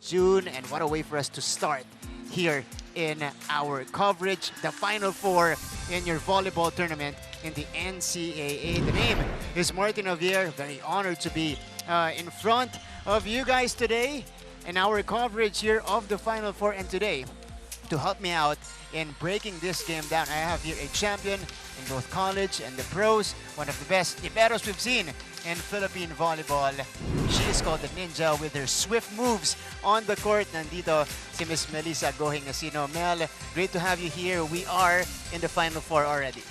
June, and what a way for us to start here in our coverage, the Final Four in your volleyball tournament in the NCAA. The name is Martin Javier. Very honored to be in front of you guys today in our coverage here of the Final Four. And today, to help me out in breaking this game down, I have here a champion in both college and the pros, one of the best liberos we've seen in Philippine volleyball. She is called the Ninja with her swift moves on the court. Nandito si Miss Melissa Gohing Nasino. Mel, great to have you here. We are in the Final Four already.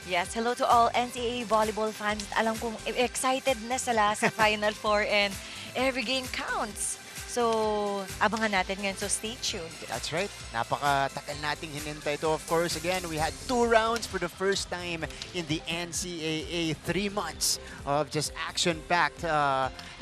Yes, hello to all NCAA volleyball fans. Alam kong excited na sila sa Final Four and every game counts. So, abangan natin ngayon. So, stay tuned. That's right. Napakatagal nating hinintay ito. Of course, again, we had 2 rounds for the first time in the NCAA. 3 months of just action-packed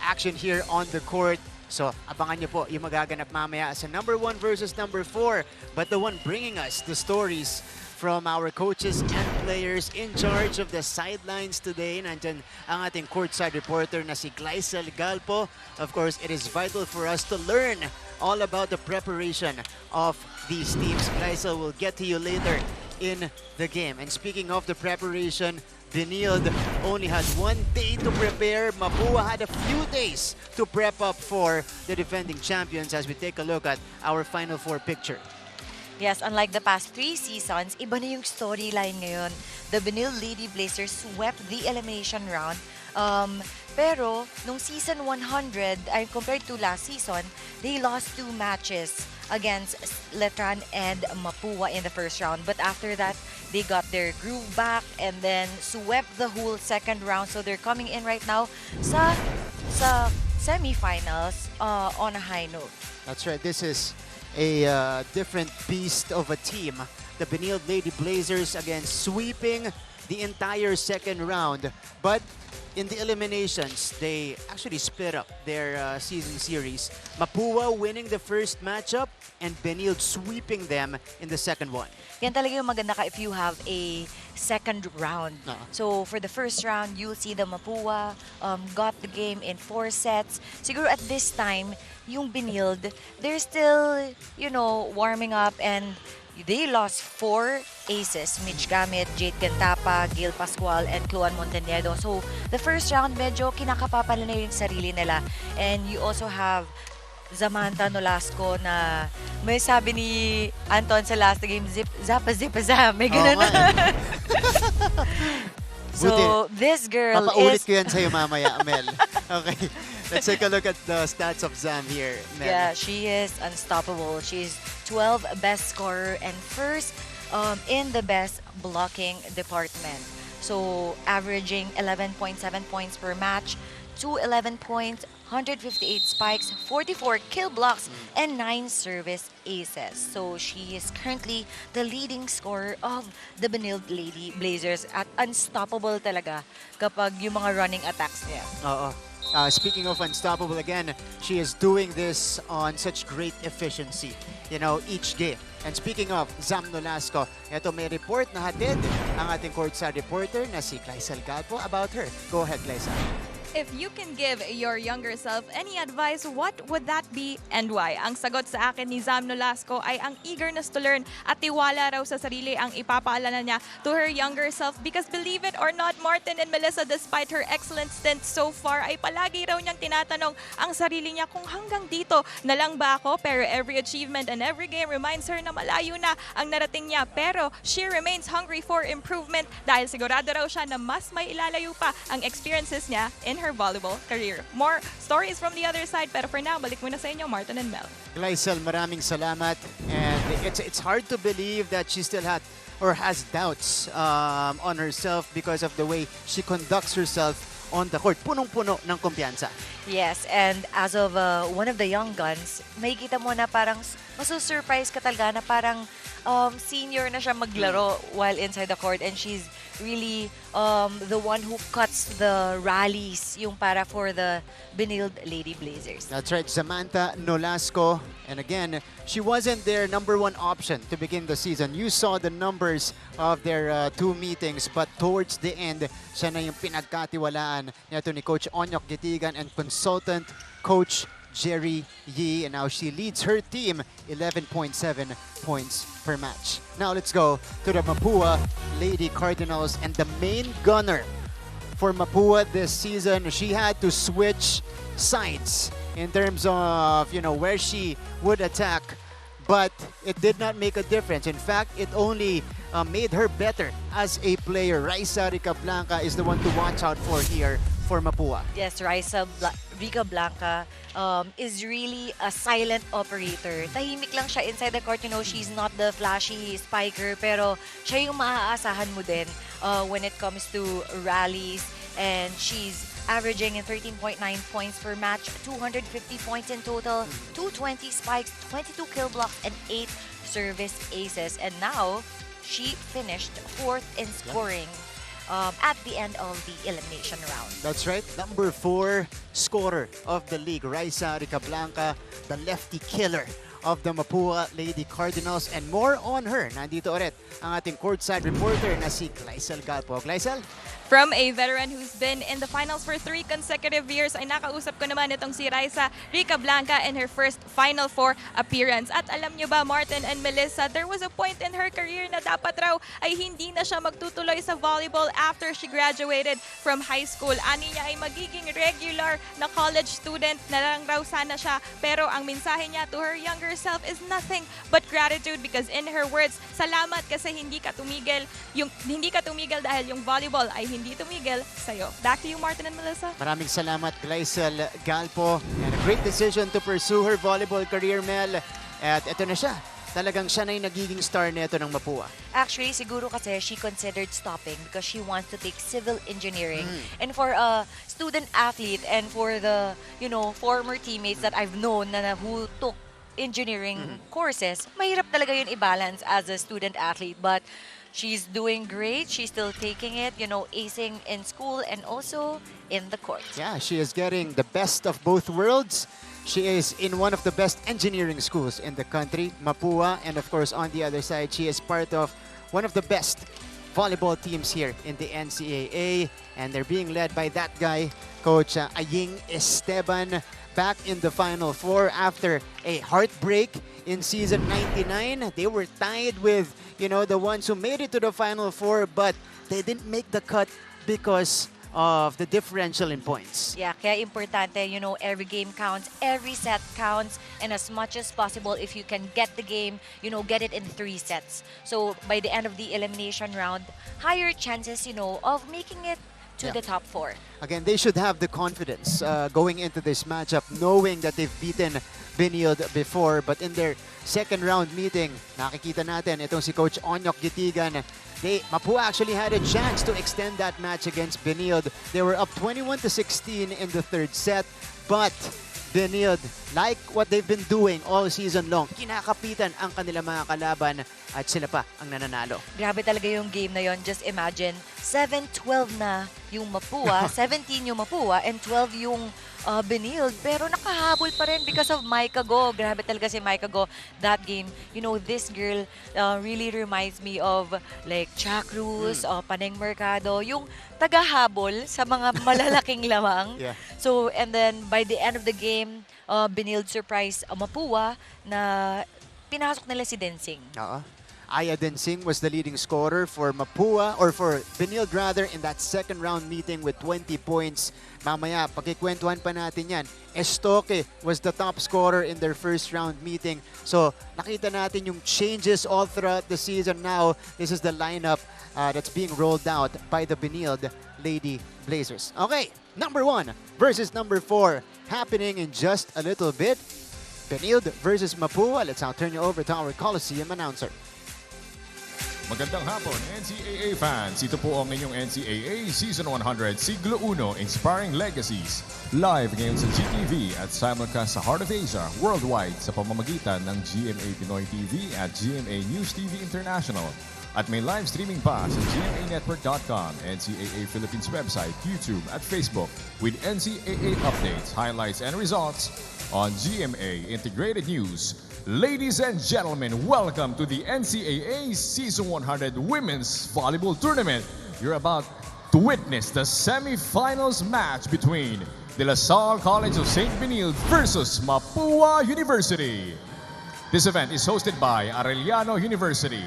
action here on the court. So, abangan nyo po yung magaganap mamaya sa number 1 versus number 4. But the one bringing us the stories from our coaches and players in charge of the sidelines today. Nandyan ang ating courtside reporter na si Glycel Galpo. Of course, it is vital for us to learn all about the preparation of these teams. Glycel will get to you later in the game. And speaking of the preparation, Benilde only had 1 day to prepare. Mapúa had a few days to prep up for the defending champions as we take a look at our Final Four picture. Yes, unlike the past 3 seasons, iba na yung storyline ngayon. The Benilde Lady Blazers swept the elimination round. Pero, nung season 100, compared to last season, they lost 2 matches against Letran and Mapúa in the first round. But after that, they got their groove back and then swept the whole second round. So they're coming in right now sa semifinals on a high note. That's right. This is a different beast of a team. The Benilde Lady Blazers again sweeping the entire second round. But in the eliminations, they actually split up their season series. Mapúa winning the first matchup and Benilde sweeping them in the second one. Yan talaga yung maganda ka if you have a second round. So for the first round, you'll see the Mapúa got the game in 4 sets. Siguro at this time, yung Benilde, they're still, you know, warming up and they lost 4 aces. Mitch Gamit, Jade Gantapa, Gail Pascual, and Chloan Montañedo. So the first round, medyo kinakapapala na yung sarili nila. And you also have Samantha Nolasco na may sabi ni Anton sa last game, zapa may ganun na. So, this girl Papaulit is... ko yan sa'yo mamaya, Mel. Okay, let's take a look at the stats of Zam here, Mel. Yeah, she is unstoppable. She's 12 best scorer and first in the best blocking department. So, averaging 11.7 points per match, 211 points, 158 spikes, 44 kill blocks, and 9 service aces. So she is currently the leading scorer of the Benilde Lady Blazers at unstoppable talaga kapag yung mga running attacks niya. Oo. Speaking of unstoppable, again, she is doing this on such great efficiency, you know, each game. And speaking of Zam Nolasco, ito may report na hatid ang ating courtside reporter na si Glycel Galpo about her. Go ahead, Glycel. If you can give your younger self any advice, what would that be and why? Ang sagot sa akin ni Zam Nolasco ay ang eagerness to learn at tiwala raw sa sarili ang ipapaalala niya to her younger self because believe it or not, Martin and Melissa, despite her excellent stint so far, ay palagi raw niyang tinatanong ang sarili niya kung hanggang dito na lang ba ako? Pero every achievement and every game reminds her na malayo na ang narating niya. Pero she remains hungry for improvement dahil sigurado raw siya na mas may ilalayo pa ang experiences niya in her volleyball career. More stories from the other side, pero for now, balik muna sa inyo, Martin and Mel. Glycel, maraming salamat. And it's hard to believe that she still had or has doubts on herself because of the way she conducts herself on the court. Punong-puno ng kumpiyansa. Yes, and as of one of the young guns, makikita mo na parang masusurprise ka talaga na parang senior na siya maglaro while inside the court and she's really the one who cuts the rallies yung para for the Benilde Lady Blazers. That's right, Samantha Nolasco. And again, she wasn't their #1 option to begin the season. You saw the numbers of their 2 meetings, but towards the end, siya na yung pinagkatiwalaan nito ni Coach Onyok Gitigan and consultant Coach Jerry Yee, and now she leads her team 11.7 points per match. Now let's go to the Mapúa Lady Cardinals, and the main gunner for Mapúa this season, she had to switch sides in terms of, where she would attack, but it did not make a difference. In fact, it only made her better as a player. Raisa Ricablanca is the one to watch out for here for Mapúa. Yes, Rica Blanca is really a silent operator. Tahimik lang siya inside the court. She's not the flashy spiker, pero siya yung maaasahan mo din when it comes to rallies. And she's averaging in 13.9 points per match, 250 points in total, 220 spikes, 22 kill blocks, and 8 service aces. And now, she finished 4th in scoring at the end of the elimination round. That's right. Number 4 scorer of the league, Raisa Ricablanca, the lefty killer of the Mapúa Lady Cardinals. And more on her. Nandito ulit ang ating courtside reporter na si Gleisel Galpo. Gleisel? From a veteran who's been in the finals for 3 consecutive years, ay nakausap ko naman itong si Raisa Ricablanca in her first Final Four appearance. At alam nyo ba, Martin and Melissa, there was a point in her career na dapat raw ay hindi na siya magtutuloy sa volleyball after she graduated from high school. Ani niya ay magiging regular na college student na lang raw sana siya. Pero ang mensahe niya to her younger self is nothing but gratitude, because in her words, salamat kasi hindi ka tumigil dahil yung volleyball ay hindi tumigil sa'yo. Back to you, Martin and Melissa. Maraming salamat, Gleisel Galpo. And a great decision to pursue her volleyball career, Mel. At ito na siya. Talagang siya na yung nagiging star nito ng Mapúa. Actually, siguro kasi she considered stopping because she wants to take civil engineering. And for a student athlete and for the, former teammates that I've known na who took engineering courses, mahirap talaga yun i-balance as a student athlete. But she's doing great. She's still taking it, acing in school and also in the court. Yeah, she is getting the best of both worlds. She is in one of the best engineering schools in the country, Mapúa, and of course on the other side, she is part of one of the best volleyball teams here in the NCAA, and they're being led by that guy, Coach Aying Esteban, back in the Final Four after a heartbreak in season 99. They were tied with, the ones who made it to the Final Four, but they didn't make the cut because of the differential in points. Yeah, kaya importante, every game counts, every set counts, and as much as possible, if you can get the game, get it in 3 sets. So by the end of the elimination round, higher chances, of making it to the top 4. Again, they should have the confidence going into this matchup, knowing that they've beaten Benilde before. But in their second round meeting, nakikita natin itong si Coach Onyok Gitigan. Mapúa actually had a chance to extend that match against Benilde. They were up 21-16 in the 3rd set, but Benilde, like what they've been doing all season long, kinakapitan ang kanilang mga kalaban at sila pa ang nananalo. Grabe talaga yung game na yon. Just imagine, 7-12 na yung Mapúa, 17 yung Mapúa, and 12 yung Benilde. Pero nakahabol pa rin because of Maika Go. Grabe talaga si Maika Go. That game, this girl really reminds me of like Cha Cruz, Paneng Mercado, yung tagahabol sa mga malalaking lamang. Yeah. So, and then by the end of the game, Benilde surprised Mapúa na pinasok nila si Densing. Aya Densing was the leading scorer for Mapúa, or for Benilde rather, in that second round meeting with 20 points. Mamaya, pagkikwentuhan pa natin yan. Estoque was the top scorer in their first round meeting. So, nakita natin yung changes all throughout the season. Now, this is the lineup that's being rolled out by the Benilde Lady Blazers. Okay, number 1 versus number 4 happening in just a little bit. Benilde versus Mapúa. Let's now turn you over to our Coliseum announcer. Magandang hapon, NCAA fans. Ito po ang inyong NCAA Season 100 Siglo Uno Inspiring Legacies. Live ngayon sa GTV at simulcast sa Heart of Asia worldwide sa pamamagitan ng GMA Pinoy TV at GMA News TV International. At may live streaming pa sa gmanetwork.com, NCAA Philippines website, YouTube at Facebook with NCAA updates, highlights, and results on GMA Integrated News. Ladies and gentlemen, welcome to the NCAA Season 100 Women's Volleyball Tournament. You're about to witness the semifinals match between De La Salle College of St. Benilde versus Mapúa University. This event is hosted by Arellano University.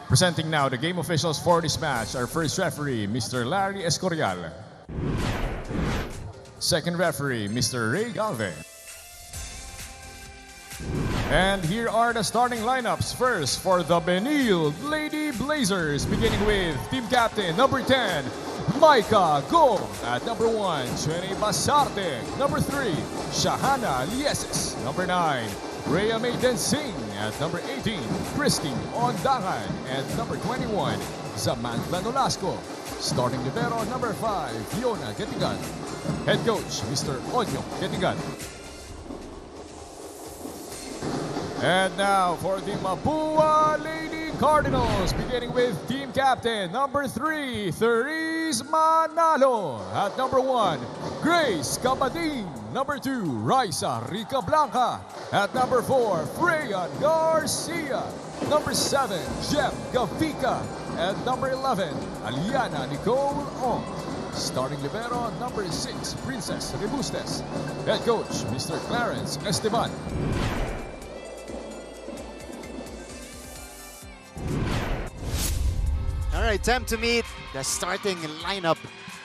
Presenting now the game officials for this match, our first referee, Mr. Larry Escorial. Second referee, Mr. Ray Galvez. And here are the starting lineups. First, for the Benilde Lady Blazers, beginning with team captain number 10, Maika Go. At number 1, Jenny Basarte. Number 3, Shahana Lieses. Number 9, Rhea Maiden Singh. At number 18, Christine Ondangan. And number 21, Samantha Nolasco. Starting libero number 5, Fiona Getigan. Head coach, Mr. Onyo Getigan. And now for the Mapúa Lady Cardinals, beginning with team captain number 3, Therese Manalo. At number 1, Grace Cabadin. Number 2, Raisa Rica Blanca. At number 4, Freya Garcia. Number 7, Jeff Gavica. At number 11, Aliana Nicole Ong. Starting libero number 6, Princess Rebustes. Head coach, Mr. Clarence Esteban. All right, time to meet the starting lineup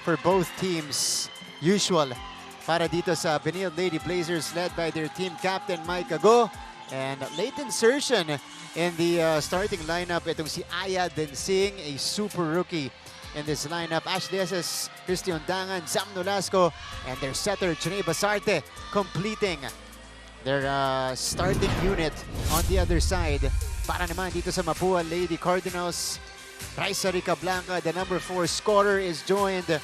for both teams. Usual para dito sa Benilde Lady Blazers led by their team captain Mike Ago. And late insertion in the starting lineup, itong si Aya Densing, a super rookie in this lineup. Ashley Eses, Christian Dangan, Zam Nolasco, and their setter, Chene Basarte, completing their starting unit on the other side. Para naman dito sa Mapúa Lady Cardinals, Raisa Rica Blanca, the number 4 scorer, is joined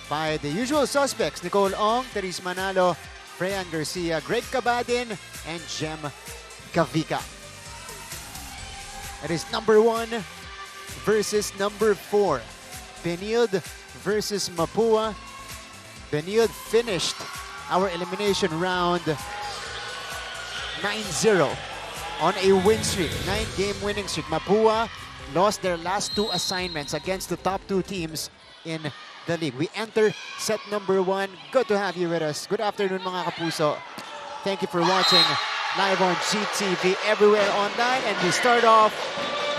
by the usual suspects, Nicole Ong, Therese Manalo, Freyan Garcia, Greg Cabadin, and Jem Gavica. It is number 1 versus number 4. Benilde versus Mapúa. Benilde finished our elimination round 9-0 on a win streak, 9-game winning streak. Mapúa lost their last 2 assignments against the top 2 teams in the league. We enter set number 1. Good to have you with us. Good afternoon, mga kapuso. Thank you for watching live on GTV everywhere online. And we start off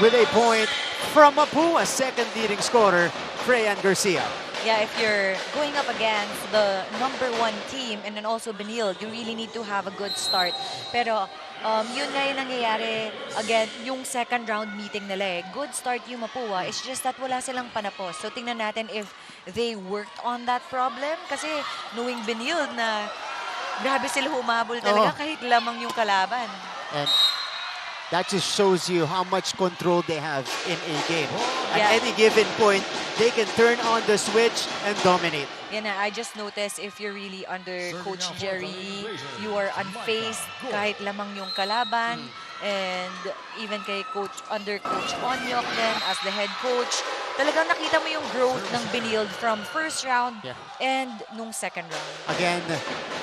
with a point from Mapúa, second leading scorer, Freyan Garcia. Yeah, if you're going up against the number 1 team and then also Benilde, you really need to have a good start. Pero yun nga yung nangyayari, again, yung second round meeting nila eh. Good start yung Mapúa, it's just that wala silang panapos. So tingnan natin if they worked on that problem. Kasi knowing Benilde na grabe sila humabol talaga kahit lamang yung kalaban. And that just shows you how much control they have in a game. At any given point, they can turn on the switch and dominate. Yan na, I just noticed if you're really under Coach Jerry, you are unfazed kahit lamang yung kalaban. And even kay under Coach Onyok then as the head coach, talagang nakita mo yung growth ng Benilde from first round and nung second round. Again,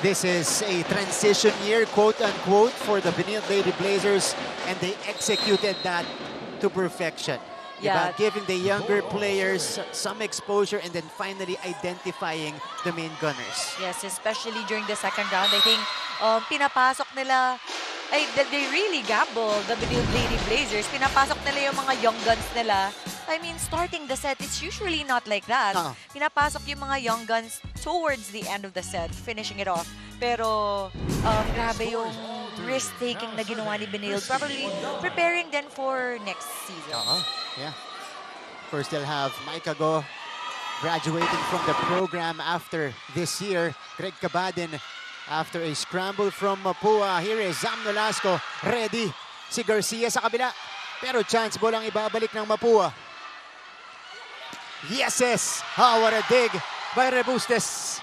this is a transition year, quote-unquote, for the Benilde Lady Blazers, and they executed that to perfection. Yeah. Giving the younger players some exposure and then finally identifying the main gunners. Yes, especially during the second round, I think pinapasok nila, they really gamble, the Benilde Lady Blazers. Pinapasok nila yung mga young guns nila. I mean, starting the set, it's usually not like that. Pinapasok yung mga young guns towards the end of the set, finishing it off. Pero grabe yung risk-taking na ginawa ni Benilde. Probably preparing then for next season. Yeah. First, they'll have Mike Ago graduating from the program after this year. Greg Cabadin after a scramble from Mapúa. Here is Zam Nolasco, ready. Si Garcia sa kabila. Pero chance ball ang ibabalik ng Mapúa. Yes! What a dig by Rebustes.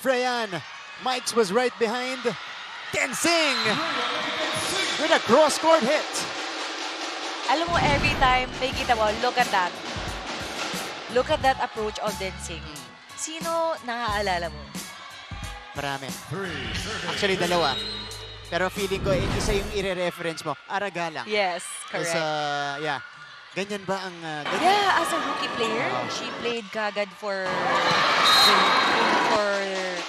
Freyan. Mikes was right behind. Densing with a cross-court hit. Alam mo, every time, nakikita mo, look at that. Look at that approach of Densing. Sino naaalala mo? Marami. Actually, dalawa. Pero feeling ko, isa yung i-reference mo. Aragalang. Yes, correct. Yeah. Ganyan ba ang... Yeah, as a rookie player, she played kagad for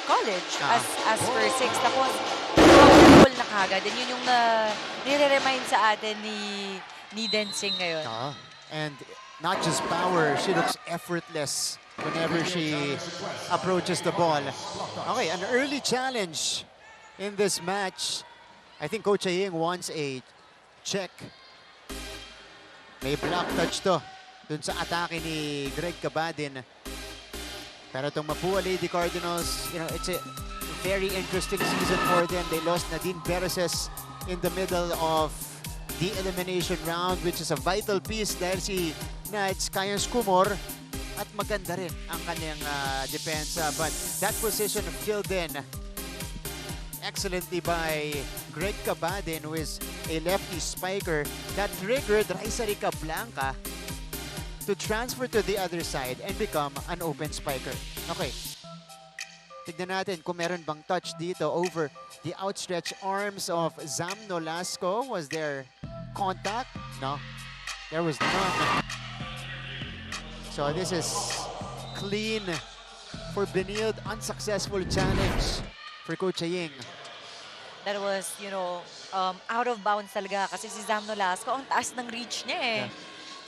college as per 6. Tapos, goal na kagad. And yun yung nire-remind sa atin ni Densing ngayon. And not just power, she looks effortless whenever she approaches the ball. Okay, an early challenge in this match. I think Coach Aying wants a check. May block touch to dun sa atake ni Greg Cabadin. Pero itong Mapúa Lady Cardinals, you know, it's a very interesting season for them. They lost Nadine Bereses in the middle of the elimination round, which is a vital piece dahil si Knights kayang skumor at maganda rin ang kanyang depensa. But that position filled in excellently by Greg Cabadin, who is a lefty spiker that triggered Raisa Rica Blanca to transfer to the other side and become an open spiker. Okay. Tignan natin kung meron bang touch dito over the outstretched arms of Zam Nolasco. Was there contact? No. There was none. So this is clean for Benilde. Unsuccessful challenge for Coach Aying. That was, you know, out of bounds talaga kasi si Zam Nolasco, ang taas ng reach niya eh. Yeah.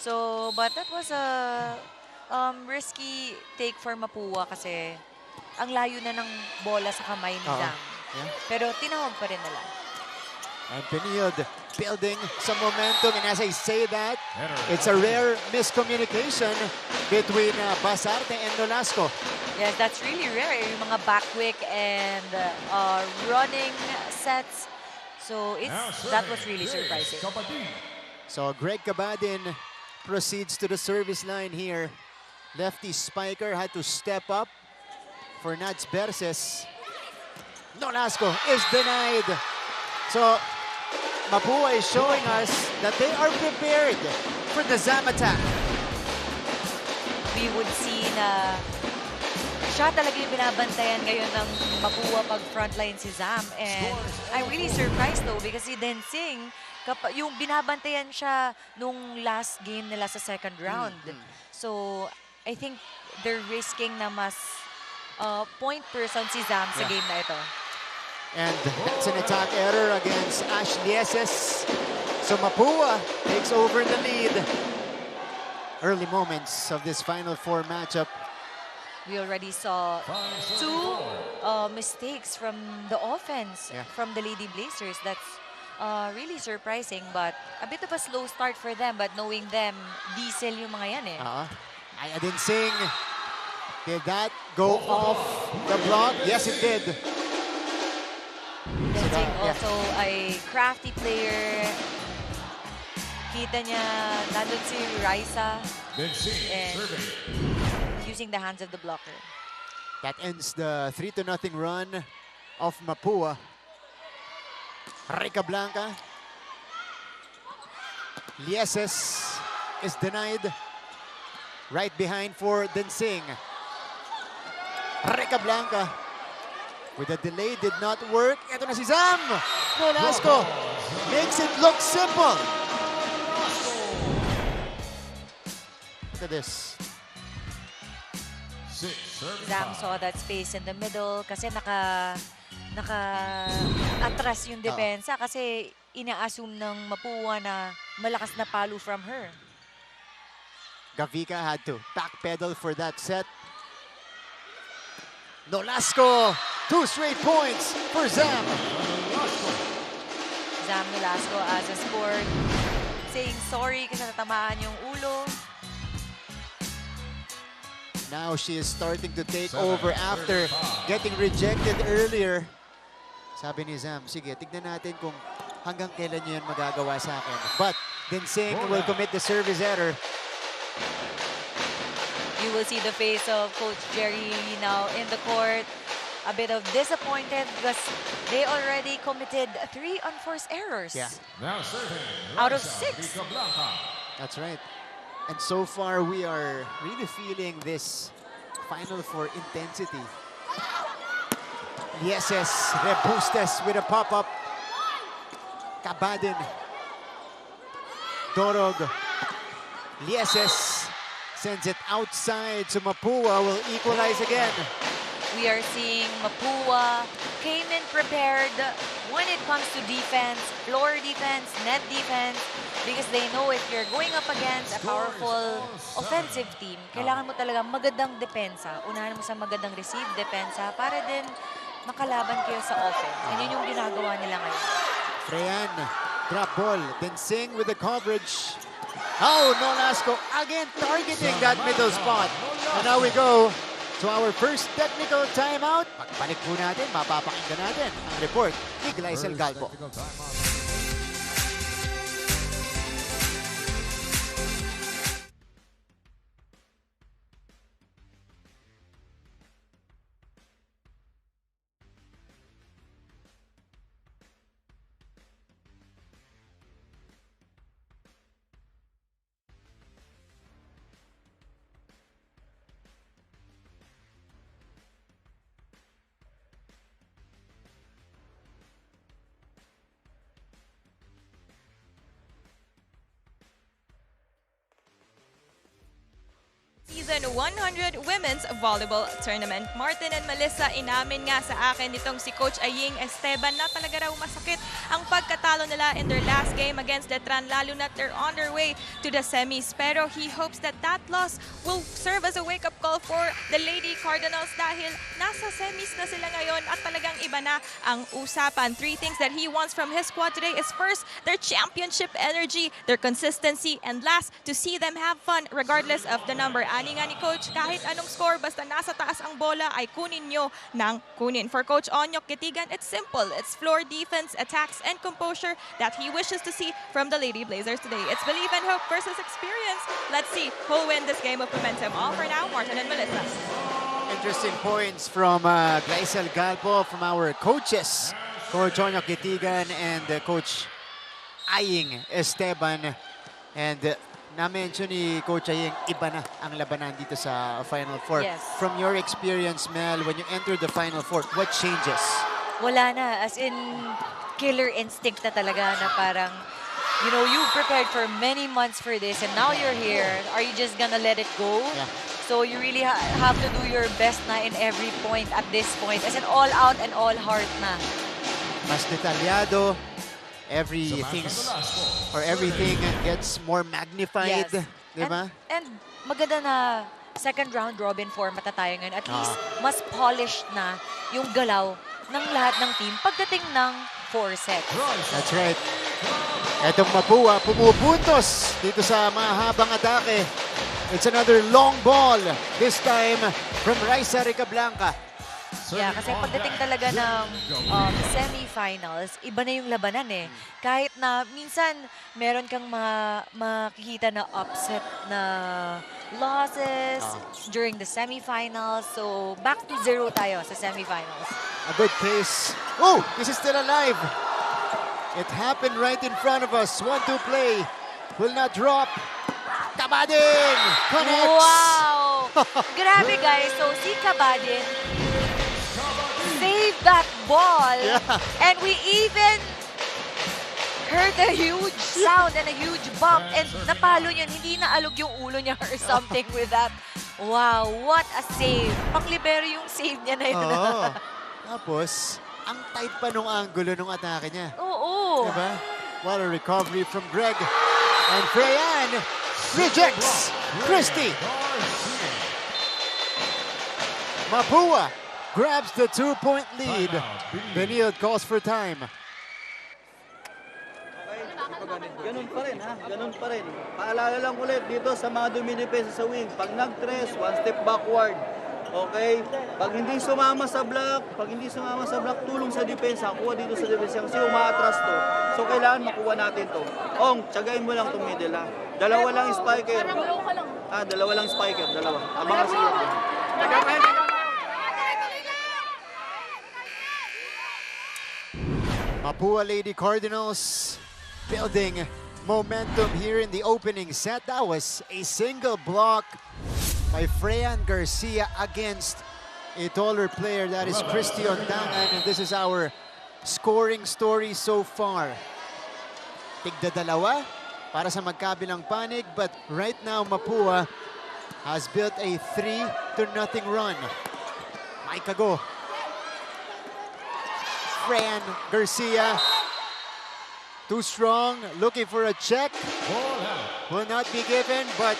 So, but that was a risky take for Mapúa kasi ang layo na ng bola sa kamay ni Zam. Yeah. Pero tinawag pa rin nila. And Benilde building some momentum. And as I say that, it's a rare miscommunication between Basarte and Nolasco. Yes, that's really rare. Yung mga back quick and running sets. So that was really surprising. So Greg Cabadin proceeds to the service line here. Lefty spiker had to step up for Nats Berses. Nolasco is denied. So Mapúa is showing us that they are prepared for the Zam attack. We would see na siya talaga yung binabantayan ngayon ng Mapúa pag frontline si Zam. And I'm really surprised though because si Densing, yung binabantayan siya nung last game nila sa second round. So I think they're risking na mas point person si Zam sa game na ito. And that's an attack error against Ash Lieses. So Mapúa takes over the lead. Early moments of this Final Four matchup. We already saw two mistakes from the offense from the Lady Blazers. That's really surprising, but a bit of a slow start for them. But knowing them, diesel yung mga yan eh. I didn't sing. Did that go off the block? Yes, it did. Densing also a crafty player. Kita niya, nandun si Raisa. And using the hands of the blocker. That ends the 3-0 run of Mapúa. Rica Blanca. Lieses is denied. Right behind for Densing. Rica Blanca. With a delay, did not work. Ito na si Zam. Nolasco makes it look simple. Look at this. Zam saw that space in the middle kasi naka-atras yung depensa kasi ina-assume ng Mapúa na malakas na palo from her. Gavika had to backpedal for that set. Nolasco, 2 straight points for Zam. Zam Nolasco as a scored, saying sorry kasi natamaan yung ulo. Now she is starting to take over after getting rejected earlier. Sabi ni Zam, sige, tignan natin kung hanggang kailan niyo yan magagawa sa akin. But Densing will commit the service error. You will see the face of Coach Jerry now in the court. A bit of disappointed because they already committed 3 unforced errors. Yeah. Out of 6. That's right. And so far, we are really feeling this Final Four intensity. Lieses, Rebustes with a pop-up. Cabadin. Dorog. Lieses sends it outside, so Mapúa will equalize again. We are seeing Mapúa came in prepared when it comes to defense, floor defense, net defense, because they know if you're going up against a powerful offensive team, kailangan mo talaga magandang depensa. Unahan mo sa magandang receive depensa para din makalaban kayo sa offense. And yun yung ginagawa nila ngayon. Freyan, drop ball, then Singh with the coverage. Oh, Nolasco again targeting that middle spot. And now we go to our first technical timeout. Pagbalik po natin, mapapakinggan natin ang report ni Gleisel Galpo. Season 100 Women's Volleyball Tournament. Martin and Melissa, inamin nga sa akin nitong si Coach Aying Esteban na talaga raw masakit ang pagkatalo nila in their last game against Letran, lalo na they're on their way to the semis. Pero he hopes that that loss will serve as a wake-up call for the Lady Cardinals dahil nasa semis na sila ngayon at talagang iba na ang usapan. 3 things that he wants from his squad today is first, their championship energy, their consistency, and last, to see them have fun regardless of the number. Ani nga ni Coach, kahit anong score, basta nasa taas ang bola ay kunin nyo ng kunin. For Coach Onyok Kitigan, it's simple. It's floor defense, attacks, and composure that he wishes to see from the Lady Blazers today. It's belief and hope versus experience. Let's see who'll win this game of momentum. All for now, Martin and Melissa. Interesting points from Gleisel Galpo, from our coaches, Coach Onyok Kitigan and Coach Aying Esteban. And na-mention ni Coach Aying, iba na ang labanan dito sa Final Four. Yes. From your experience, Mel, when you enter the Final Four, what changes? Wala na. As in, killer instinct na talaga na parang, you know, you prepared for many months for this and now you're here. Are you just gonna let it go? Yeah. So you really have to do your best na in every point at this point. As in, all out and all heart na. Mas detalyado. Everything gets more magnified, Yes. diba? And maganda na second round robin format na tayo ngayon. At least mas polished na yung galaw ng lahat ng team pagdating ng 4 sets. That's right. Etong Mapúa, pumupuntos dito sa mahabang atake. It's another long ball, this time from Raisa Ricablanca. Yeah, kasi pagdating talaga ng semi-finals, iba na yung labanan eh. Kahit na minsan meron kang makikita na upset na losses during the semi-finals. So, back to 0 tayo sa semi-finals. A good case. Oh, this is still alive. It happened right in front of us. 1-2 play. Will not drop. Kabadin connects. Wow! Grabe guys. So, si Kabadin saved that ball. Yeah. And we even heard a huge sound and a huge bump. And napalo niyan. Hindi naalog yung ulo niya or something with that. Wow, what a save. Panglibero yung save niya na yun. Oo. Tapos, ang tight pa nung angulo nung atake niya. Oo. Diba? What a recovery from Greg. And Freyan rejects Christie. Mapúa grabs the 2-point lead. Benilde calls for time. Ganun pa rin ha, ganun pa rin. Paalala lang ulit dito sa mga dumidepensa sa wing. Pag nag-tres, 1 step backward. Okay? Pag hindi sumama sa block, tulong sa depensa, kuha dito sa depensa kasi umaatras to. So kailangan makuha natin to. Ong, tsagain mo lang itong middle ha. Dalawa lang spiker. Dalawa lang spiker, dalawa. Abangan siya. Mapúa Lady Cardinals building momentum here in the opening set. That was a single block by Freyan Garcia against a taller player, that is Christie Ondangan, and this is our scoring story so far. Tigda-dalawa para sa magkabilang panig, but right now Mapúa has built a 3-0 run. Maikago. Fran Garcia. Too strong, looking for a check. Will not be given, but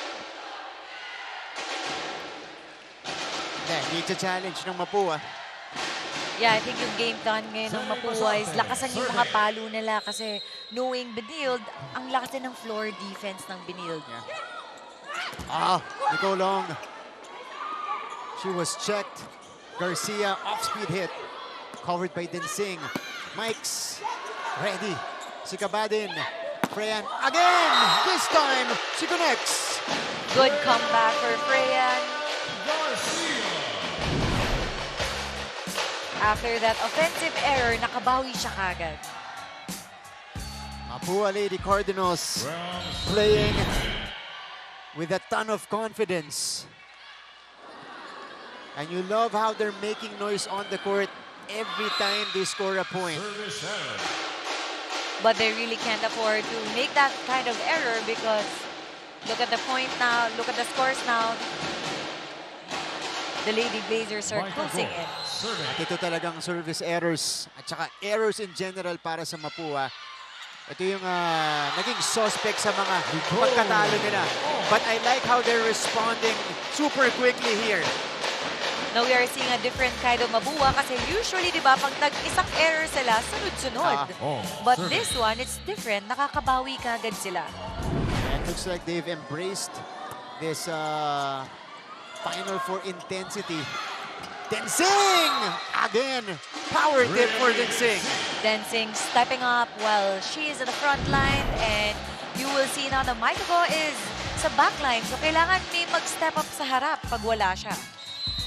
need to challenge ng Mapúa. Yeah, I think yung game plan ngayon ng Mapúa is lakasan yung mga palo nila kasi knowing Benilde, ang lakas din ng floor defense ng Benilde. Nicole Long. She was checked. Garcia, off-speed hit. Covered by Densing. Mike's ready. Si Kabadin. Freyan again! This time, she connects. Good comeback for Freyan. After that offensive error, nakabawi siya kagad. Mapúa Lady Cardinals playing with a ton of confidence. And you love how they're making noise on the court every time they score a point. But they really can't afford to make that kind of error because look at the point now, look at the scores now. The Lady Blazers are closing in. At ito talagang service errors at saka errors in general para sa Mapúa. Ito yung naging suspect sa mga pagkatalo nila. But I like how they're responding super quickly here. Now we are seeing a different kind of Mapúa kasi usually, di ba, pag nag-isang error sila, sunod-sunod. But this one, it's different. Nakakabawi kagad sila. And looks like they've embraced this Final Four intensity. Densing! Again, power tip for Densing. Densing stepping up while she is at the front line and you will see now the Maikago is sa back line. So kailangan may mag-step up sa harap pag wala siya.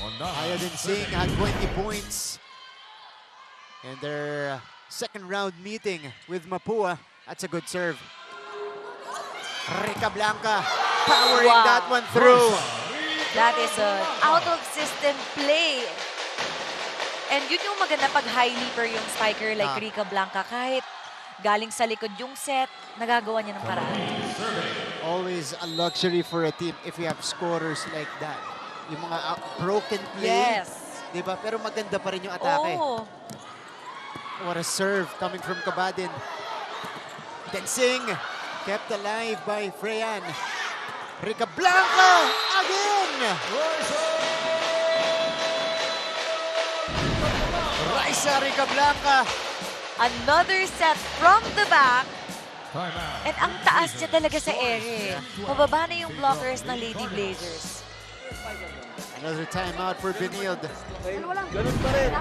Aya Densing had 20 points in their second round meeting with Mapúa. That's a good serve. Rica Blanca powering that one through. That is an out-of-system play. And yun yung maganda pag high leaper yung spiker like Rica Blanca. Kahit galing sa likod yung set, nagagawa niya ng paraan. Always a luxury for a team if you have scorers like that. Yung mga broken play. Yes. Diba? Pero maganda pa rin yung atake. Oh. What a serve coming from Kabadin. Densing kept alive by Freyan. Rica Blanca again! Raisa Rica Blanca. Another set from the back. And ang taas niya talaga sa ere. Mababa na yung blockers ng Lady Blazers. Another timeout for Benilde. Okay, ganun pa rin.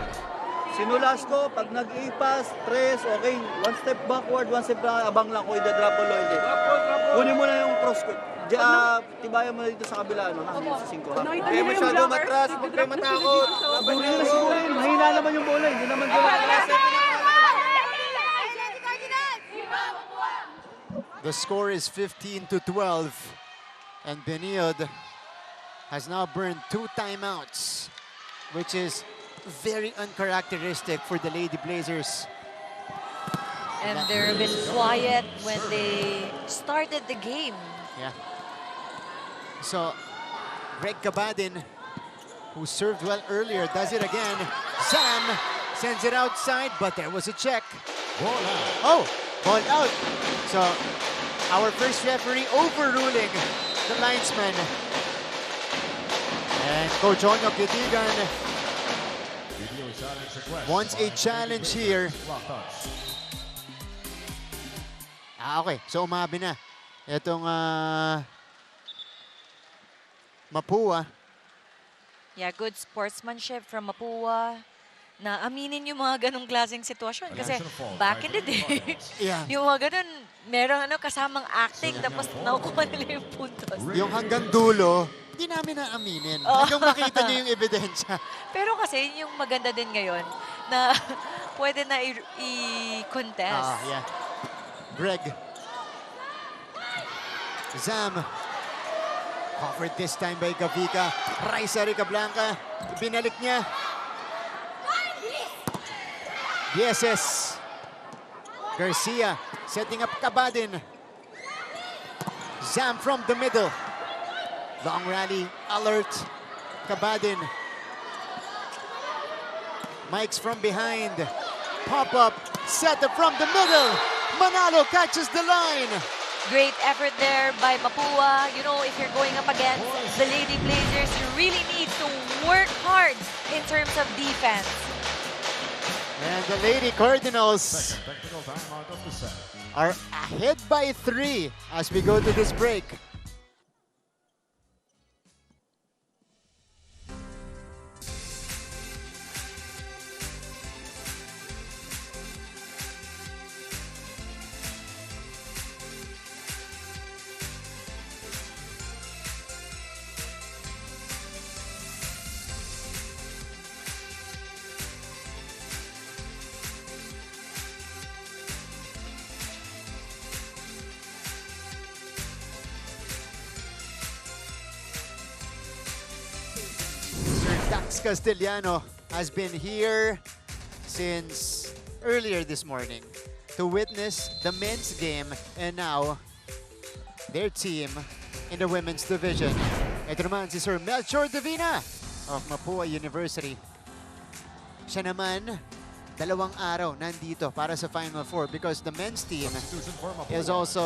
Sinulas ko, pag nag-i-pass, press, okay, one step backward, one step abang lang ko, ida-drop o hindi. Kunin mo na yung cross court. Tibayan mo na dito sa kabila, no? Sa 5 ha. Kaya masyado matras, huwag kayo matakot. Mahina naman yung bola, hindi naman The score is 15-12. And Benilde has now burned 2 timeouts, which is very uncharacteristic for the Lady Blazers. And they're a bit quiet when they started the game. Yeah. So, Greg Kabadin, who served well earlier, does it again. Sam sends it outside, but there was a check. Ball out. Oh, ball out. So, our first referee overruling the linesman. And Coach Onyo Kitigan wants a challenge here. Okay. So, umabi na. Itong Mapúa. Yeah, good sportsmanship from Mapúa na aminin yung mga ganong klaseng sitwasyon. Kasi back in the day, yung mga ganon, merong kasamang acting tapos nakukuha nila yung puntos. Yung hanggang dulo, hindi namin naaminin. Hanggang makita niyo yung ebidensya. Pero kasi yung maganda din ngayon na pwede na i-contest. Yeah. Greg. Zam. Covered this time by Gavika. Raisa Rica Blanca. Binalik niya. Yeses. Garcia setting up Kabadin. Zam from the middle. Long rally. Alert. Kabadin. Mike's from behind. Pop-up, set up from the middle. Manalo catches the line. Great effort there by Mapúa. You know, if you're going up against the Lady Blazers, you really need to work hard in terms of defense. And the Lady Cardinals Second technical timeout of the set. are ahead by 3 as we go to this break. Dax Castellano has been here since earlier this morning to witness the men's game and now their team in the women's division. Ito naman si Sir Melchor Divina of Mapúa University. Siya naman, 2 araw nandito para sa Final Four because the men's team Substitution for Mapúa. is also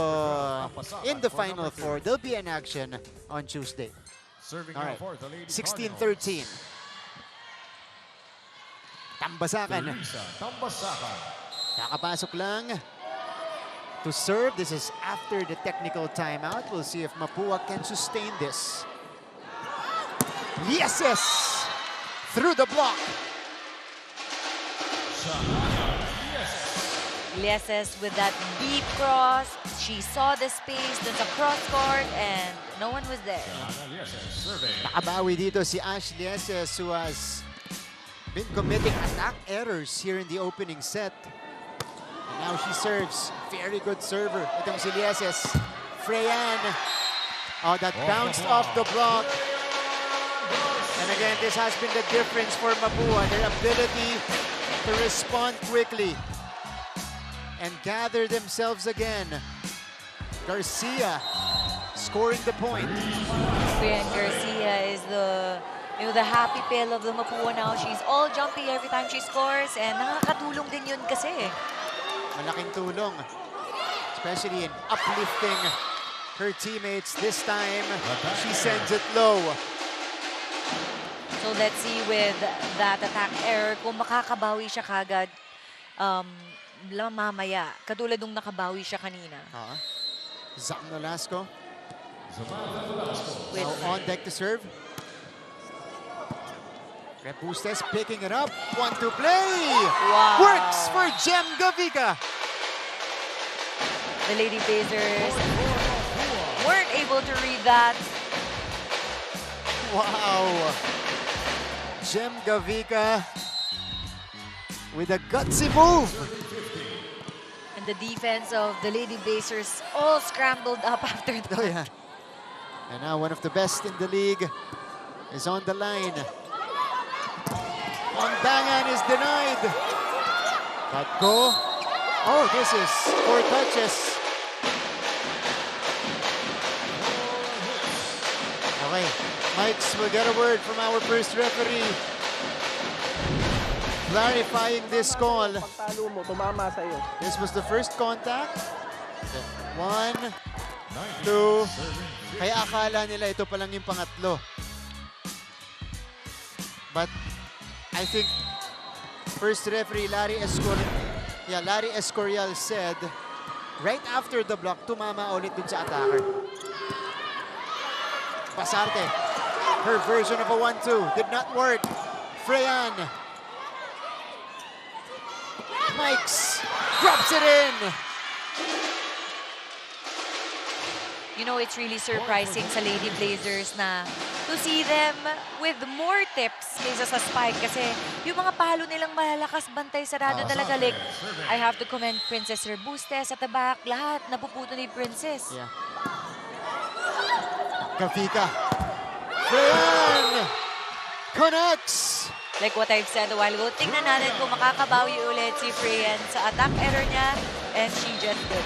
in the For Final number 3. Four. They'll be in action on Tuesday. Serving All now right, for the Lady 16-13. Tambasakan. Teresa Tambasakan. Nakapasok lang to serve. This is after the technical timeout. We'll see if Mapúa can sustain this. Yes! Through the block. Lieses with that deep cross. She saw the space, there's a cross court, and no one was there. Survey. Nakabawi dito si Ash Lieses who has been committing attack errors here in the opening set. And now she serves. Very good server. Itong si Lieses. Freyan. Oh, that bounced off the block. And again, this has been the difference for Mapúa. Their ability to respond quickly and gather themselves again. Garcia scoring the point. Brian Garcia is the happy pill of the Mapúa now. She's all jumpy every time she scores and nakakatulong din yun kasi. Malaking tulong, especially in uplifting her teammates. This time, she sends it low. So let's see with that attack error kung makakabawi siya kagad mamaya. Katulad nung nakabawi siya kanina. Zam Nolasco With now on deck to serve. Repustes picking it up. 1-2 play. Wow. Works for Jem Gavica. The Lady Blazers weren't able to read that. Wow. Jem Gavica with a gutsy move. And the defense of the Lady Blazers all scrambled up after that. Oh yeah. And now one of the best in the league is on the line. Ondangan is denied. But go. Oh, this is 4 touches. Okay, Mikes will get a word from our first referee. Clarifying this call. Pagtalo mo, tumama sa'yo. This was the first contact. 1, 2. Kaya akala nila ito pa lang yung pangatlo. But I think first referee Larry Escorial said right after the block, tumama ulit dun sa attacker. Pasarte, her version of a 1-2 did not work. Freyan. Mikes drops it in. You know, it's really surprising sa Lady Blazers na to see them with more tips kaysa sa spike kasi yung mga palo nilang malalakas, bantay, sarado talaga. Like, I have to commend Princess Rebustes at the back. Lahat napuputo ni Princess. Yeah. Gavica. Freyan connects. Like what I've said a while ago, tingnan natin kung makakabawi ulit si Freyan sa attack error niya, and she just did.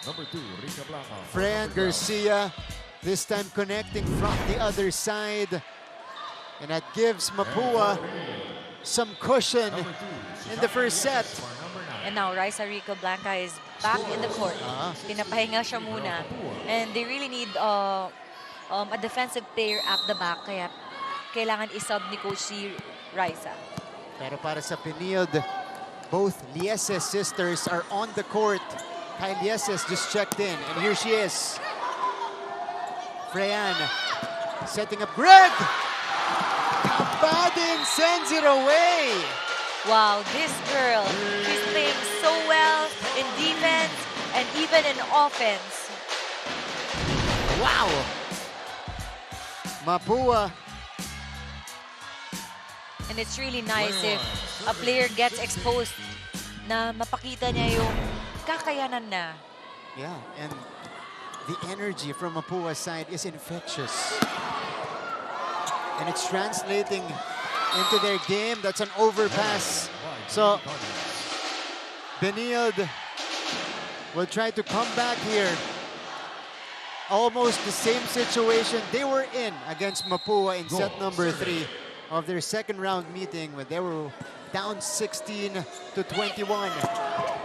Number 2, Rica Blanca. Freyan Garcia, this time connecting from the other side. And that gives Mapúa some cushion in the first set. And now, Raisa Rico Blanca is back in the court. Pinapahinga siya muna. And they really need a defensive player at the back. Kaya kailangan isub ni Coach si Raisa. Pero para sa Benilde, both Lieses sisters are on the court. Kay Lieses just checked in, and here she is. Freyan setting up Greg. Kabadin sends it away. Wow, this girl, she's playing so well in defense and even in offense. Wow. Mapúa. And it's really nice if a player gets exposed na mapakita niya yung kakayanan na. Yeah, and the energy from Mapua's side is infectious. And it's translating into their game. That's an overpass. So, Benilde will try to come back here. Almost the same situation they were in against Mapúa in set number 3 of their second round meeting when they were down 16-21.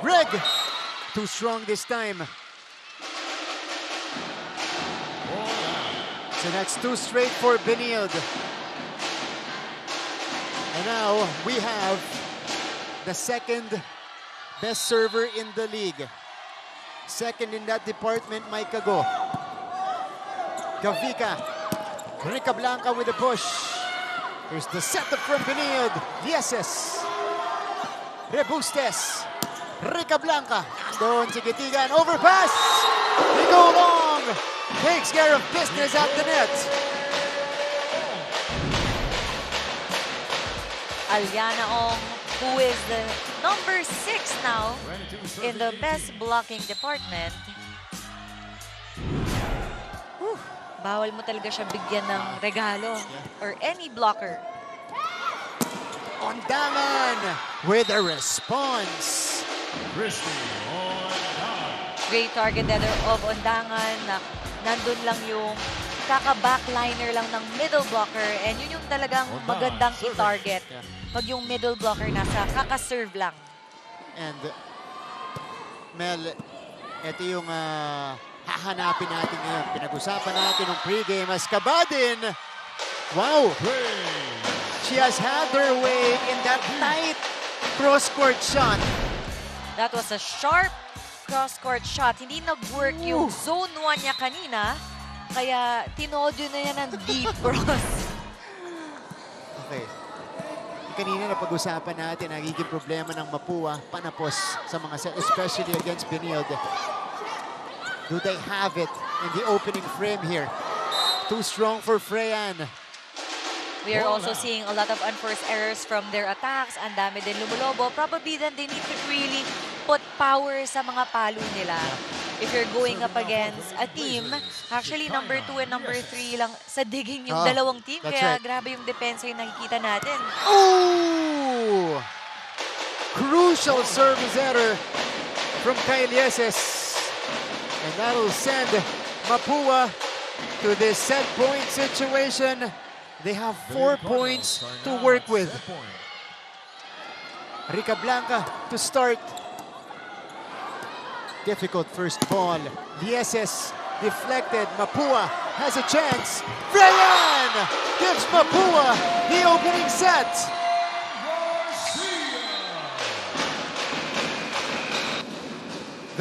Greg, too strong this time. So that's 2 straight for Benilde. And now we have the second best server in the league. Second in that department, Mike Go. Gavika. Rica Blanca with a push. Here's the setup from Benilde. Lieses. Rebustes. Rica Blanca. Doon si Gitigan. Overpass. They go long. Takes care of business at the net. Aliana Ong, who is the number 6 now in the best blocking department. Whew, bawal mo talaga siya bigyan ng regalo or any blocker. Ondangan with a response. Great target there of Ondangan na nandun lang yung kaka-backliner lang ng middle blocker and yun yung talagang magandang i-target. Pag yung middle blocker nasa kaka-serve lang. And Mel, ito yung hahanapin natin ngayon. Pinag-usapan natin ng pregame as Kabadin. Wow! She has had her way in that tight cross-court shot. That was a sharp cross-court shot. Hindi nag-work yung zone 1 niya kanina. Kaya tinodo na yan ng deep cross. Okay. Kanina na pag-usapan natin, nagiging problema ng Mapúa, panapos sa mga set, especially against Benilde. Do they have it in the opening frame here? Too strong for Freyan. We are also seeing a lot of unforced errors from their attacks. Ang dami din lumulobo. Probably then they need to really put power sa mga palo nila. If you're going up against a team, actually number 2 and number 3 lang sa digging yung dalawang team. Kaya grabe yung depensa yung nakikita natin. Oh! Crucial service error from Kay Lieses. And that'll send Mapúa to this set point situation. They have 4 points to work with. Rica Blanca to start. Difficult first ball. Lieses deflected. Mapúa has a chance. Freyan gives Mapúa the opening set.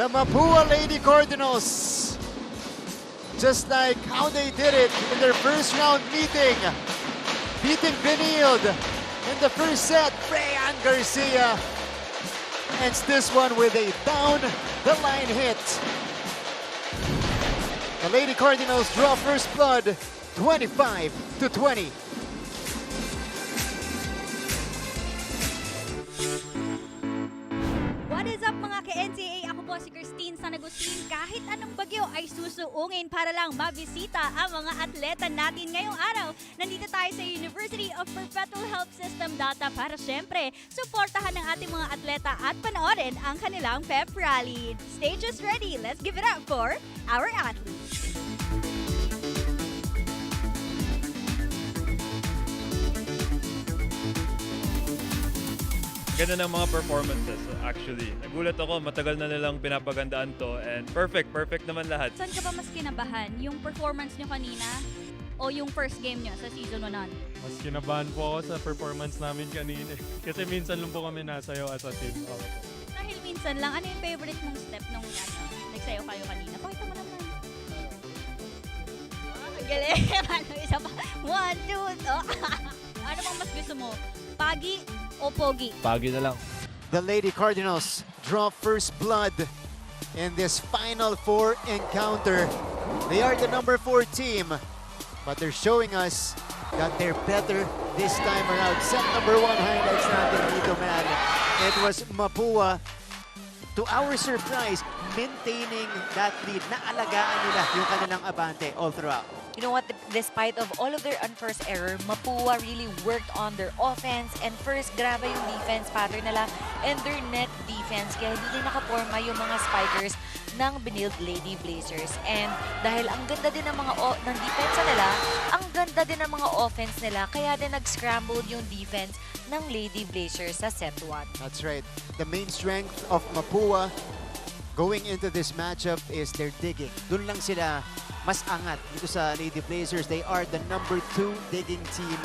The Mapúa Lady Cardinals, just like how they did it in their first round meeting, beating Benilde in the first set. Freyan Garcia ends this one with a down-the-line hit. The Lady Cardinals draw first blood, 25-20. What is up mga ka-NCAA? Ako po si Christine San Agustin. Kahit anong bagyo ay susuungin para lang mabisita ang mga atleta natin ngayong araw. Nandito tayo sa University of Perpetual Health System Data para syempre suportahan ng ating mga atleta at panoorin ang kanilang pep rally. Stage is ready. Let's give it up for our athletes. ganda ng mga performances actually. Nagulat ako, matagal na nilang pinapagandaan to and perfect naman lahat. Saan ka ba mas kinabahan? Yung performance nyo kanina o yung first game nyo sa season 1 on? Mas kinabahan po ako sa performance namin kanina. Kasi minsan lang po kami nasayaw as a team. Dahil minsan lang, ano yung favorite mong step nung nagsayaw kayo kanina? Pakita mo naman. Ang galing. Ano, isa pa? 1, 2, oh. Ano bang mas gusto mo? Pagi o pogi? Pagi na lang. The Lady Cardinals draw first blood in this Final Four encounter. They are the number 4 team, but they're showing us that they're better this time around. Set number 1 highlights natin dito, man. It was Mapúa, to our surprise, maintaining that lead. Naalagaan nila yung kanilang abante all throughout. You know what, despite of all of their unforced error, Mapúa really worked on their offense and first, grabe yung defense pattern nila and their net defense. Kaya hindi din nakaporma yung mga spikers ng Benilde Lady Blazers. And dahil ang ganda din ng mga ng defense nila, ang ganda din ng mga offense nila, kaya din nag-scramble yung defense ng Lady Blazers sa set 1. That's right. The main strength of Mapúa going into this matchup is their digging. Doon lang sila mas angat dito sa Lady Blazers. They are the number 2 digging team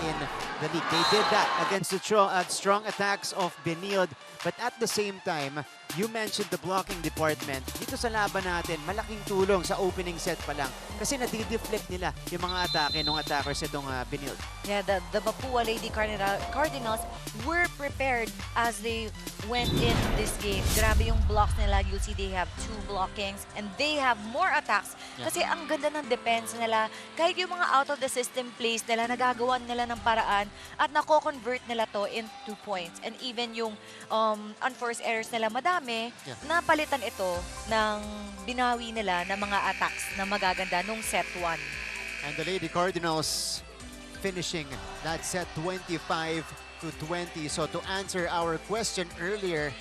in the league. They did that against the strong attacks of Benilde. But at the same time, you mentioned the blocking department. Dito sa laban natin, malaking tulong sa opening set pa lang. Kasi nadi-deflect nila yung mga atake ng attackers itong Benilde. Yeah, the Mapúa Lady Cardinals were prepared as they went in this game. Grabe yung blocks nila. You'll see they have 2 blockings and they have more attacks. Kasi ang ganda ng defense nila. Kahit yung mga out of the system plays nila, nagagawan nila ng paraan at nako-convert nila to into points. And even yung unforced errors nila madami, napalitan ito ng binawi nila ng mga attacks na magaganda nung set 1. And the Lady Cardinals finishing that set 25-20. So to answer our question earlier,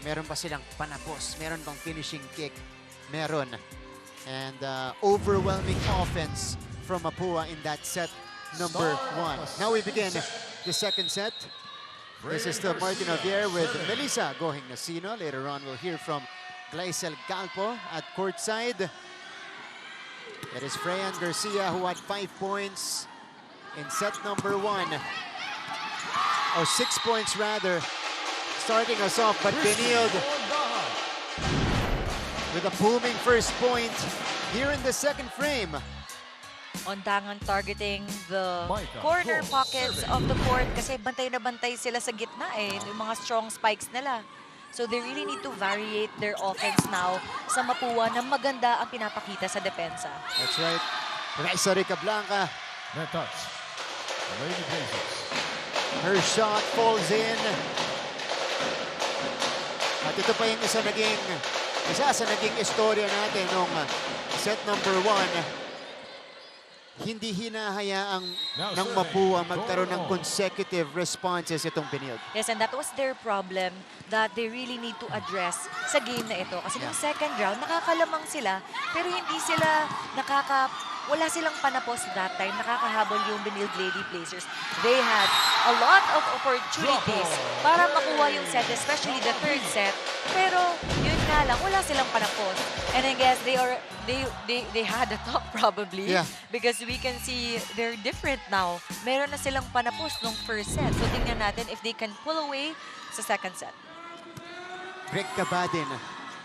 meron ba silang panapos? Meron bang finishing kick? Meron. And overwhelming offense from Mapúa in that set number 1. Now we begin the second set. This is still Martin Javier with Melissa Gohing-Nasino. Later on, we'll hear from Gleisel Galpo at courtside. It is Freyan Garcia who had 5 points in set number 1. Or 6 points rather, starting us off. But Benilde with a booming first point here in the second frame. Ondangan targeting the corner pockets of the court kasi bantay na bantay sila sa gitna yung mga strong spikes nila. So they really need to variate their offense now sa Mapúa na maganda ang pinapakita sa depensa. That's right. Raisa Ricablanca. Net touch. Lady Blazers. Her shot falls in. At ito pa yung isa sa naging istorya natin nung set number 1. Hindi hinahayaang ng Mapúa magkaroon ng consecutive responses itong Benilde. Yes, and that was their problem that they really need to address sa game na ito. Kasi yung second round, nakakalamang sila, pero hindi sila wala silang panapos that time. Nakakahabol yung Benilde Lady Blazers. They had a lot of opportunities para makuha yung set, especially the third set. Pero yun nga lang, wala silang panapos. And I guess they had a top probably because we can see they're different now. Meron na silang panapos nung first set. So tingnan natin if they can pull away sa second set. Greg Cabadin,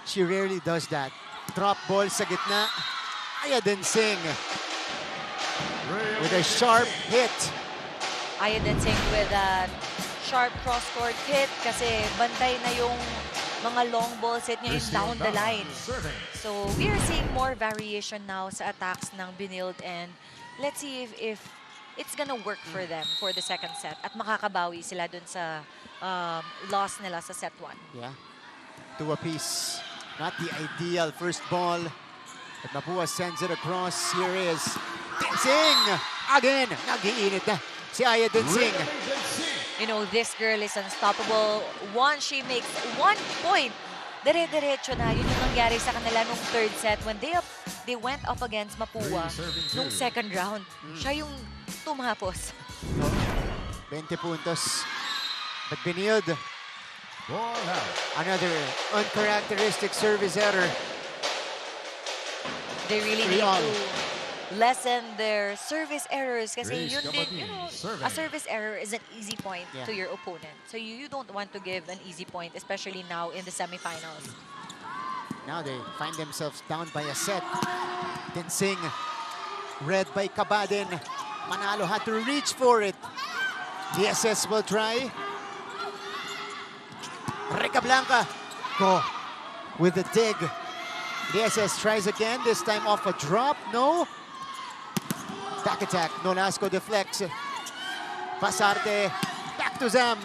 she rarely does that. Drop ball sa gitna. Ayadin Singh with a sharp hit. Ayadin Singh with a sharp cross-court hit kasi bantay na yung mga long balls hit niya down the line. So we are seeing more variation now sa attacks ng Benilde and let's see if it's gonna work for them for the second set at makakabawi sila dun sa loss nila sa set 1. Yeah, 2 apiece. Not the ideal first ball. But Mapúa sends it across. Here is Singh again. Nag-iinit na si Ayadin Singh. You know, this girl is unstoppable. Once she makes 1 point, dire-diretso na. Yun yung nangyari sa kanila nung third set when they went up against Mapúa nung second round. Siya yung tumapos. 20 puntos. But Benilde Ball out. Another uncharacteristic service error. They really need to lessen their service errors kasi Grace yun din, Cabatin, you know, serving. a service error is an easy point Yeah. to your opponent. So you don't want to give an easy point, especially now in the semifinals. Now they find themselves down by a set. Tensing, read by Kabadin. Manalo had to reach for it. DSS will try. Rica Blanca go with the dig. DSS tries again, this time off a drop. No. Back attack. Nolasco deflects. Pasarte. Back to Zam.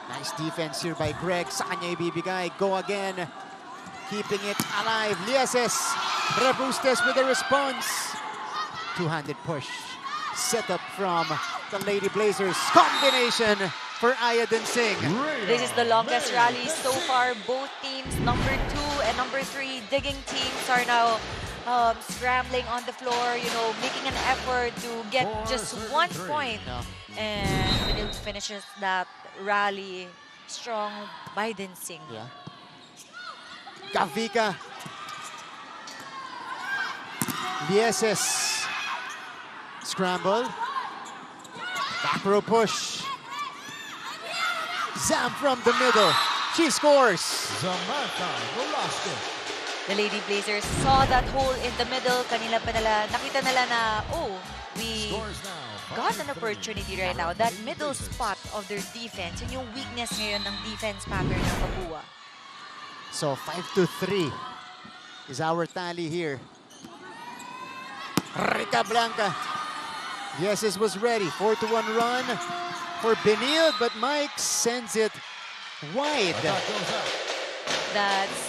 Nice defense here by Greg. Sa kanya ibibigay. Go again. Keeping it alive. Lieses. Rebustes with a response. Two-handed push. Set up from the Lady Blazers. Combination for Ayadin Singh. This is the longest rally so far. Both teams, number 2 and number 3 digging teams, are now scrambling on the floor, you know, making an effort to get just 1 point. No. And Benilde finishes that rally strong by Dinsing. Yeah. Gavika. Lieses. Scramble. Back row push. Zam from the middle. She scores. Samantha Nolasco. The Lady Blazers saw that hole in the middle. Kanila pa nila, nakita nila na, oh, we Scores now. got an opportunity right now. That middle spot of their defense, yun yung weakness ngayon ng defense pattern ng Mapúa. So 5-3 is our tally here. Rica Blanca. Yes, this was ready. 4-1 run for Benilde, but Mike sends it wide. That goes out. That's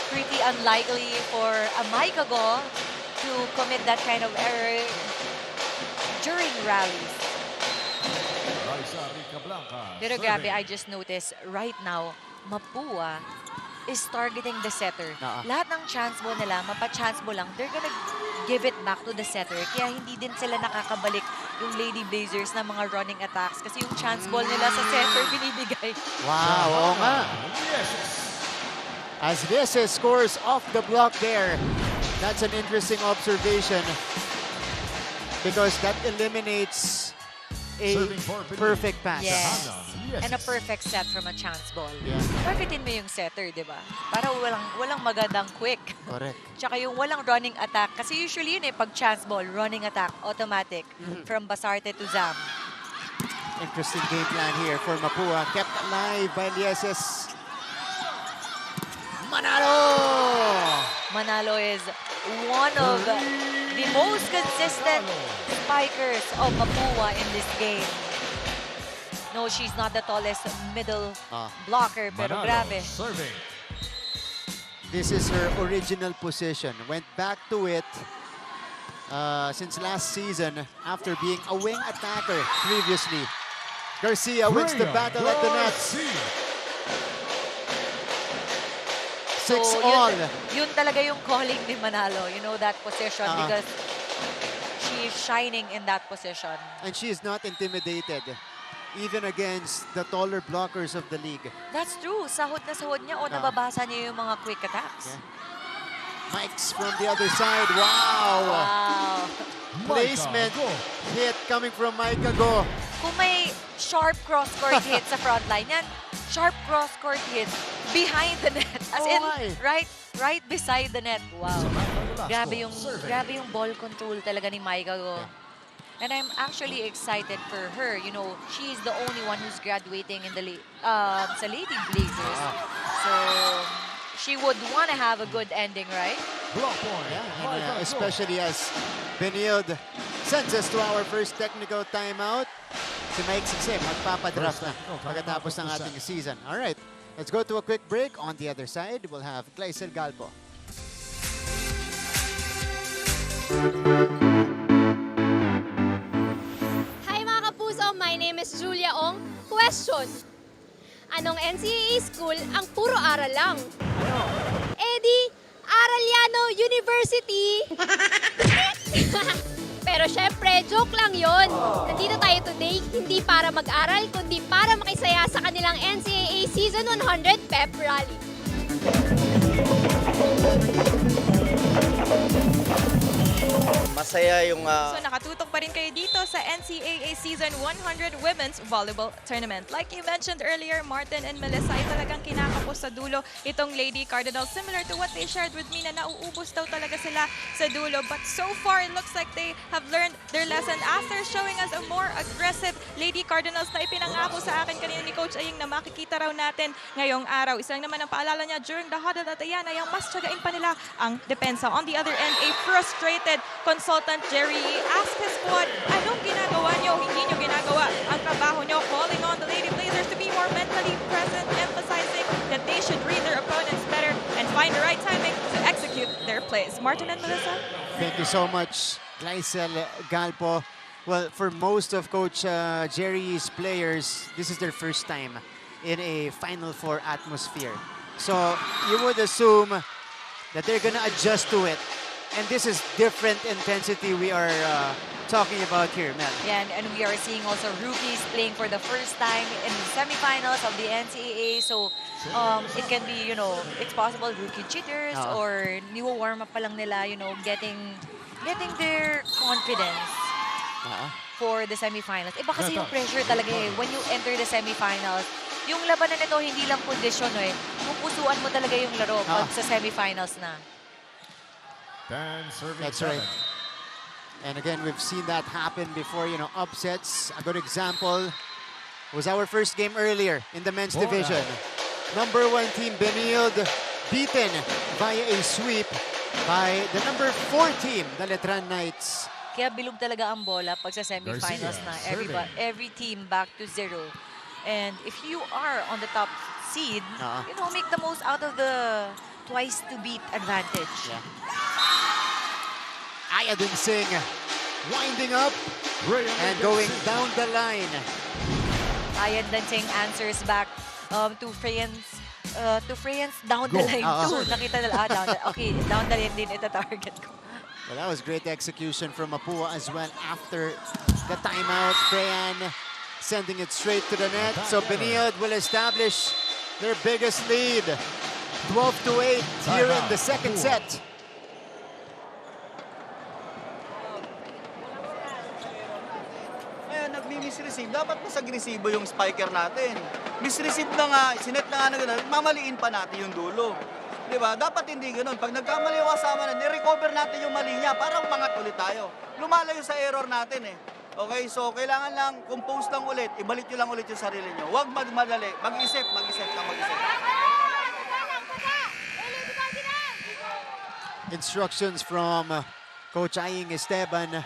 pretty unlikely for a Maikago to commit that kind of error during rallies. Raisa Rica Blanca. Pero serving. grabe, I just noticed right now, Mapúa is targeting the setter. Lahat ng chance ball nila, mapa-chance ball lang, they're gonna give it back to the setter. Kaya hindi din sila nakakabalik yung Lady Blazers na mga running attacks kasi yung chance ball nila sa setter binibigay. Wow, oo nga. As this scores off the block there. That's an interesting observation because that eliminates a Serving for Benilde. perfect pass. Yes. Yes. And a perfect set from a chance ball. Yeah. Targetin mo yung setter, di ba? Para walang magandang quick. Correct. Tsaka yung walang running attack. Kasi usually yun pag chance ball, running attack, automatic. From Basarte to Zam. Interesting game plan here for Mapúa. Kept alive by Lieses. Manalo! Manalo is one of the most consistent spikers of Mapúa in this game. No, she's not the tallest middle blocker, pero Manalo grabe. serving. This is her original position. Went back to it since last season after being a wing attacker previously. Garcia wins the battle at the net. 6-all. Yun talaga yung calling ni Manalo. You know that position because she is shining in that position. And she is not intimidated, even against the taller blockers of the league. That's true. Sahod na sahod niya o nababasa niya yung mga quick attacks. Yeah. Mike's from the other side. Wow! Wow. Placement hit coming from Micah Go. Kung may sharp cross-court hit sa front line, yan, sharp cross-court hit behind the net. As in, right beside the net. Wow. Grabe yung ball control talaga ni Micah Go. And I'm actually excited for her. You know, she is the only one who's graduating in the sa Lady Blazers. So, she would want to have a good ending, right? Block point. Yeah, and, especially as Benilde sends us to our first technical timeout. Si Mike Sigsem magpapadraft na pagkatapos ng ating season. All right, let's go to a quick break. On the other side, we'll have Gleisel Galpo. Hi mga kapuso, my name is Julia Ong. Question, anong NCAA school ang puro aral lang? Eddie, Araliano University. Pero syempre, joke lang yon. Nandito tayo today, hindi para mag-aral, kundi para makisaya sa kanilang NCAA Season 100 Pep Rally. Masaya yung... So nakatutok pa rin kayo dito sa NCAA Season 100 Women's Volleyball Tournament. Like you mentioned earlier, Martin and Melissa ay talagang kinakapos sa dulo itong Lady Cardinals. Similar to what they shared with me na nauubos daw talaga sila sa dulo. But so far, it looks like they have learned their lesson after showing us a more aggressive Lady Cardinals na ipinangako sa akin kanina ni Coach Aying na makikita raw natin ngayong araw. Isa lang naman ang paalala niya during the huddle at ayan ay ang mas tiyagain pa nila ang depensa. On the other end, a frustrated consultant Jerry asked his squad, anong ginagawa nyo? Hindi nyo ginagawa ang trabaho nyo, calling on the Lady Blazers to be more mentally present, emphasizing that they should read their opponents better and find the right timing to execute their plays. Martin and Melissa? Thank you so much, Glycel Galpo. Well, for most of Coach Jerry's players, this is their first time in a Final Four atmosphere. So you would assume that they're gonna adjust to it. And this is different intensity we are talking about here, Mel. Yeah, and we are seeing also rookies playing for the first time in the semifinals of the NCAA. So it can be, you know, it's possible rookie cheaters or niwa-warm up pa lang nila, you know, getting their confidence for the semifinals. Iba kasi yung pressure talaga eh. When you enter the semifinals, yung labanan nito hindi lang kondisyon eh. Pupusuan mo talaga yung laro pag sa semifinals na. That's right. And again, we've seen that happen before, you know, upsets. A good example was our first game earlier in the men's division. Number 1 team, Benilde, beaten via a sweep by the number 4 team, the Letran Knights. Kaya bilog talaga ang bola pag sa semifinals na. Every team back to 0. And if you are on the top seed, you know, make the most out of the twice to beat advantage. Yeah. Ayadun Singh winding up and going down the line. Ayadun Singh answers back to Freyans down the line too. Nakita nila, down the line din ito target ko. Well, that was great execution from Mapúa as well after the timeout. Freyan sending it straight to the net. So Benilde will establish their biggest lead. 12-8 here in the second set. Nagmi-misreceive. Dapat mas agresibo yung spiker natin. Misreceive na nga, sinet na nga na gano'n, mamaliin pa natin yung dulo. Diba? Dapat hindi gano'n. Pag nagkamali yung kasama na, ni-recover natin yung mali niya para umangat ulit tayo. Lumalayo sa error natin eh. Okay, so kailangan lang, compose lang ulit, ibalik nyo lang ulit yung sarili nyo. Huwag magmadali. Mag-isip. Instructions from Coach Aying Esteban.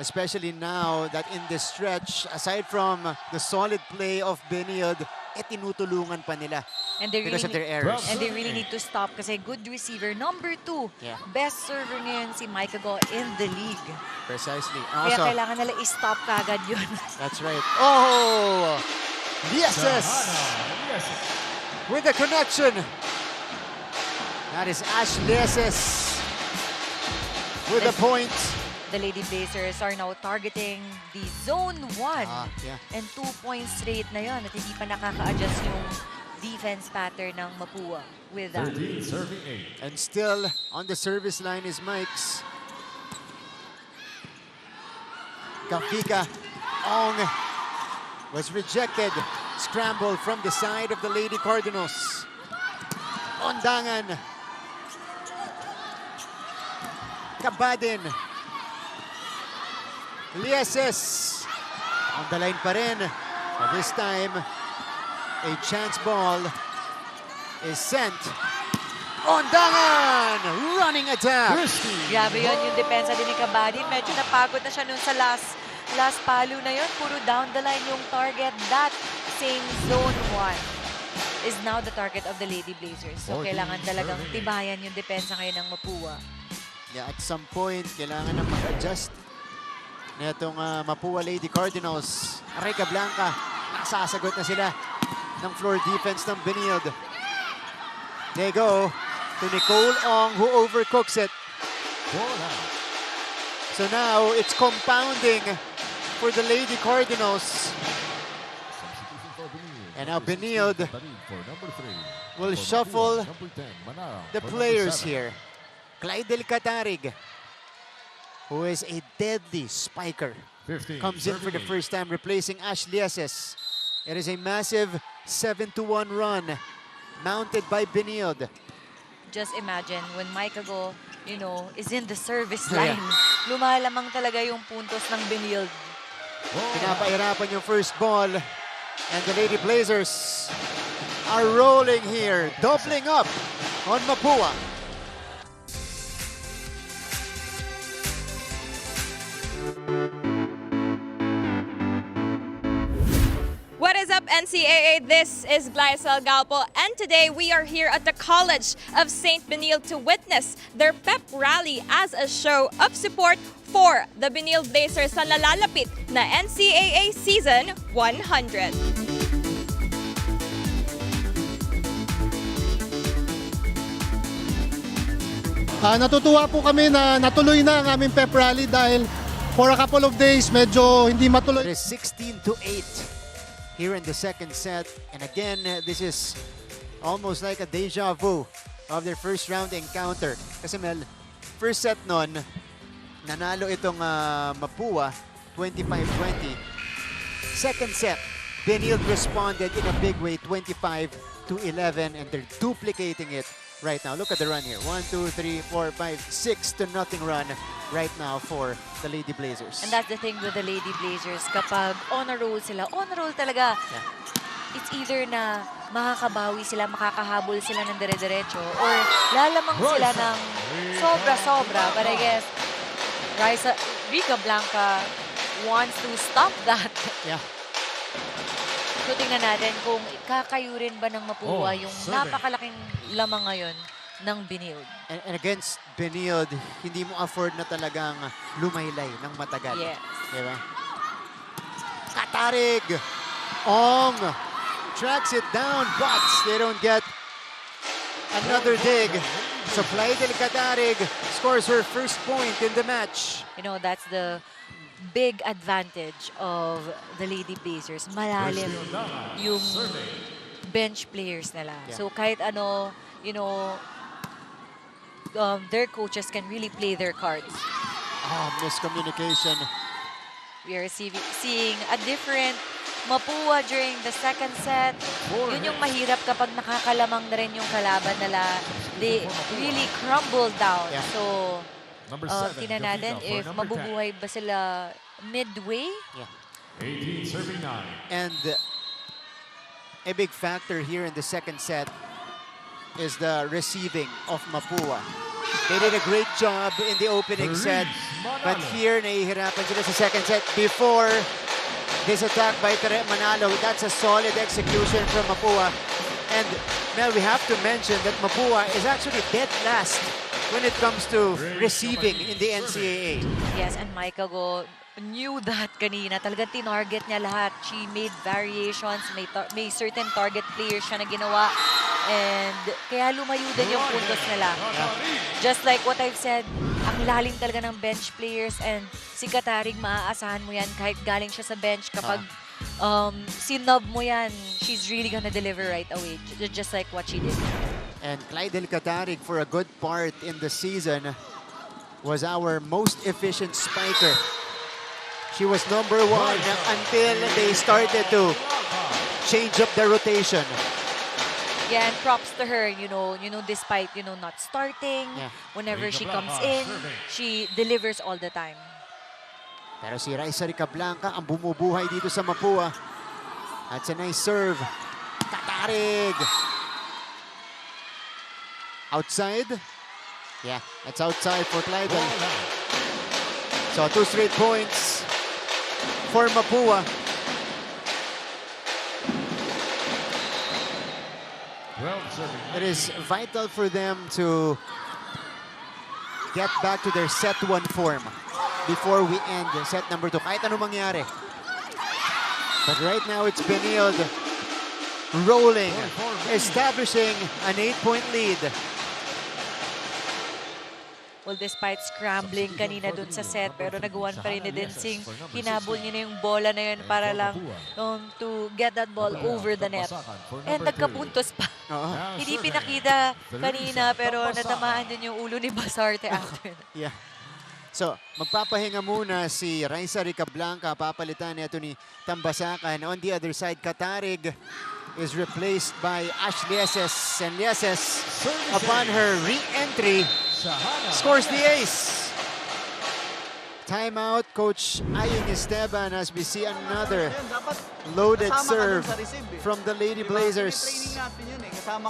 Especially now that in this stretch, aside from the solid play of Benilde, tinutulungan pa nila because of their errors. And they really need to stop kasi good receiver. Number 2, best server ngayon si Micah Go in the league. Precisely. Kaya kailangan nila i-stop kagad yun. That's right. Oh! Lieses! With the connection. That is Ash Lieses with the point. The Lady Blazers are now targeting the Zone 1. And 2 points straight na yun at hindi pa nakaka-adjust yung defense pattern ng Mapúa with that. And still on the service line is Mikes. Kafika Ong was rejected. Scramble from the side of the Lady Cardinals. Ondangan. Kabadin. Lieses on the line pa rin. But this time, a chance ball is sent. Ondangan! Running attack! Grabe yun yung depensa din ni Kabadin. Medyo napagod na siya nun sa last palo na yun. Puro down the line yung target. That same Zone 1 is now the target of the Lady Blazers. So kailangan talagang tibayan yung depensa ngayon ng Mapúa. Yeah, at some point, kailangan na mag-adjust netong Mapúa Lady Cardinals. Areca Blanca, nasasagot na sila ng floor defense ng Benilde. They go to Nicole Ong who overcooks it. So now it's compounding for the Lady Cardinals. And now Benilde will shuffle the players here. Clyde Delcatarig, who is a deadly spiker, comes in for the first time, replacing Ash Lieses. It is a massive 7-1 run mounted by Benilde. Just imagine when Maikago, is in the service line. Lumalamang talaga yung puntos ng Benilde. Pinapahirapan yung first ball. And the Lady Blazers are rolling here, doubling up on Mapúa. What is up, NCAA? This is Glycel Galpo, and today we are here at the College of St. Benilde to witness their pep rally as a show of support for the Benilde Blazers sa nalalapit na NCAA Season 100. Natutuwa po kami na natuloy na ang aming pep rally dahil for a couple of days medyo hindi matuloy. It is 16-8 here in the second set. And again, this is almost like a deja vu of their first round encounter. Kasi Mel, first set nun, nanalo itong Mapúa 25-20. Second set, Benilde responded in a big way, 25-11, and they're duplicating it right now. Look at the run here. 1, 2, 3, 4, 5, 6-0 run right now for the Lady Blazers. And that's the thing with the Lady Blazers. Kapag on a roll sila, on a roll talaga. Yeah. It's either na makakabawi sila, makakahabol sila ng dire-diretso, or lalamang sila ng sobra-sobra. But I guess Rica Blanca wants to stop that. Yeah. So tingnan natin kung kakayurin ba ng Mapúa yung napakalaking lamang ngayon ng Benilde. And against Benilde, hindi mo afford na talagang lumaylay ng matagal. Yes. Diba? Katarig! Ong! Tracks it down, but they don't get another dig. So Clyde Delcatarig scores her first point in the match. That's the big advantage of the Lady Blazers. Malalim yung bench players nila. Yeah. So kahit ano, their coaches can really play their cards. Miscommunication. We are seeing a different Mapúa during the second set. Yun yung mahirap kapag nakakalamang na rin yung kalaban nila. They really crumble down. Yeah. So, tingnan natin if mabubuhay ba sila midway. Yeah. And a big factor here in the second set is the receiving of Mapúa. They did a great job in the opening set, but here nahihirapan sila sa second set before this attack by Manalo. That's a solid execution from Mapúa. And Mel, we have to mention that Mapúa is actually dead last when it comes to receiving in the NCAA. Yes, and Maikago knew that kanina. Talagang tinarget niya lahat. She made variations, may certain target players siya na ginawa. And kaya lumayo din yung puntos nila. Just like what I've said, ang lalim talaga ng bench players, and si Katarig, maaasahan mo yan kahit galing siya sa bench. Kapag sinub mo yan, she's really gonna deliver right away. Just like what she did. And Clyde Delcatarig, for a good part in the season, was our most efficient spiker. She was #1 until they started to change up the rotation. Yeah, and props to her, despite, not starting, whenever she comes in, she delivers all the time. Pero si Rica Blanca ang bumubuhay dito sa Mapúa. That's a nice serve. Katarig! Outside? Yeah, that's outside for Clyde. So 2 straight points for Mapúa. It is vital for them to get back to their set 1 form before we end set number 2. Kahit anong mangyari. But right now it's Benilde rolling, establishing an 8-point lead. Well, despite scrambling kanina dun sa set, pero nagawan pa rin ni Densing. Hinabol niya na yung bola na yun para lang to get that ball over the net. And nagkapuntos pa. Hindi pinakita kanina, pero natamaan din yung ulo ni Basarte after. Yeah. So, magpapahinga muna si Raisa Ricablanca. Papalitan nito ni Tambasakan. On the other side, Katarig is replaced by Ash Lieses. And Lieses, upon her re-entry, scores the ace. Timeout, Coach Aying Esteban, as we see another loaded serve from the Lady Blazers. Training natin yun eh. Kasama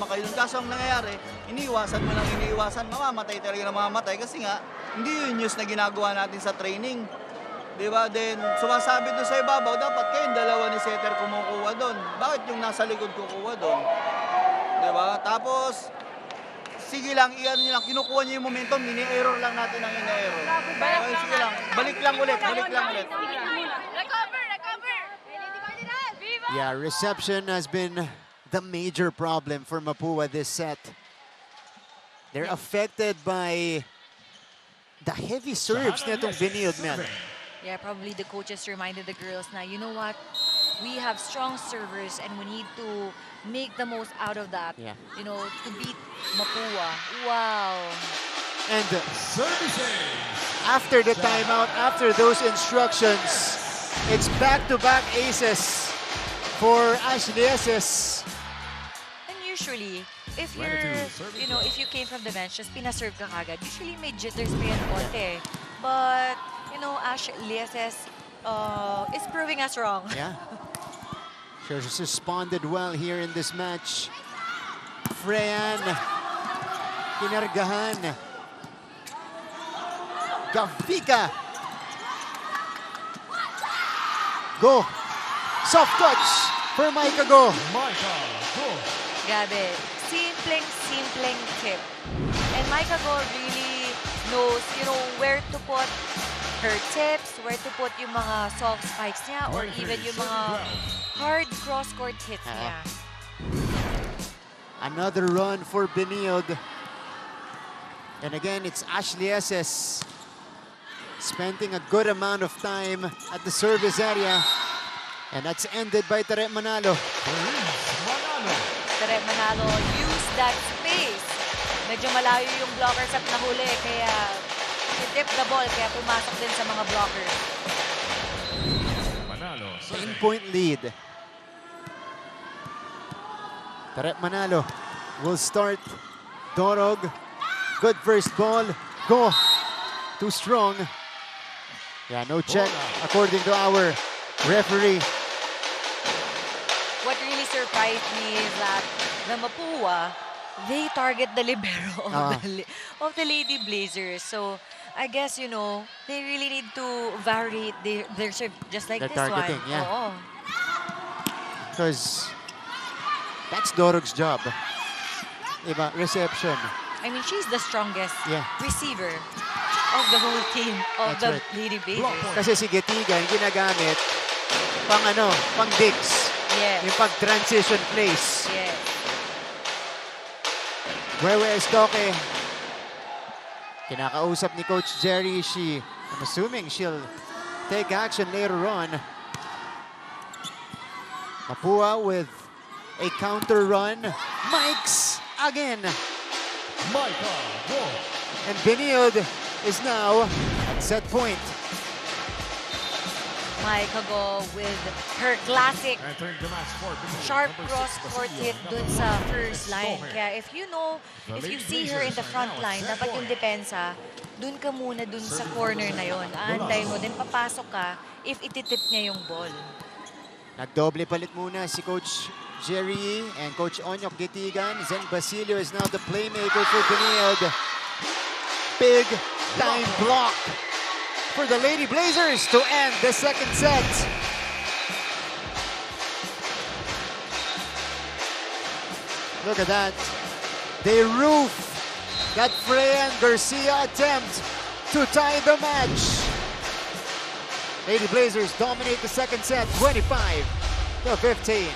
kayo dun. Kaso ang nangyayari, iniiwasan mo lang iniiwasan, mamamatay talaga na mamamatay. Kasi nga, hindi yun news na ginagawa natin sa training. Diba? Then, sumasabi doon sa ibabaw, dapat kayong dalawa ni setter kumukuha doon. Bakit yung nasa likod kukuha doon? Diba? Tapos, sige lang, iyan nyo lang, kinukuha nyo yung momentum, mini-error lang natin ang ina-error. Okay, sige lang, balik lang ulit. Yeah, reception has been the major problem for Mapúa this set. They're affected by the heavy serves nitong Benilde, man. Yeah, probably the coaches reminded the girls na, you know what, we have strong servers and we need to make the most out of that, you know, to beat Mapúa. Wow. And after the timeout, after those instructions, it's back-to-back aces for Ash Lieses. And usually, if you're, you know, if you came from the bench, just pinaserve ka kagad, usually may jitters pa yan konti. But, you know, Ash Lieses is proving us wrong. Yeah. She's responded well here in this match. Freyan, kinargahan. Gavika. Go. Soft touch for Maika Go. Grabe. Simpleng tip. And Maika Go really knows, you know, where to put her tips, where to put yung mga soft spikes niya, or even yung mga hard cross-court hits niya. Another run for Benilde. And again, it's Ash Lieses spending a good amount of time at the service area. And that's ended by Taret Manalo. Taret Manalo used that space. Medyo malayo yung blockers at nahuli, kaya tip the ball, kaya pumasok din sa mga blockers. 10-point lead. Taret Manalo will start. Dorog, good first ball. Go. Too strong. Yeah, no check according to our referee. What really surprised me is that the Mapúa, they target the libero of the Lady Blazers. So I guess, you know, they really need to vary their serve just like They're this targeting, one. yeah. Because that's Dorog's job. Diba? Reception. I mean, she's the strongest receiver of the whole team of the Lady Blazers. Kasi si Getigan ginagamit pang digs. Yes. Yung pag-transition plays. Yes. Wewe Estoque. Kinakausap ni Coach Jerry. I'm assuming she'll take action later on. Mapúa with a counter run. Mikes again. And Benilde is now at set point. Maika Go with her classic sharp cross-court hit dun sa first line. Kaya if you see her in the front line, dapat yung depensa, dun ka muna dun sa corner na yon. Aantay mo, then papasok ka if ititip niya yung ball. Nagdoble palit muna si Coach Jerry and Coach Onyok Getigan. Zen Basilio is now the playmaker for Benilde. Big time block for the Lady Blazers to end the second set. Look at that. They roof that Freyan Garcia attempt to tie the match. Lady Blazers dominate the second set, 25-15.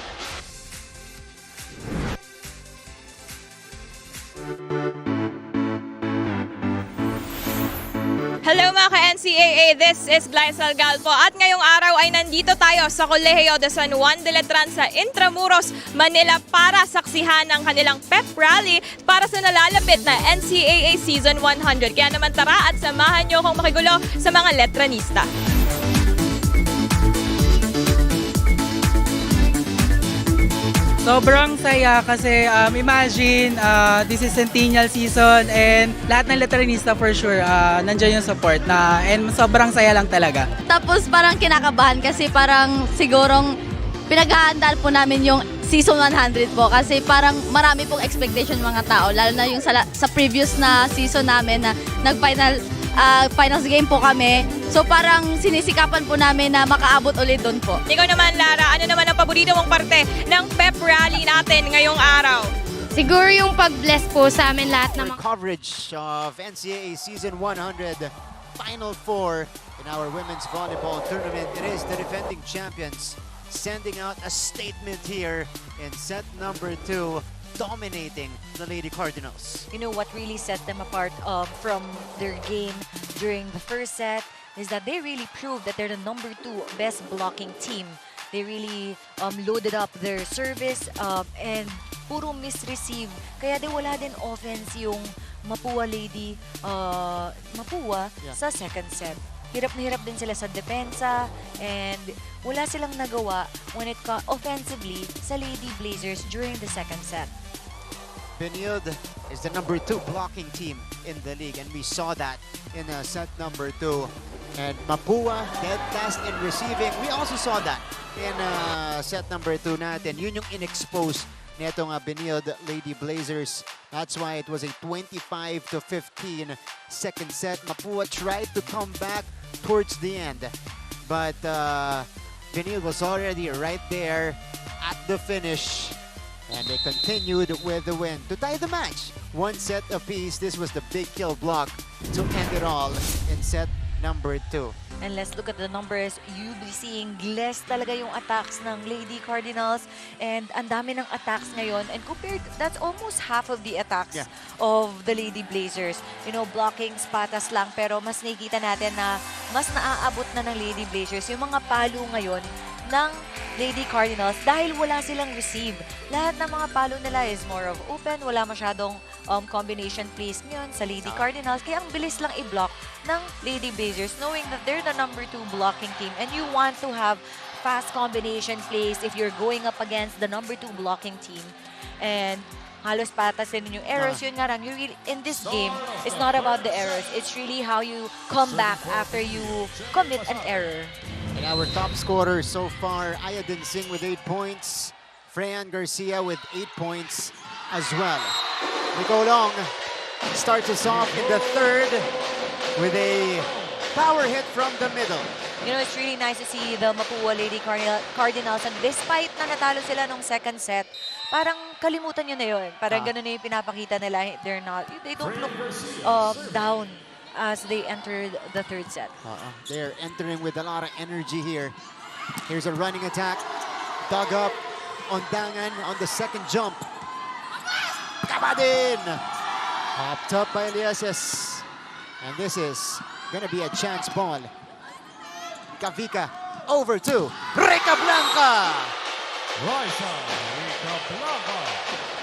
Hello mga ka-NCAA, this is Glycel Galpo at ngayong araw ay nandito tayo sa Colegio de San Juan de Letran sa Intramuros, Manila para saksihan ang kanilang pep rally para sa nalalapit na NCAA Season 100. Kaya naman tara at samahan nyo akong makigulo sa mga letranista. Sobrang saya kasi imagine this is centennial season and lahat ng letranista for sure nandiyan yung support and sobrang saya lang talaga. Tapos parang kinakabahan kasi parang sigurong pinaghahandaan po namin yung season 100 po kasi parang marami pong expectation mga tao lalo na yung sa previous na season namin na finals game po kami. So parang sinisikapan po namin na makaabot ulit doon po. Ikaw naman, Lara, ano naman ang paborito mong parte ng pep rally natin ngayong araw? Siguro yung pag-bless po sa amin lahat ng mga coverage of NCAA Season 100 Final Four in our women's volleyball tournament. It is the defending champions sending out a statement here in set number 2, dominating the Lady Cardinals. You know what really set them apart from their game during the first set is that they really proved that they're the number 2 best blocking team. They really loaded up their service and puro misreceive. Kaya di wala din offense yung Mapúa Lady sa second set. Hirap na hirap din sila sa depensa and wala silang nagawa when it offensively sa Lady Blazers during the second set. Benilde is the number 2 blocking team in the league, and we saw that in set number 2. And Mapúa, dead last in receiving. We also saw that in set number 2 natin. Yun yung in-expose netong Benilde Lady Blazers. That's why it was a 25-15 second set. Mapúa tried to come back towards the end, but Benilde was already right there at the finish. And they continued with the win to tie the match. 1 set apiece. This was the big kill block to end it all in set number 2. And let's look at the numbers. You'll be seeing less talaga yung attacks ng Lady Cardinals. And ang dami ng attacks ngayon. And compared, that's almost half of the attacks of the Lady Blazers. You know, blocking, patas lang. Pero mas nakikita natin na mas naaabot na ng Lady Blazers yung mga palo ngayon ng Lady Cardinals dahil wala silang receive. Lahat ng mga palo nila is more of open. Wala masyadong combination plays ngayon sa Lady Cardinals. Kaya ang bilis lang i-block ng Lady Blazers knowing that they're the number 2 blocking team and you want to have fast combination plays if you're going up against the number 2 blocking team. And halos patas din yung errors. Yun nga lang, in this game, it's not about the errors. It's really how you come back after you commit an error. And our top scorer so far, Aya Dinsing with 8 points. Freyan Garcia with 8 points as well. Nico Long starts us off in the third with a power hit from the middle. You know, it's really nice to see the Mapúa Lady Cardinals. And despite na natalo sila nung second set, parang kalimutan nyo na yun. Parang ganun na yung pinapakita nila. They don't look down as they entered the third set. They're entering with a lot of energy here. Here's a running attack. Dug up on Dangan on the second jump. Kabadin! Popped up by Eliases. And this is gonna be a chance ball. Kavika over to Rica Blanca.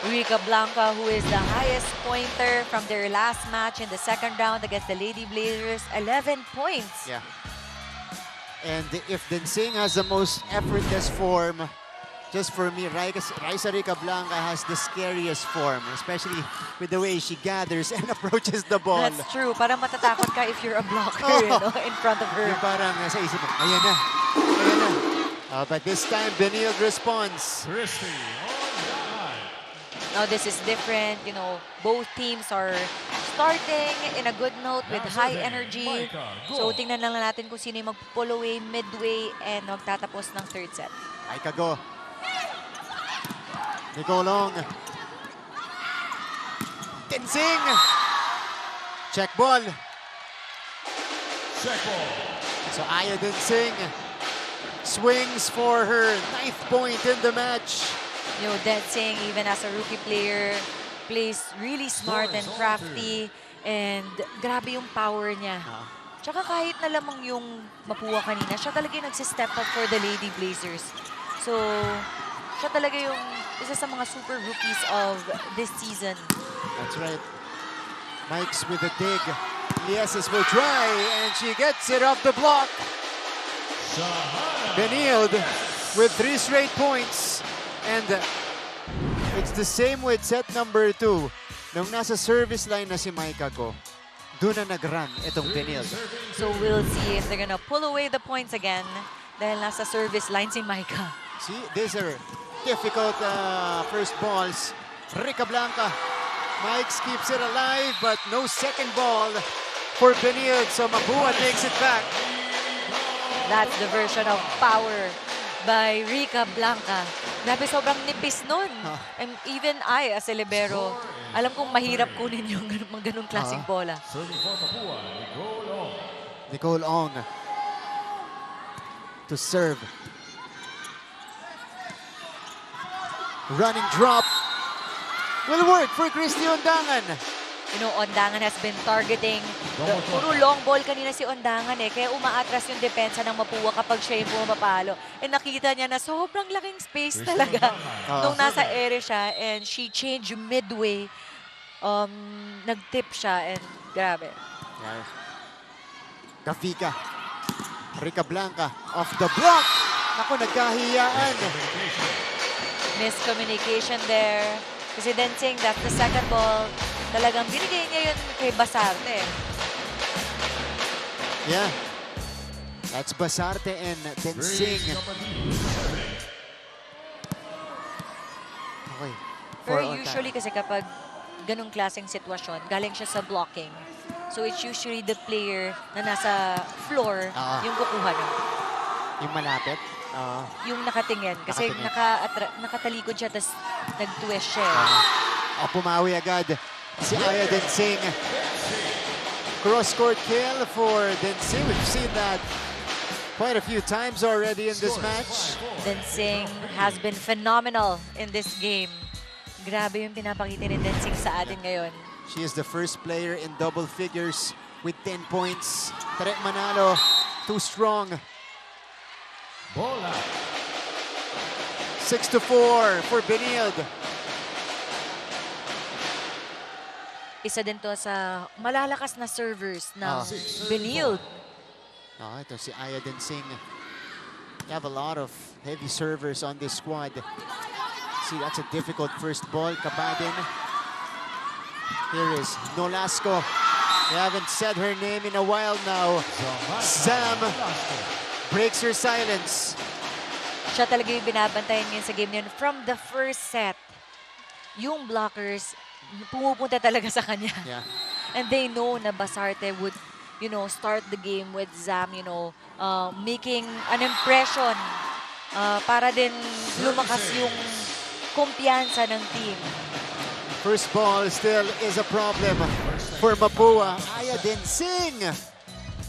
Rica Blanca, who is the highest pointer from their last match in the second round against the Lady Blazers, 11 points. Yeah. And if Dinsing has the most effortless form, just for me, Raisa Rica Blanca has the scariest form, especially with the way she gathers and approaches the ball. That's true. Parang matatakot ka if you're a blocker in front of her. Yung parang sa isip mo, ayan na, ayan na. But this time, Benilde responds. Now this is different. You know, both teams are starting in a good note with high energy. So tingnan lang natin kung sino yung mag-pull away, midway, and magtatapos ng third set. Aika go. Nico Long. Dinsing. Check ball. Check ball. So Aya Dinsing swings for her 9th point in the match. You know, Dinsing, even as a rookie player, plays really smart and crafty. And grabe yung power niya. Tsaka kahit na lamang yung Mapúa kanina, siya talaga yung nagsistep up for the Lady Blazers. So, siya talaga yung isa sa mga super rookies of this season. That's right. Mike's with a dig. Lieses will try, and she gets it off the block. Benilde with 3 straight points. And it's the same with set number 2. Nung nasa service line na si Maika ko, doon na nag-run itong Benilde. So we'll see if they're gonna pull away the points again dahil nasa service line si Maika. See, these are difficult first balls. Rica Blanca. Mikes keeps it alive, but no second ball for Benilde. So Mapúa takes it back. That's the version of power by Rica Blanca. Grabe, sobrang nipis nun. And even I, as a libero, alam kong mahirap kunin yung mga ganung klaseng bola. Nicole Ong to serve. Running drop will work for Christy Ondangan. You know, Ondangan has been targeting. Puro long ball kanina si Ondangan eh. Kaya umaatras yung depensa ng Mapúa kapag siya yung pumapalo. And nakita niya na sobrang laking space talaga nung nasa ere siya. And she changed midway. Nag-tip siya and grabe. Yeah. Kafika. Rica Blanca off the block. Naku, nagkahiyaan. Miscommunication there. Kasi Densing, that's the second ball. Talagang binigay niya yun kay Basarte. Yeah. That's Basarte and Densing. Okay. Pero usually kasi kapag ganong klaseng sitwasyon, galing siya sa blocking. So it's usually the player na nasa floor yung kukuha nun. Yung malapit? Yung nakatingin. Kasi nakatalikod siya, tapos nag-twist siya. Pumawi agad si Aya Densing. Cross-court kill for Densing. We've seen that quite a few times already in this match. Densing has been phenomenal in this game. Grabe yung pinapakita ni Densing sa atin ngayon. She is the first player in double figures with 10 points. Taret Manalo, too strong. Bola. 6-4 for Benilde. Isa din to sa malalakas na servers ng Benilde. Ito si Aya Densing. You have a lot of heavy servers on this squad. See, that's a difficult first ball. Kabadin. Here is Nolasco. We haven't said her name in a while now. Zam breaks her silence. Siya talaga yung binabantayan ngayon sa game niyan. From the first set, yung blockers, pumupunta talaga sa kanya. Yeah. And they know na Basarte would, start the game with Zam, making an impression para din lumakas yung kumpiyansa ng team. First ball still is a problem for Mapúa. Aya Densing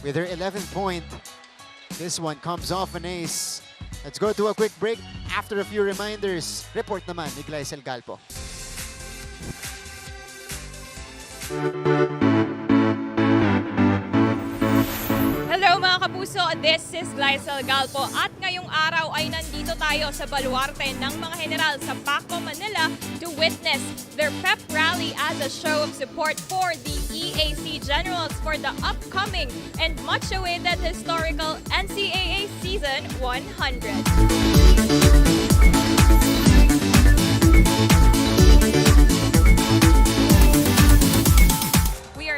with her 11th point. This one comes off an ace. Let's go to a quick break. After a few reminders, report naman ni Glycel Galpo. Hello mga kapuso, this is Glycel Galpo at ngayong araw ay nandito tayo sa baluarte ng mga general sa Paco, Manila to witness their pep rally as a show of support for the EAC Generals for the upcoming and much awaited historical NCAA Season 100.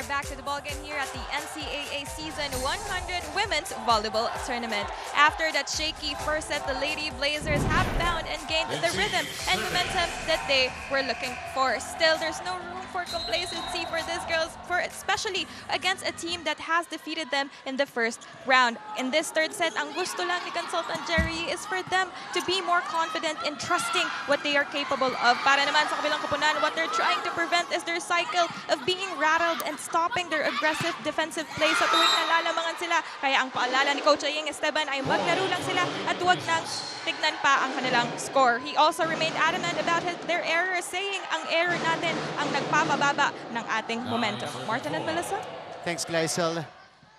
Back to the ballgame here at the NCAA Season 100 Women's Volleyball Tournament. After that shaky first set, the Lady Blazers have found and gained the rhythm and momentum that they were looking for. Still, there's no room for complacency for these girls, especially against a team that has defeated them in the first round. In this third set, ang gusto lang ni Consultant Jerry is for them to be more confident in trusting what they are capable of. Para naman sa kabilang koponan, what they're trying to prevent is their cycle of being rattled and stopping their aggressive defensive play sa tuwing nalalamangan sila. Kaya ang paalala ni Coach Aying Esteban ay maglaro lang sila at huwag nang tignan pa ang kanilang score. He also remained adamant about their error, saying ang error natin ang nagpapababa ng ating momentum. Martin and Melissa? Thanks, Glycel.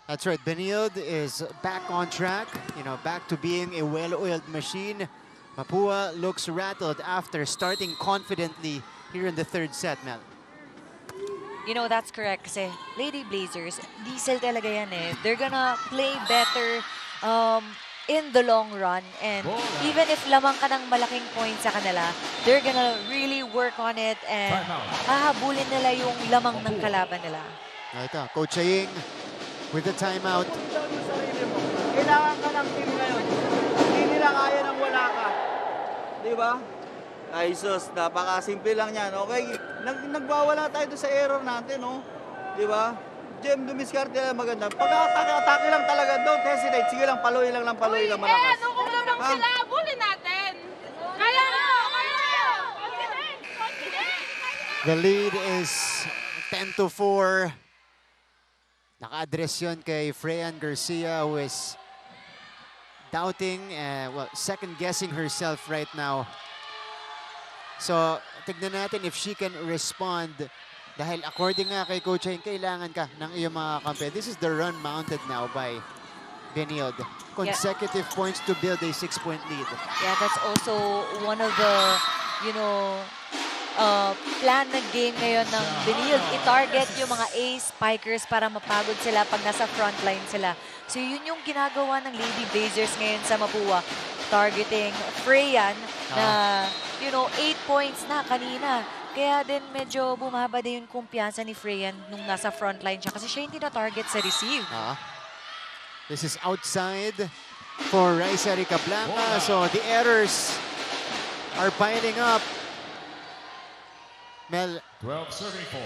That's right. Benilde is back on track, back to being a well-oiled machine. Mapúa looks rattled after starting confidently here in the third set, Mel. That's correct kasi Lady Blazers, diesel talaga yan eh. They're gonna play better in the long run, and even if lamang ka ng malaking points sa kanila, they're gonna really work on it and hahabulin nila yung lamang ng kalaban nila. Ito, Coach Aying with the timeout. Kailangan ka ng team ngayon. Hindi nila kaya nang wala ka. Di ba? Ay sus, napakasimple lang yan, okay? Nagwawala tayo doon sa error natin, no? Di ba? Jem, dumiskarte lang maganda. Pag-atake lang talaga, don't hesitate. Sige lang, paluin lang malakas. Kung lang sila, bulin natin. Kaya The lead is 10-4. Naka-address yun kay Freyan Garcia, who is doubting, second-guessing herself right now. So, tignan natin if she can respond. Dahil according nga kay Coach Aying, kailangan ka ng iyong mga kampe. This is the run mounted now by Benilde. Consecutive points to build a 6-point lead. Yeah, that's also one of the, plan ng game ngayon ng Benilde. I-target yung mga ace spikers para mapagod sila pag nasa frontline sila. So yun yung ginagawa ng Lady Blazers ngayon sa Mapúa. Targeting Freyan na, 8 points na kanina. Kaya din medyo bumaba din yung kumpiyansa ni Freyan nung nasa frontline siya kasi siya hindi na-target sa receive. This is outside for Raisa Ricablanca. So the errors are piling up. Mel,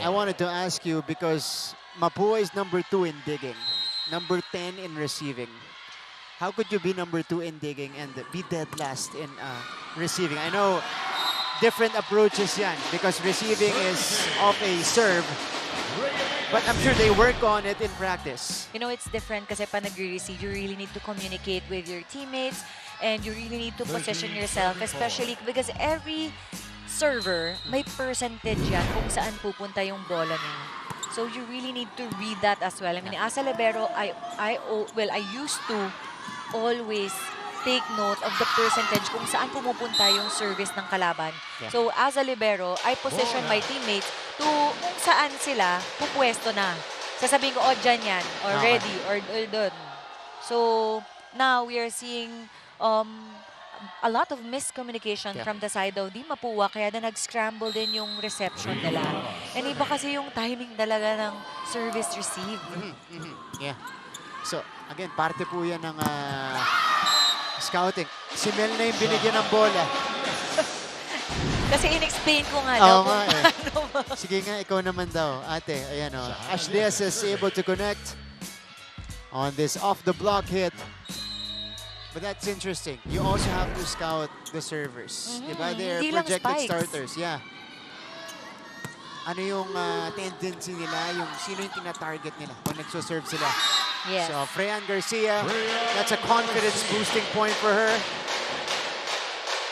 I wanted to ask you because Mapúa is number 2 in digging, number 10 in receiving. How could you be number 2 in digging and be dead last in receiving? I know different approaches yan because receiving is off a serve, but I'm sure they work on it in practice. It's different kasi pa nagre-receive, you really need to communicate with your teammates and you really need to position yourself, especially because every server may percentage yan kung saan pupunta yung bola niya. So you really need to read that as well. I mean, as a libero, I used to always take note of the percentage kung saan pumupunta yung service ng kalaban. Yeah. So as a libero, I position my teammates to kung saan sila pupwesto na. Sasabihin ko, dyan yan, or ready, or dun. So now we are seeing a lot of miscommunication from the side of Di Mapúa, kaya na nag-scramble din yung reception nila. And iba kasi yung timing talaga ng service receive. Yeah. So, again, parte po yan ng scouting. Si Mel na yung binigyan ng bola. Kasi in-explain ko nga daw kung paano. Sige nga, ikaw naman daw. Ate, ayan o. Ashleas is able to connect on this off-the-block hit. But that's interesting. You also have to scout the servers. Diba? They're projected starters. Yeah. Ano yung tendency nila? Yung sino yung tina-target nila kung nagso-serve sila? Yes. So, Freyan Garcia, that's a confidence-boosting point for her.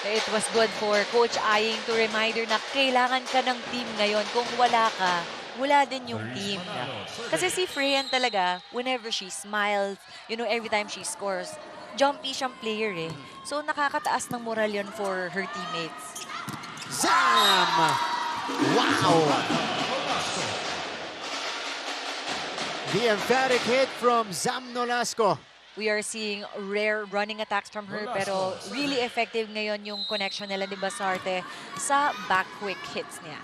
It was good for Coach Aying to reminder na kailangan ka ng team ngayon. Kung wala ka, wala din yung team. Kasi si Freyan talaga, whenever she smiles, every time she scores, jumpy siyang player eh. So nakakataas ng moral yun for her teammates. Zam! Wow! The emphatic hit from Zam Nolasco. We are seeing rare running attacks from her pero really effective ngayon yung connection nila ni Basarte sa back quick hits niya.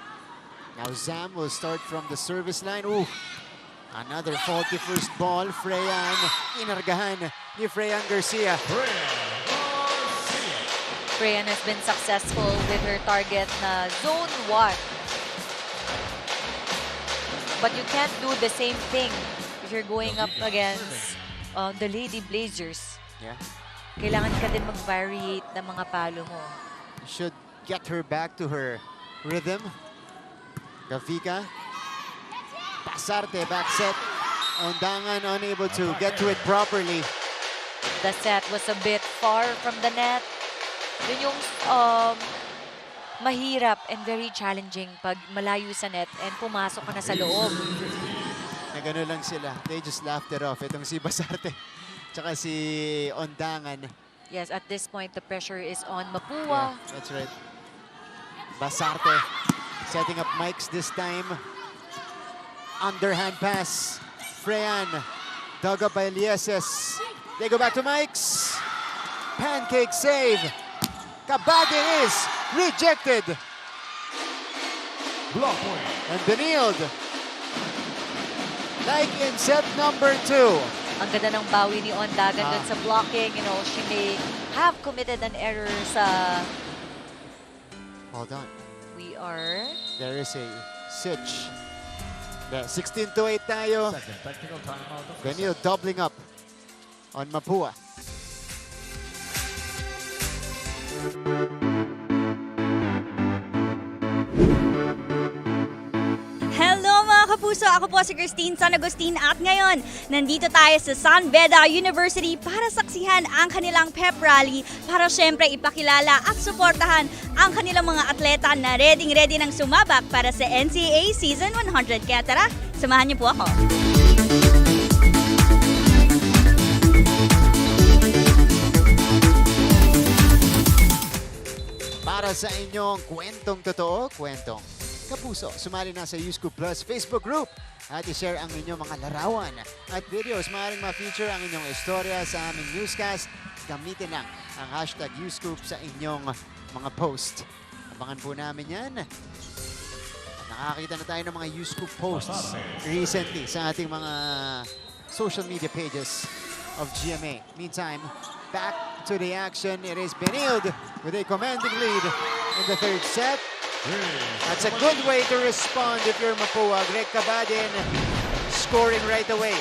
Now Zam will start from the service line. Ooh! Another faulty first ball. Freyan, inargahan ni Freyan Garcia. Freyan has been successful with her target na zone 1. But you can't do the same thing if you're going up against the Lady Blazers. Yeah. Kailangan ka din mag-variate ng mga palo mo. You should get her back to her rhythm. Gavika. Pasarte, back set. Ondangan unable to get to it properly. The set was a bit far from the net. Yun yung mahirap and very challenging pag malayo sa net and pumasok ka na sa loob. Nagano lang sila. They just laughed it off. Itong si Basarte. Tsaka si Ondangan. Yes, at this point, the pressure is on Mapúa. Yeah, that's right. Basarte setting up Mikes this time. Underhand pass. Freyan. Dug up by Lieses. They go back to Mikes. Pancake save. Kabadin is rejected. Block point. And Benilde, like in set number 2. Ang ganda ng bawi ni Ondagan dun sa blocking. You know, she may have committed an error sa... Hold on. We are... There is a sitch. 16-8 tayo. Second technical timeout of the Benilde doubling up on Mapúa. Hello mga kapuso! Ako po si Christine San Agustin at ngayon, nandito tayo sa San Beda University para saksihan ang kanilang pep rally para syempre ipakilala at suportahan ang kanilang mga atleta na ready nang sumabak para sa NCAA Season 100. Kaya tara, samahan niyo po ako. Para sa inyong kwentong totoo, kwentong kapuso, sumali na sa UScoop Plus Facebook group at i-share ang inyong mga larawan at videos. Maaaring ma-feature ang inyong istorya sa aming newscast. Gamitin lang ang hashtag UScoop sa inyong mga post. Abangan po namin yan. Nakakita na tayo ng mga UScoop posts recently sa ating mga social media pages of GMA. Meantime, back to the action. It is Benilde with a commanding lead in the third set. That's a good way to respond if you're Mapúa. Greg Kabadin scoring right away.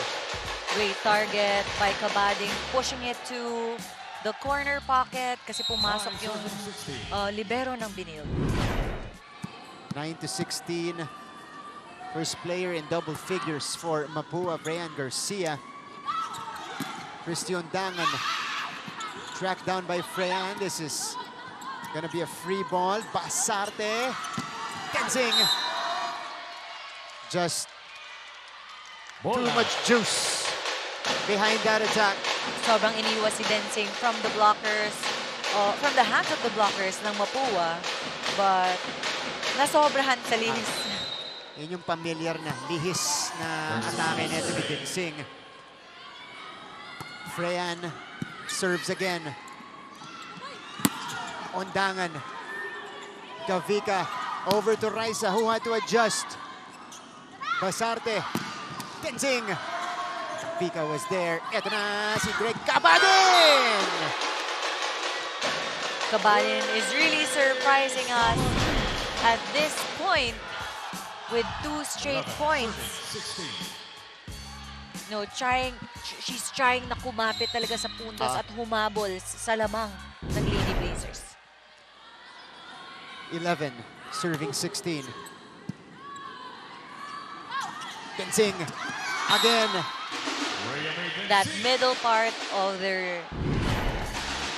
Great target by Kabading, pushing it to the corner pocket kasi pumasok yung libero ng Benilde. 9-16. First player in double figures for Mapúa, Brian Garcia. Christian Dangan tracked down by Freyan. This is gonna be a free ball. Basarte. Tenzing. Just too much juice behind that attack. Sobrang iniwas si Denzing from the blockers, from the hands of the blockers ng Mapúa. But nasobrahan sa lihis. Yun yung familiar na lihis na atake nito ni Denzing. Freyan serves again. Ondangan. Gavika over to Raisa who had to adjust. Basarte. Tenzing. Gavika was there. Ito na si Greg Kabadin! Kabadin is really surprising us at this point with 2 straight points. No, she's trying na kumapit talaga sa puntos at humabol sa lamang ng Lady Blazers. 11, serving 16. Tenzing again. That middle part of their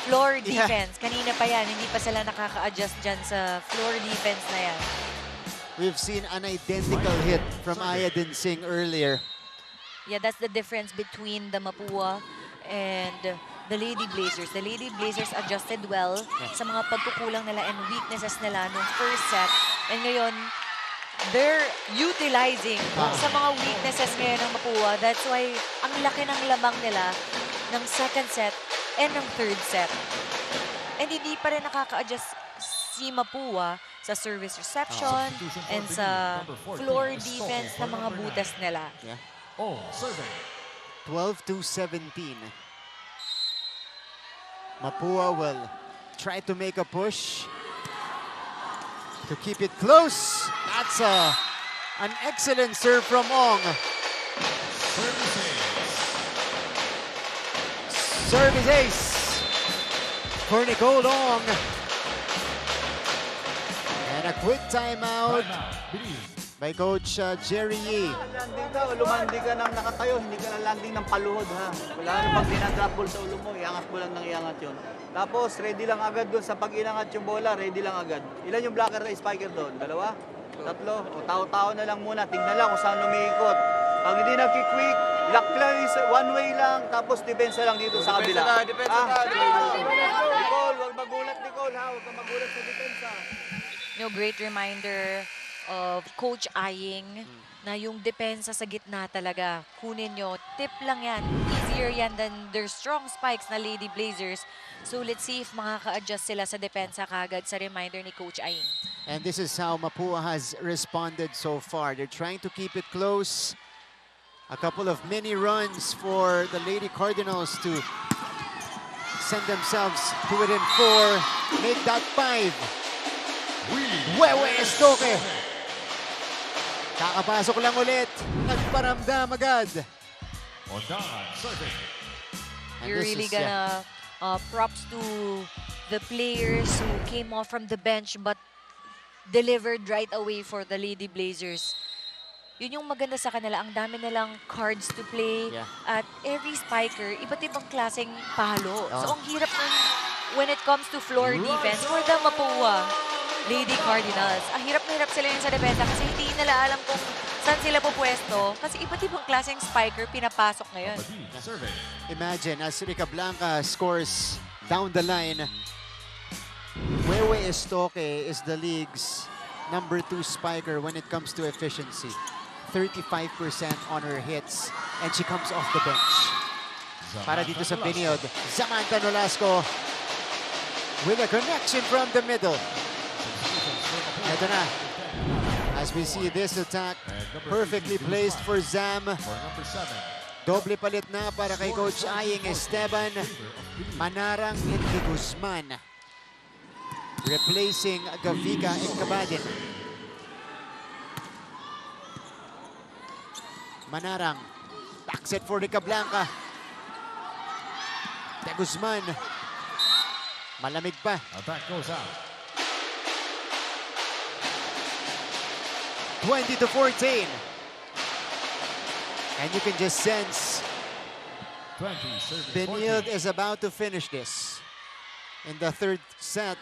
floor defense. Kanina pa yan, hindi pa sila nakaka-adjust dyan sa floor defense na yan. We've seen an identical hit from Aya Denzing earlier. Yeah, that's the difference between the Mapúa and the Lady Blazers. The Lady Blazers adjusted well sa mga pagkukulang nila and weaknesses nila nung first set. And ngayon, they're utilizing sa mga weaknesses ngayon ng Mapúa. That's why ang laki ng lamang nila ng second set and ng third set. And hindi pa rin nakaka-adjust si Mapúa sa service reception and sa floor defense ng mga butas nila. Yeah. 12-17. Mapúa will try to make a push to keep it close. That's an excellent serve from Ong. Service ace for Nicole Ong. And a quick timeout by Coach Jerry Yee. Landing ka, lumandi ka nang nakatayo, hindi ka na landing ng paluhod ha. Wala na pag dinadrop ball sa ulo mo, iangat mo lang ng iangat yun. Tapos ready lang agad doon sa pag-inangat yung bola, ready lang agad. Ilan yung blocker na spiker doon? 2? 3? O tao-tao na lang muna, tingnan lang kung saan umiikot. Pag hindi nagki-quick, lock lang, one way lang, tapos depensa lang dito sa kabila. Depensa na. Nicole, huwag magulat, Nicole, ha? Huwag kang magulat sa depensa. Great reminder of Coach Aying na yung depensa sa gitna talaga. Kunin nyo. Tip lang yan. Easier yan than their strong spikes na Lady Blazers. So let's see if makaka-adjust sila sa depensa kagad sa reminder ni Coach Aying. And this is how Mapúa has responded so far. They're trying to keep it close. A couple of mini runs for the Lady Cardinals to send themselves to within 4. Make that 5. Wewe Estoque. Kakapasok lang ulit. Nagparamdam agad. Ondan, serving. You're really gonna props to the players who came off from the bench but delivered right away for the Lady Blazers. Yun yung maganda sa kanila. Ang dami nilang cards to play. Yeah. At every spiker, iba't ibang klaseng palo. So ang hirap nun when it comes to floor defense for the Mapúa Lady Cardinals. Ang hirap na hirap sila yun sa depensa kasi hindi nila alam kung saan sila pupwesto. Kasi iba't ibang klaseng spiker pinapasok ngayon. Imagine, as Rica Blanca scores down the line, Wewe Estoque is the league's number 2 spiker when it comes to efficiency. 35% on her hits, and she comes off the bench. Para dito sa Benilde, Samantha Nolasco with a connection from the middle. Ito na. As we see this attack, perfectly placed for Zam. Doble palit na para kay Coach Aying Esteban. Manarang and De Guzman. Replacing Gavica and Cabadin. Manarang. Back set for Rica Blanca. De Guzman. Malamig pa. Attack goes out. 20-14. And you can just sense Benilde is about to finish this in the 3rd set.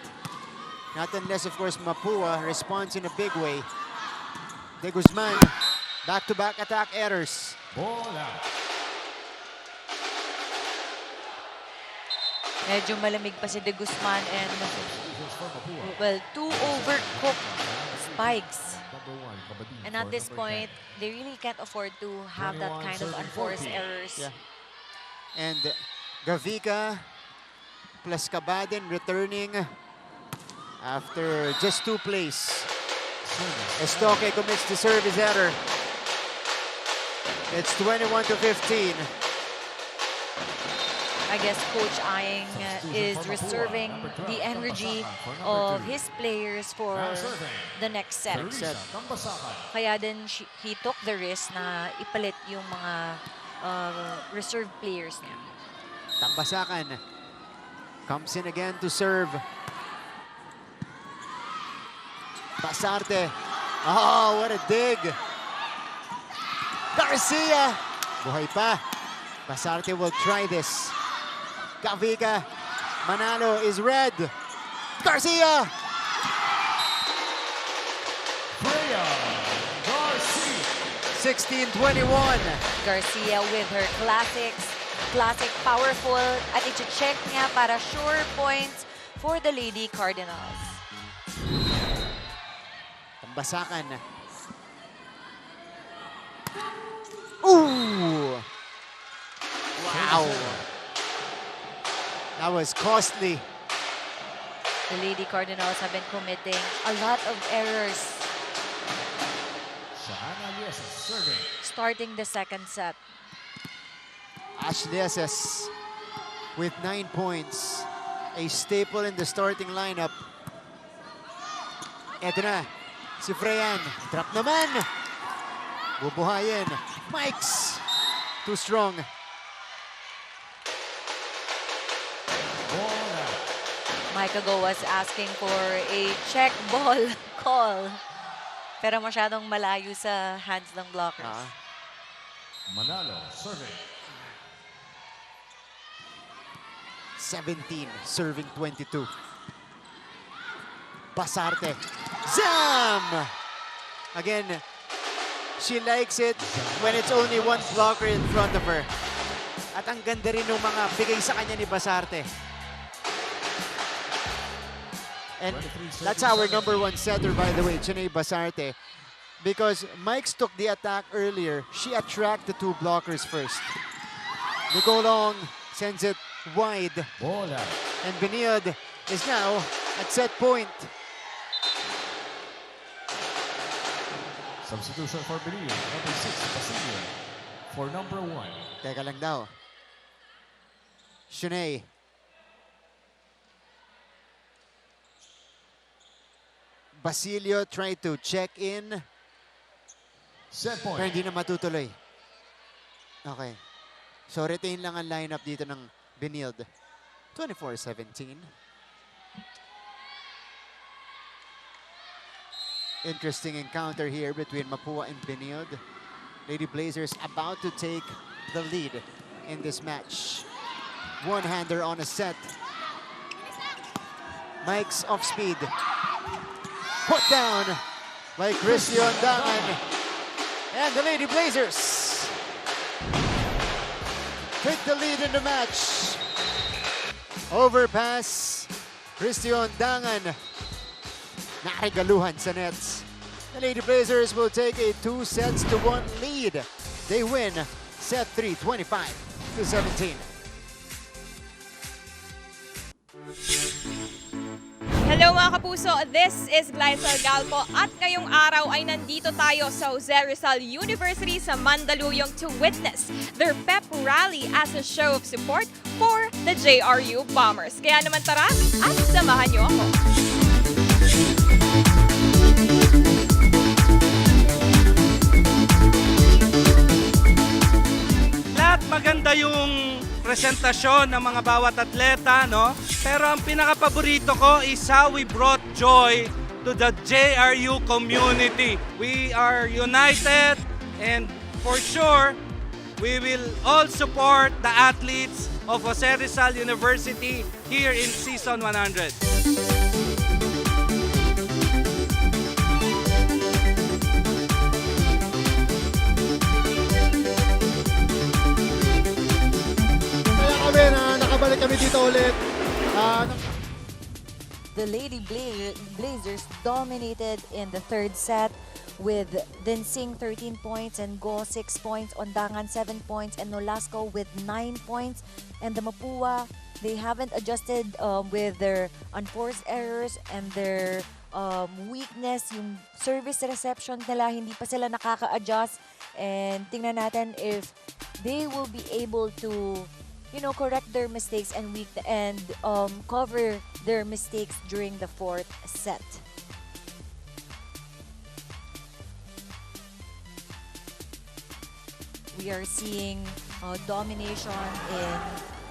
Not unless, of course, Mapúa responds in a big way. De Guzman, back-to-back attack errors. Ball out. Medyo malamig pa si De Guzman and, well, 2 overcooked spikes. And at this point, they really can't afford to have that kind of unforced errors. Yeah. And Gavica plus Cabadin returning after just 2 plays. Estoque commits the service error. It's 21-15. I guess Coach Aying is reserving the energy of his players for the next set. Kaya din he took the risk na ipalit yung mga reserve players niya. Tambasakan comes in again to serve. Basarte. Oh, what a dig. Garcia. Buhay pa. Basarte will try this. Gavica. Manalo is red. Garcia. Freya Garcia. 16-21. Garcia with her classic powerful at i-check niya para sure points for the Lady Cardinals. Tambasakan. Ooh! Wow! That was costly. The Lady Cardinals have been committing a lot of errors starting the 2nd set. Ashley Esses with 9 points. A staple in the starting lineup. Eto na, si Freyan. Trap naman. Bubuhayin. Mikes. Too strong. Mike was asking for a check ball call. Pero masyadong malayo sa hands ng blockers. Manalo serving. 17, serving 22. Basarte. Zam! Again, She likes it when it's only one blocker in front of her. At ang ganda rin ng mga bigay sa kanya ni Basarte. And that's our number one setter, by the way, Chiney Basarte. Because Mike's took the attack earlier, she attracted the two blockers first. Nicole Long sends it wide. And Benilde is now at set point. Substitution for Benilde, number 6, Basilio, for number 1. Teka lang daw. Shunay. Basilio tried to check in. Set point. Pero hindi na matutuloy. Okay. So retain lang ang lineup dito ng Benilde. 24-17. Interesting encounter here between Mapúa and Benilde. Lady Blazers about to take the lead in this match. One-hander on a set. Mike's off speed. Put down by Christian Dangan. And the Lady Blazers take the lead in the match. Overpass. Christian Dangan. Nakaregaluhan sa nets. The Lady Blazers will take a 2-1 lead. They win set 3, 25-17. Hello mga kapuso, this is Glycel Galpo at ngayong araw ay nandito tayo sa Jose Rizal University sa Mandaluyong to witness their pep rally as a show of support for the JRU Bombers. Kaya naman tara at samahan niyo ako. Lahat maganda yung presentasyon ng mga bawat atleta, no? Pero ang pinaka-paborito ko is how we brought joy to the JRU community. We are united and for sure, we will all support the athletes of Jose Rizal University here in Season 100. Nakabalik kami dito ulit. The Lady Blazers dominated in the third set with Dinsing 13 points and Go 6 points, Ondangan 7 points, and Nolasco with 9 points. And the Mapúa, they haven't adjusted with their unforced errors and their weakness, yung service reception nila, hindi pa sila nakaka-adjust. And tingnan natin if they will be able to correct their mistakes and cover their mistakes during the fourth set. We are seeing domination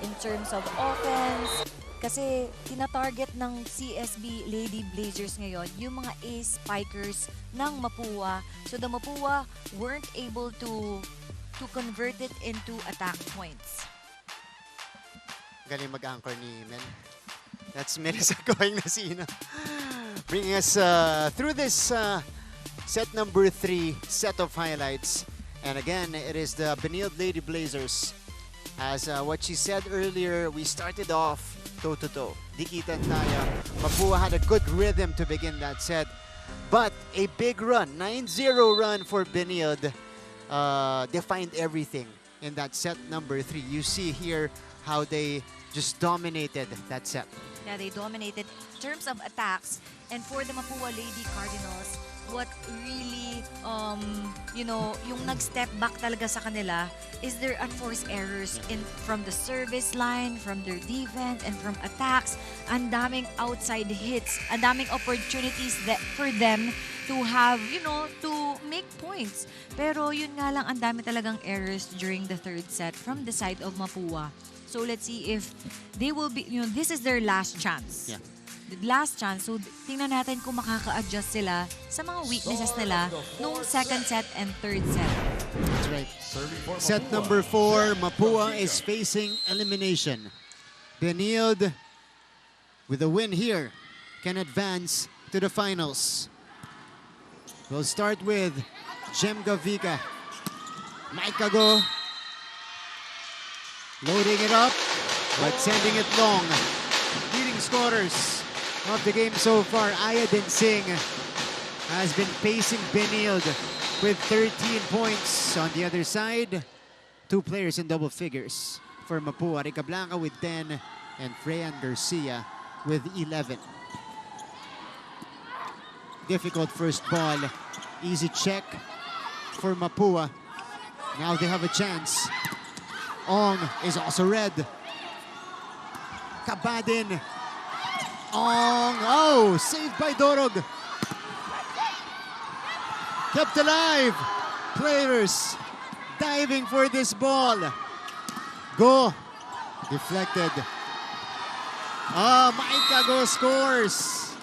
in terms of offense. Kasi tinatarget ng CSB Lady Blazers ngayon yung mga ace spikers ng Mapúa. So the Mapúa weren't able to convert it into attack points. Galing mag-anchor ni Mel. That's Melissa going na sino. Bringing us through this set number 3 set of highlights. And again, it is the Benilde Lady Blazers. As what she said earlier, we started off toe-to-toe. Dikitan tayo. Mapúa had a good rhythm to begin that set. But a big run, 9-0 run for Benilde, defined everything in that set number 3. You see here how they just dominated that set. Yeah, they dominated in terms of attacks. And for the Mapúa Lady Cardinals, what really, yung nag-step back talaga sa kanila is their unforced errors from the service line, from their defense, and from attacks. Ang daming outside hits, ang daming opportunities for them to have, to make points. Pero yun nga lang, ang dami talagang errors during the third set from the side of Mapúa. So let's see if they will be, this is their last chance. Yeah. The last chance. So tingnan natin kung makaka-adjust sila sa mga weaknesses nila nung second set and third set. That's right. Set number 4, Mapúa is facing elimination. Benilde, with a win here, can advance to the finals. We'll start with Jem Gavika. Maikago. Loading it up, but sending it long. Leading scorers of the game so far, Ayadin Singh has been pacing Benilde with 13 points. On the other side, 2 players in double figures for Mapúa. Rica Blanca with 10 and Freyan Garcia with 11. Difficult first ball. Easy check for Mapúa. Now they have a chance. Ong is also red. Kabadin. Ong. Oh, saved by Dorog. Kept alive. Players diving for this ball. Go. Deflected. Maikago scores.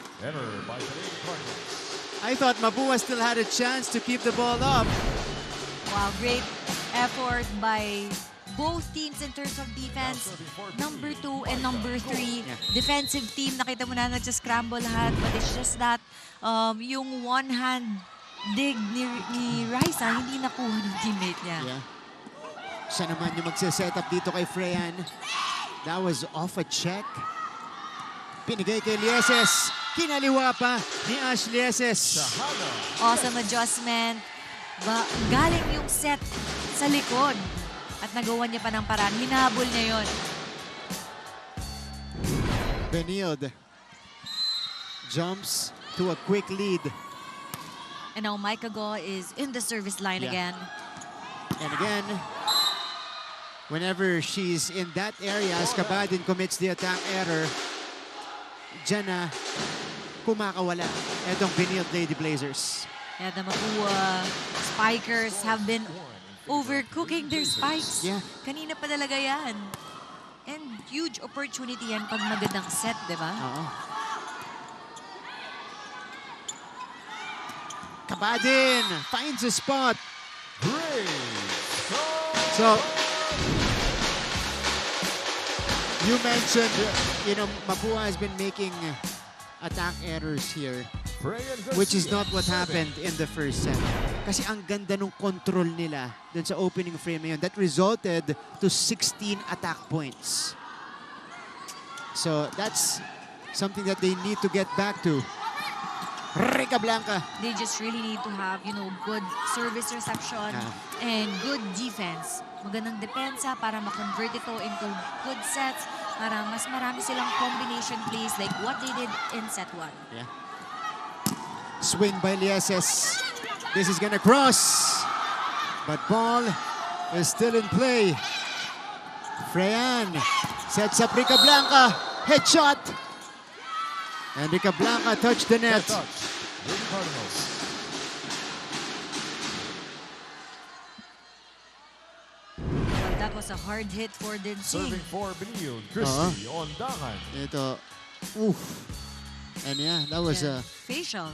I thought Mapúa still had a chance to keep the ball up. Wow, great effort by both teams in terms of defense. Number 2 and number 3. Defensive team, nakita mo na nag-scramble lahat. But it's just that yung one-hand dig ni Raisa, hindi nakuha ng teammate niya. Yeah. Siya naman yung magsiset up dito kay Freyan. That was off a check. Pinigay kay Lieses. Kinaliwa pa ni Ash Lieses. Awesome adjustment. Galing yung set sa likod. At nagawa niya pa ng paraan. Hinahabol niya yun. Benilde jumps to a quick lead. And now Maikago is in the service line again. And again, whenever she's in that area, as Kabadin commits the attack error, dyan na kumakawala itong Benilde Lady Blazers. Yeah, the Mapúa spikers have been overcooking their spikes. Yeah. Kanina pa talaga yan. And huge opportunity yan pag magandang set, di ba? Oo. Kabadin finds a spot. So, you mentioned, Mapúa has been making attack errors here, which is not what happened in the first set. Kasi ang ganda nung control nila dun sa opening frame na yun. That resulted to 16 attack points. So that's something that they need to get back to. Rica Blanca. They just really need to have, good service reception and good defense. Magandang depensa para ma-convert ito into good sets, para mas marami silang combination plays like what they did in set 1. Yeah. Swing by Lieses. This is gonna cross. But ball is still in play. Freyan sets up Rica Blanca. Headshot. And Rica Blanca touched the net. Well, that was a hard hit for Dinsing. Serving for Benilde, Christy on Dangan. Ito. Oof. And yeah, that was a facial.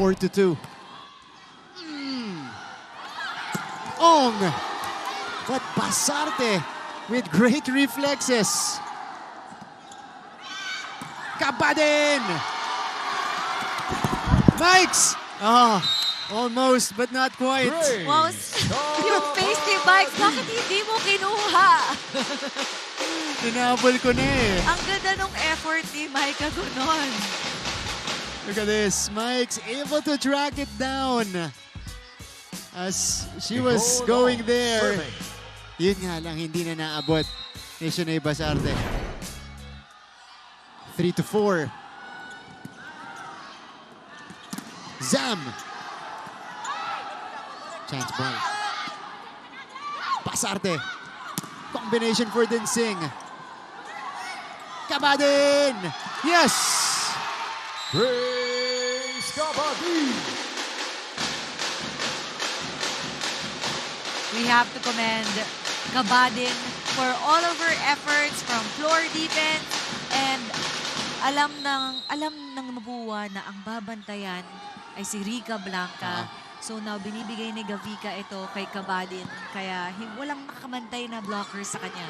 4-2. Ong. But Basarte with great reflexes. Kabadin. Mikes. Almost, but not quite. Wow, yung face ni Mikes, bakit hindi mo kinuha? Tinabol ko na eh. Ang ganda nung effort ni Maikago nun. Look at this. Mike's able to track it down as she was going there. Yun nga lang, hindi na naabot ni Shunay Basarte. 3-4. Zam. Chance ball. Basarte. Combination for Dinsing. Kabadin. Yes. Grace Kabadin. We have to commend Kabadin for all of her efforts from floor defense, and alam ng Mapúa na ang babantayan ay si Rica Blanca. So now binibigay ni Gavika ito kay Kabadin, kaya walang makamantay na blocker sa kanya.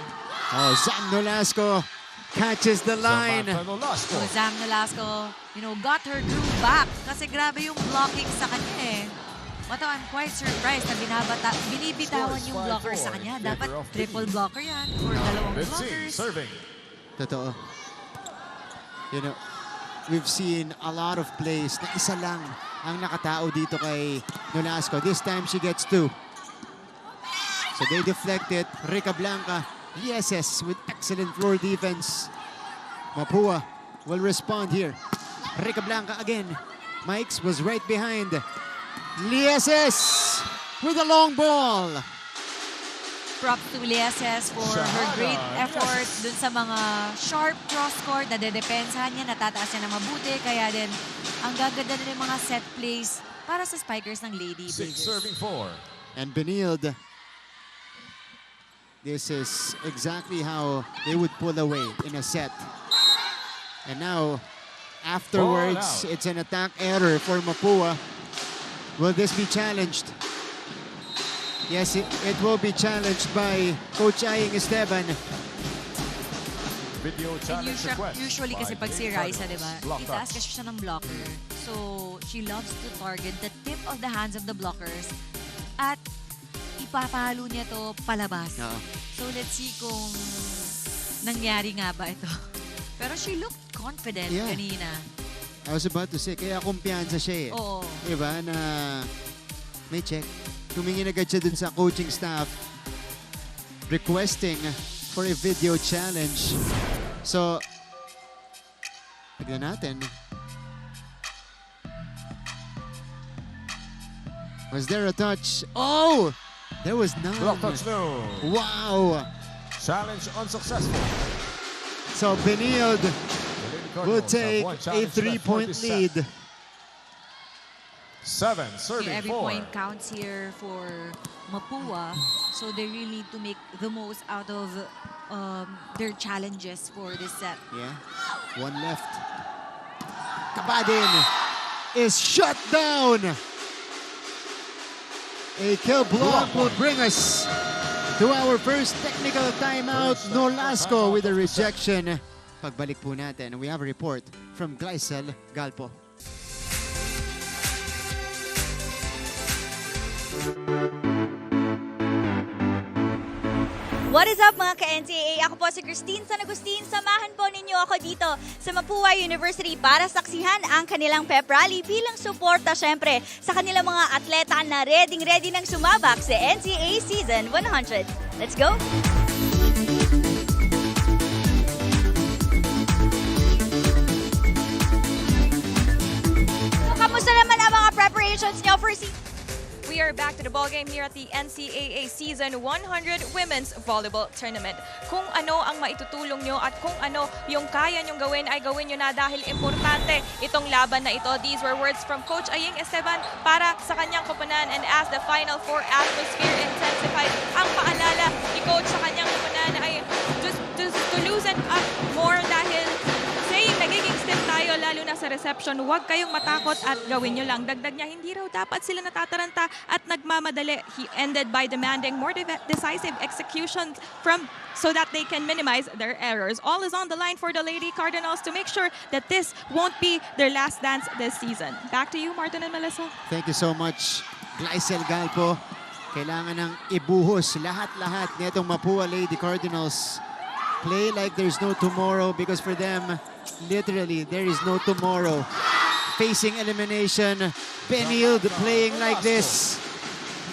Sam Nolasco catches the line. So Sam Nolasco, got her groove back kasi grabe yung blocking sa kanya eh. Mato, I'm quite surprised na binibitawan yung blocker sa kanya. Dapat triple blocker yan or dalawang blockers. Totoo. You know, we've seen a lot of plays na isa lang ang nakatao dito kay Nolasco. This time she gets 2. So they deflect it. Rica Blanca, Lieses with excellent floor defense. Mapúa will respond here. Rica Blanca again. Mikes was right behind. Lieses with a long ball. Props to Lieses for her great effort dun sa mga sharp cross-court na dedepensahan niya, natataas niya na mabuti. Kaya din, ang gaganda na ng mga set plays para sa spikers ng Lady Blazers. And Benilde, this is exactly how they would pull away in a set. And now, afterwards, it's an attack error for Mapúa. Will this be challenged? Yes, it will be challenged by Coach Aying Esteban. Video challenge request. Usually kasi pag si Raisa, di ba, itaas kasi siya ng blocker. So, she loves to target the tip of the hands of the blockers at ipapalo niya to palabas. So, let's see kung nangyari nga ba ito. Pero she looked confident kanina. I was about to say, kaya kumpiyansa siya eh. Oo. Diba, na may check. Tumingin agad siya dun sa coaching staff requesting for a video challenge. So, tignan natin. Was there a touch? Oh! There was none. Block touch, no. Wow! Challenge unsuccessful. So, Benilde will take a 3-point lead. 7, serving every 4. point counts here for Mapúa. So they really need to make the most out of their challenges for this set. Yeah, 1 left. Kabadin is shut down. A kill block will bring us to our first technical timeout. Nolasco with a rejection. Pagbalik po natin, we have a report from Gleisel Galpo. What is up mga ka-NCAA? Ako po si Christine San Agustin. Samahan po ninyo ako dito sa Mapúa University para saksihan ang kanilang pep rally bilang suporta syempre sa kanilang mga atleta na ready nang sumabak sa NCAA Season 100. Let's go! So, kamusta naman ang mga preparations nyo for season? We are back to the ball game here at the NCAA Season 100 Women's Volleyball Tournament. Kung ano ang maitutulong nyo at kung ano yung kaya nyong gawin ay gawin nyo na dahil importante itong laban na ito. These were words from Coach Aying Esteban para sa kanyang koponan, and as the Final Four atmosphere intensified, ang paalala ni Coach sa kanyang koponan ay just to loosen up more dahil saying nagiging stiff tayo lalo na sa reception. Huwag kayong matakot at gawin nyo lang. Dagdag niya, hindi raw dapat sila natataranta at nagmamadali. He ended by demanding more decisive execution so that they can minimize their errors. All is on the line for the Lady Cardinals to make sure that this won't be their last dance this season. Back to you, Martin and Melissa. Thank you so much, Gleisel Galpo. Kailangan ng ibuhos lahat-lahat nitong Mapúa Lady Cardinals. Play like there's no tomorrow because for them, literally, there is no tomorrow. Facing elimination, Benilde playing like this.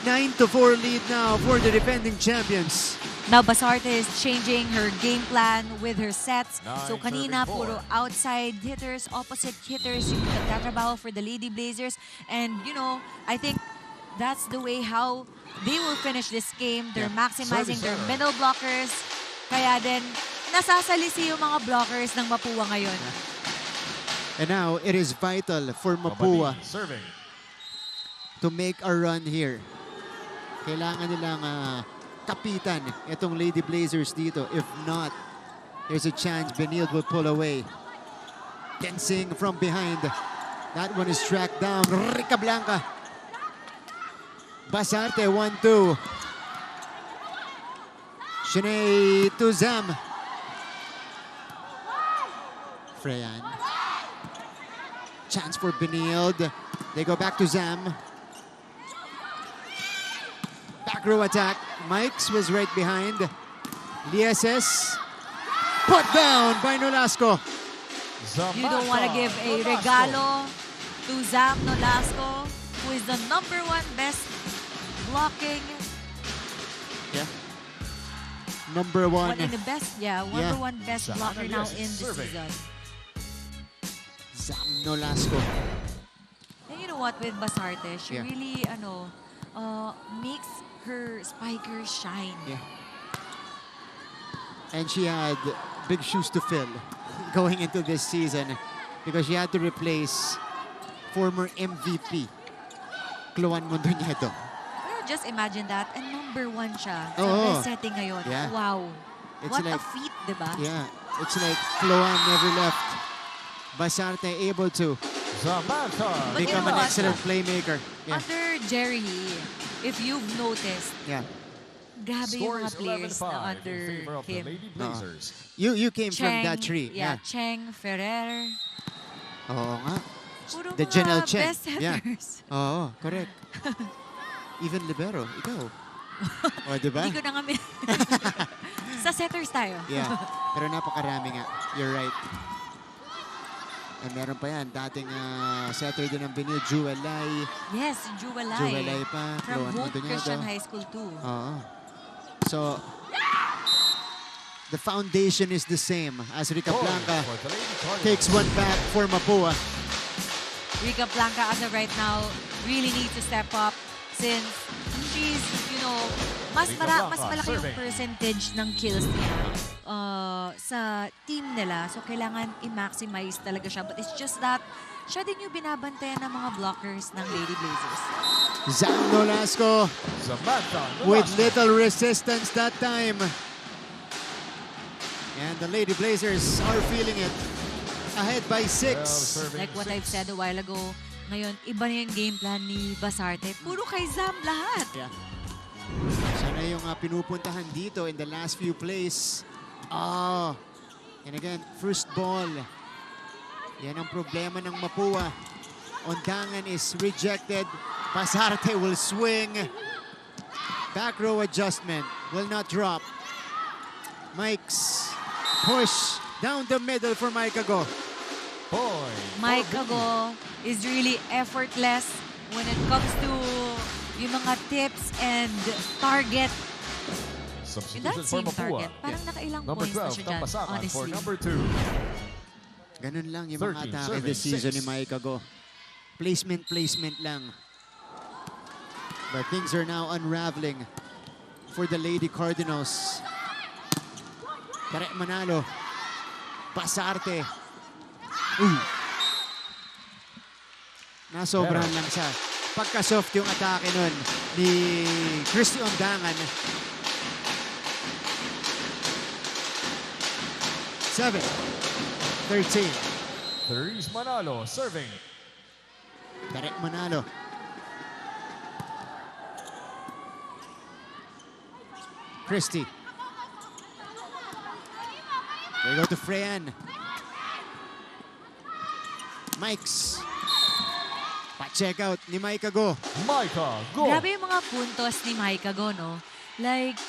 9-4 lead now for the defending champions. Now, Basarte is changing her game plan with her sets. So, kanina, puro outside hitters, opposite hitters, yung nagtatrabaho for the Lady Blazers. And, you know, I think that's the way how they will finish this game. They're maximizing their middle blockers. Kaya din, nasasalisi yung mga blockers ng Mapúa ngayon. And now, it is vital for Mapúa to make a run here. Kailangan nilang kapitan itong Lady Blazers dito. If not, there's a chance Benilde will pull away. Tensing from behind. That one is tracked down. Rica Blanca. Basarte, 1-2. Sinead to Zam. Freyan. chance for Benilde. They go back to Zam. Back row attack. Mikes was right behind. Lieses. Put down by Nolasco. You don't want to give a regalo to Zam Nolasco, who is the #1 best blocking. Yeah. #1. One in the best, #1 best blocker now in the season. Zam Nolasco. And you know what, with Basarte, she Yeah. really, makes her spikers shine. Yeah. And she had big shoes to fill going into this season because she had to replace former MVP, Cloan Mondoñedo. Pero just imagine that, and #1 siya sa Oo. best setting ngayon. Yeah. Wow. It's What a like- feat, diba? Yeah, it's like Cloan never left. Basarte able to But you become know an what? excellent playmaker. Yeah. Under Jerry, if you've noticed, Yeah. grabe yung mga players na under him. You came from Cheng, that tree. Yeah, Cheng, Ferrer. Oo nga. Puro The mga Janelle Cheng. best setters. Yeah. Oo, correct. Even libero, ikaw. O, di ba? Hindi ko na nga sa setters tayo. Yeah. Pero napakarami nga. You're right. And meron pa yan. Dating setter din ng Benilde, Juelay. Yes, Juwalay. Juwalay pa. From Cloan Hope Mondoñedo. Christian High School too. Oo. So, the foundation is the same as Rica Blanca takes one back for Mapúa. Rica Blanca, as of right now, really needs to step up since she's, mas malaki yung percentage ng kills niya sa team nila. So, kailangan i-maximize talaga siya. But it's just that, siya din yung binabantayan ng mga blockers ng Lady Blazers. Zam Nolasco with little resistance that time. And the Lady Blazers are feeling it. Ahead by 6. Like what I've said a while ago, ngayon, iba na yung game plan ni Basarte. Puro kay Zam lahat. Yeah. Siya na yung pinupuntahan dito in the last few plays. And again, first ball. Yan ang problema ng Mapúa. Ondangan is rejected. Basarte will swing. Back row adjustment. Will not drop. Mike's push down the middle for Mike Ago. Mike Ago is really effortless when it comes to yung mga tips and target. In that same target, parang nakailang points na siya dyan, honestly. Ganun lang yung mga atake this season ni Mike Ago. Placement lang. But things are now unraveling for the Lady Cardinals. Kare Manalo. Basarte. Nasobrahan lang sa pagka-soft yung atake nun ni Christy Ondangan. 7-13. Therese Manalo serving. Kare Manalo. Christy. They go to Freyan. Mike's. Pa-check out ni Mike Ago. Grabe yung mga puntos ni Mike Ago, no? Like,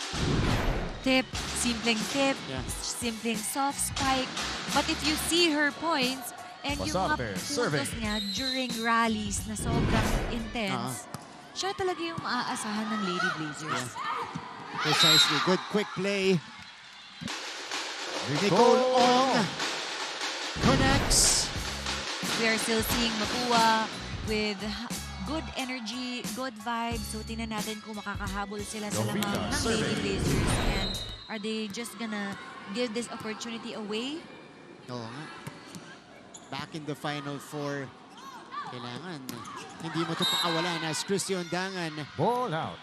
simpleng tip, simpleng soft spike. But if you see her points, and yung mga puntos niya during rallies na sobrang intense, siya talaga yung maaasahan ng Lady Blazers. Precisely. Good quick play. Nicole Ong connects. We are still seeing Mapúa with good energy, good vibes. So tingnan natin kung makakahabol sila sa lamang ng Lady Blazers. And are they just gonna give this opportunity away? Oo nga. Back in the Final Four. Kailangan. Hindi mo ito pakawalan as Christy Ondangan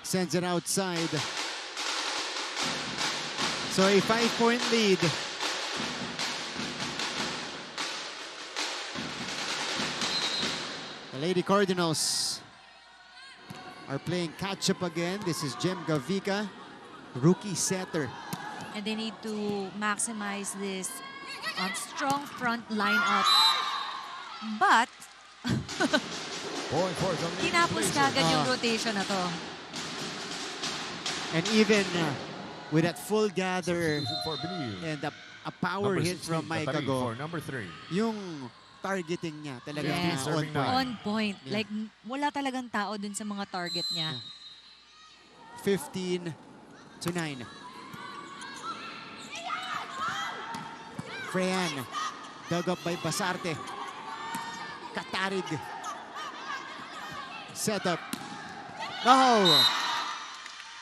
sends it outside. So a 5-point lead. The Lady Cardinals are playing catch-up again. This is Jem Gavica, rookie setter. And they need to maximize this strong front lineup. But Point for the Lady Tinapos Blazers. kagad yung rotation na to. And even with that full gather For Benilde. and a power Number hit 16, from Mike Katari Ago, for number 3. yung targeting niya talaga Yes. on Serving point. On point. Yeah. Like, wala talagang tao dun sa mga target niya. 15-9. Freyan, dug up by Basarte. Katarig. Set up. Oh!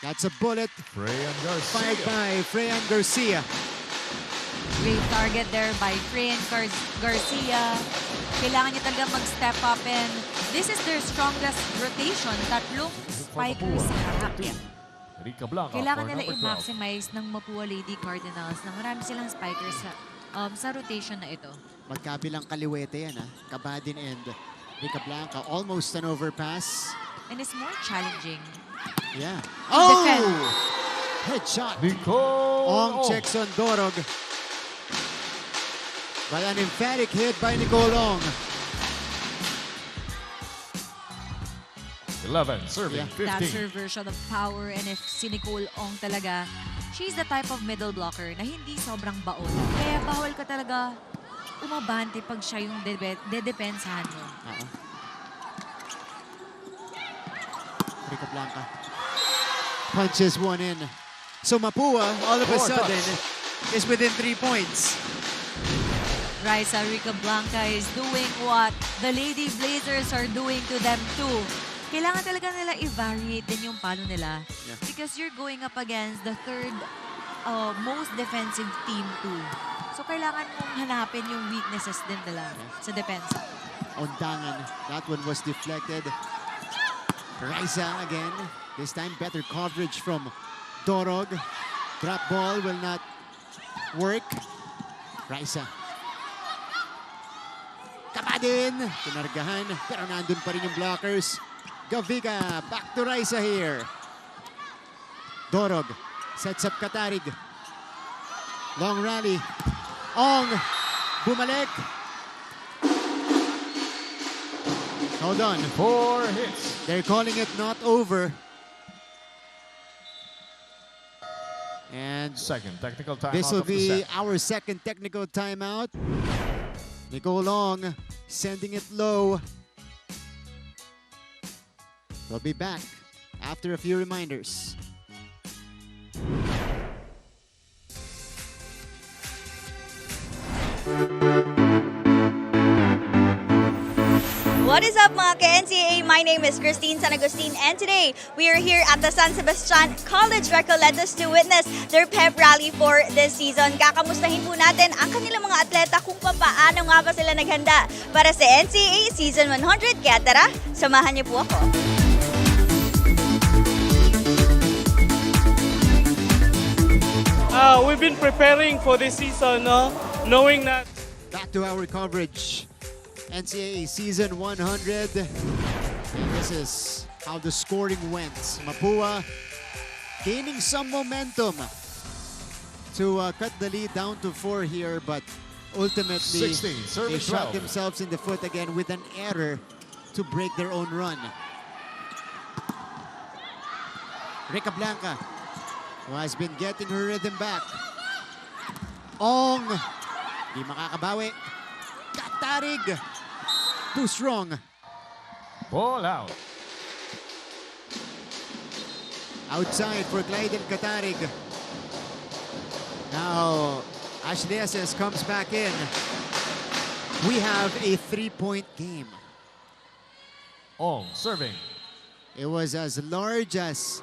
That's a bullet Freyan Garcia. fired by Freyan Garcia. Great target there by Freyan Garcia. Kailangan niya talaga mag-step up and this is their strongest rotation. Tatlong spikers sa harap niya. Rica Blanca Kailangan for nila number 12. i-maximize ng Mapúa Lady Cardinals na marami silang spikers sa rotation na ito. Magkabilang kaliwete yan, Kabadin and Rica Blanca. Almost an overpass. And it's more challenging. Yeah. Defend. Oh! Headshot. Nicole Ong checks on Dorog. By an emphatic hit by Nicole Ong. 11, serving Yeah. 15. That's her version of power and if si Nicole Ong talaga, she's the type of middle blocker na hindi sobrang baon. Kaya bawal ka talaga umabante pag siya yung dedepensahan mo. Rica Blanca punches one in. So Mapúa, all of a sudden, is within 3 points. Raisa Rica Blanca is doing what the Lady Blazers are doing to them too. Kailangan talaga nila i-variate din yung palo nila. Yeah. Because you're going up against the third most defensive team too. So kailangan mong hanapin yung weaknesses din nila sa depensa. Ondangan, that one was deflected. Raisa again. This time better coverage from Dorog. Drop ball will not work. Raisa. Kabadin! Kinargahan, pero nandun pa rin yung blockers. Gaviga, back to Raisa here. Dorog sets up Katarig. Long rally. Ong, bumalik. Hold on. 4 hits. They're calling it not over. And Second technical timeout this will of the be set. our second technical timeout. Nicole Long sending it low. We'll be back after a few reminders. What is up mga ka-NCAA? My name is Christine San Agustin and today we are here at the San Sebastian College Recoletos to witness their pep rally for this season. Kakamustahin po natin ang kanilang mga atleta kung paano nga ba sila naghanda para sa NCAA Season 100. Kaya tara, samahan niyo po ako. We've been preparing for this season, knowing that Back to our coverage. NCAA Season 100. And this is how the scoring went. Mapúa gaining some momentum to cut the lead down to 4 here, but ultimately 16, they serving shot 12. themselves in the foot again with an error to break their own run. Rica Blanca, who has been getting her rhythm back. Ong, di makakabawi. Katarig, too strong. Ball out. Outside for Clyden Katarig. Now, Ashley Esses comes back in. We have a 3-point game. Ong serving. It was as large as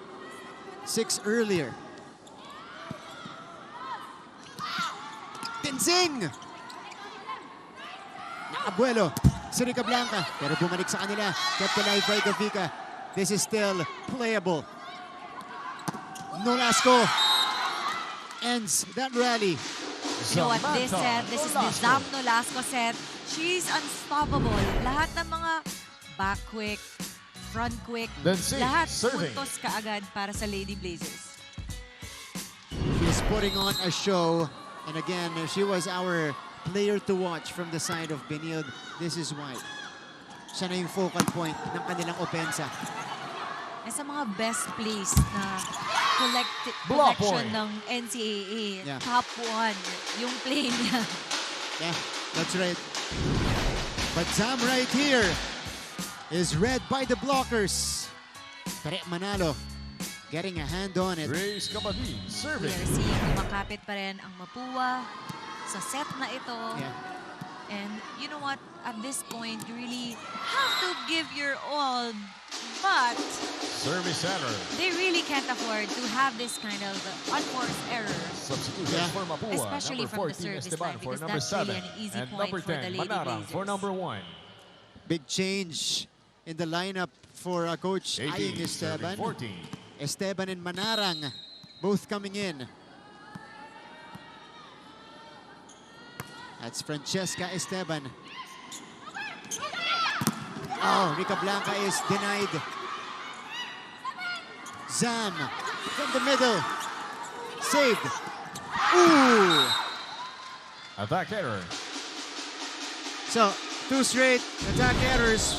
6 earlier. Tensing! Abuelo, si Rica Blanca, pero bumalik sa kanila. Kept alive by Gavica. This is still playable. Nolasco ends that rally. You know what, this is the Zam Nolasco set. She's unstoppable. Lahat ng mga back quick, front quick, Then see, lahat serving. puntos kaagad para sa Lady Blazers. She's putting on a show. And again, she was our player to watch from the side of Benilde. This is why. siya na yung focal point ng kanilang opensa. Eh, sa mga best plays na Block collection point. ng NCAA, Yeah. top 1 yung play niya. Yeah, that's right. But Zam right here is read by the blockers. Tere Manalo getting a hand on it. Grace Kabadin We serving. are seeing kumakapit pa rin ang Mapúa sa set na ito. Yeah. And you know what? At this point, you really have to give your all. But Service center. they really can't afford to have this kind of unforced error. Substitution for Mapúa. Especially number from the 14 service Esteban line, for because number that's really 7. an easy And point number for the 10, Lady Manarang for Blazers. number 1. Big change in the lineup for Coach 18, Aying Esteban. serving 14. Esteban and Manarang both coming in. That's Francesca Esteban. Oh, Rica Blanca is denied. Zam from the middle. Saved. Ooh! Attack error. So, 2 straight attack errors.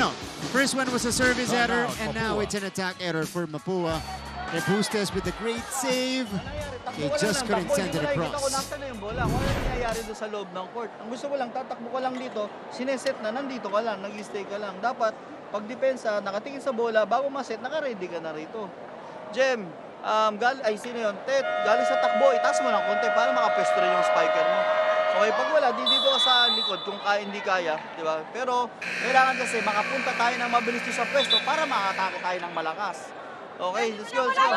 No. First one was a service Time error, out, and now Mapúa. it's an attack error for Mapúa. Rebustes with a great save. They just couldn't send it Kita ko across. nasa na yung bola. Kung ano nangyayari doon sa loob ng court. Ang gusto ko lang, tatakbo ka lang dito, sineset na, nandito ka lang, nag-stay ka lang. Dapat, pag depensa, nakatingin sa bola, bago maset, naka-ready ka na rito. Jem, sino yun? Tet, galing sa takbo, itaas mo ng konti para makapwesto rin yung spiker mo. Okay, pag wala, dito ka sa likod kung hindi kaya, di ba? Pero, kailangan kasi makapunta tayo ng mabilis sa pwesto para makatake tayo ng malakas. Okay, let's go, let's go.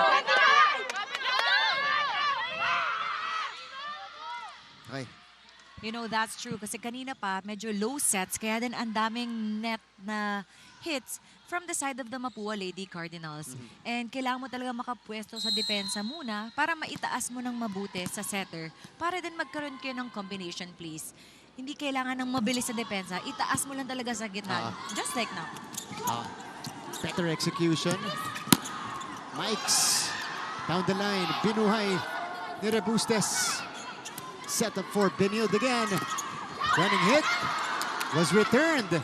Okay. You know, that's true. Kasi kanina pa, medyo low sets. Kaya din ang daming net na hits from the side of the Mapúa Lady Cardinals. And kailangan mo talaga makapwesto sa depensa muna para maitaas mo ng mabuti sa setter. Para din magkaroon kayo ng combination plays. Hindi kailangan ng mabilis sa depensa. Itaas mo lang talaga sa gitna. Just like now. Better execution. Mikes down the line. Binuhay ni Rebustes. Set up for Benilde again. Running hit was returned.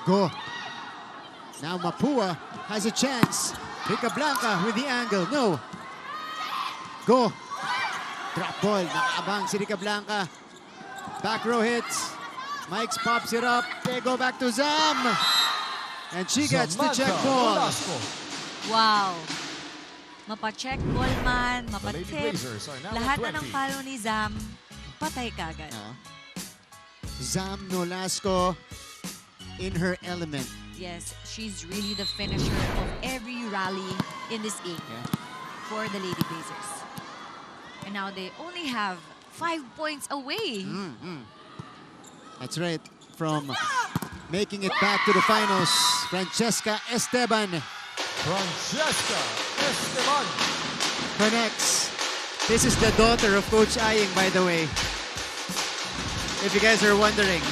Go. Now Mapúa has a chance. Rica Blanca with the angle. No. Go. Drop ball. Nakaabang si Rica Blanca. Back row hits. Mikes pops it up. They go back to Zam. And she gets the check ball. Wow. Mapa-check ball man, The Lady mapa-tip. Blazers are now Lahat at na ng 20. palo ni Zam, patay kagad. Zam Nolasco in her element. Yes, she's really the finisher of every rally in this game for the Lady Blazers. And now they only have 5 points away. That's right. From making it back to the finals, Francesca Esteban Francesca Esteban connects. This is the daughter of Coach Aying, by the way. If you guys are wondering.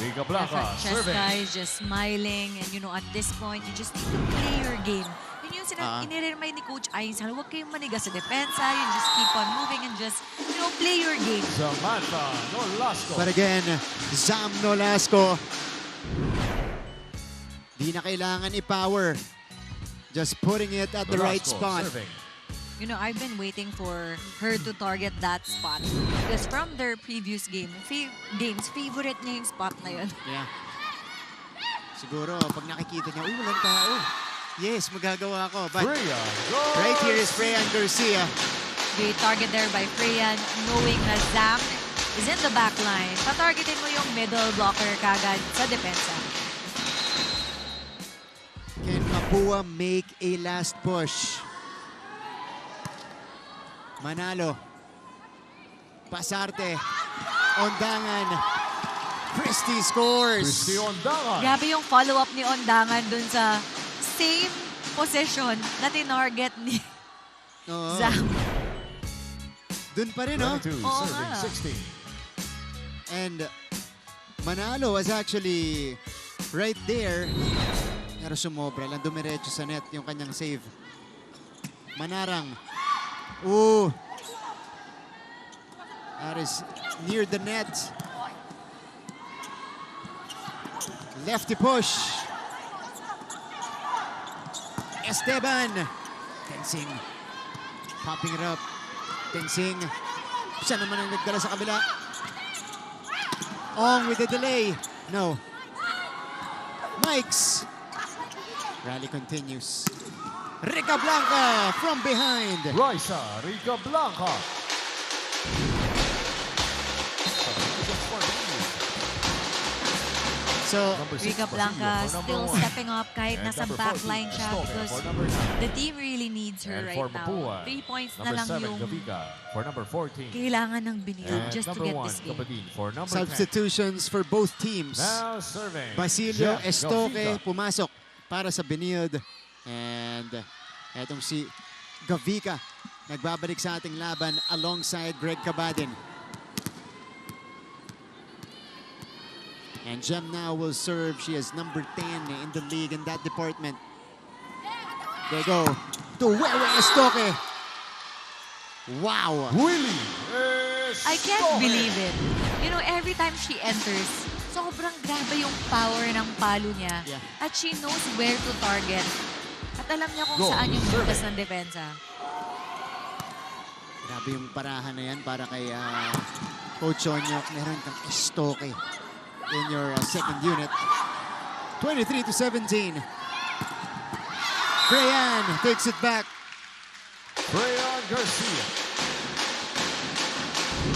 Rica Blanca serving. Francesca is just smiling, and you know, at this point, you just need to play your game. Yun yung iniremind ni Coach Aying, huwag kayong manigas sa depensa, you just keep on moving and just, you know, play your game. Samantha Nolasco. But again, Zam Nolasco. Di na kailangan i-power. Just putting it at the right spot. Serving. You know, I've been waiting for her to target that spot. Because from their previous games, favorite niya yung spot na yun. Yeah. Siguro, pag nakikita niya, uy, walang tao. Yes, magagawa ko. But right here is Freyan Garcia. Great target there by Freyan, knowing na Zam is in the back line. Patargetin mo yung middle blocker kagad sa depensa. Can Mapúa make a last push? Manalo. Pasarte. Ondangan. Christy scores. Christy Ondangan. Grabe yung follow-up ni Ondangan dun sa same possession na tinarget ni Zam. Dun pa rin, no? 22, Oo serving nga. 16. And Manalo was actually right there. Pero sumobra lang. Dumiretso sa net yung kanyang save. Manarang. Ooh. That is near the net. Lefty push. Esteban. Tensing. Popping it up. Tensing. Siya naman ang nagdala sa kabila. Ong with the delay. No. Mikes. Rally continues. Rica Blanca from behind. Raisa Rica Blanca. So, Rica Blanca still stepping up kahit nasa backline siya because the team really needs her right now. 3 points na lang yung for number 14. kailangan ng Benilde just to get this game. Substitutions for both teams. Now serving. Basilio Jeff Estoque Gavica. pumasok para sa Benilde. And etong si Gavica nagbabalik sa ating laban alongside Greg Cabadin. And Jem now will serve. She is number 10 in the league in that department. They go to Wewe Estoque. Wow. Willie I can't believe it. You know, every time she enters, sobrang grabe yung power ng palo niya. Yeah. At she knows where to target. At alam niya kung saan yung butas ng depensa. Grabe yung parahan na yan para kay Coach Onyok. Meron kang Estoque in your second unit. 23-17. Freyan takes it back. Freyan Garcia.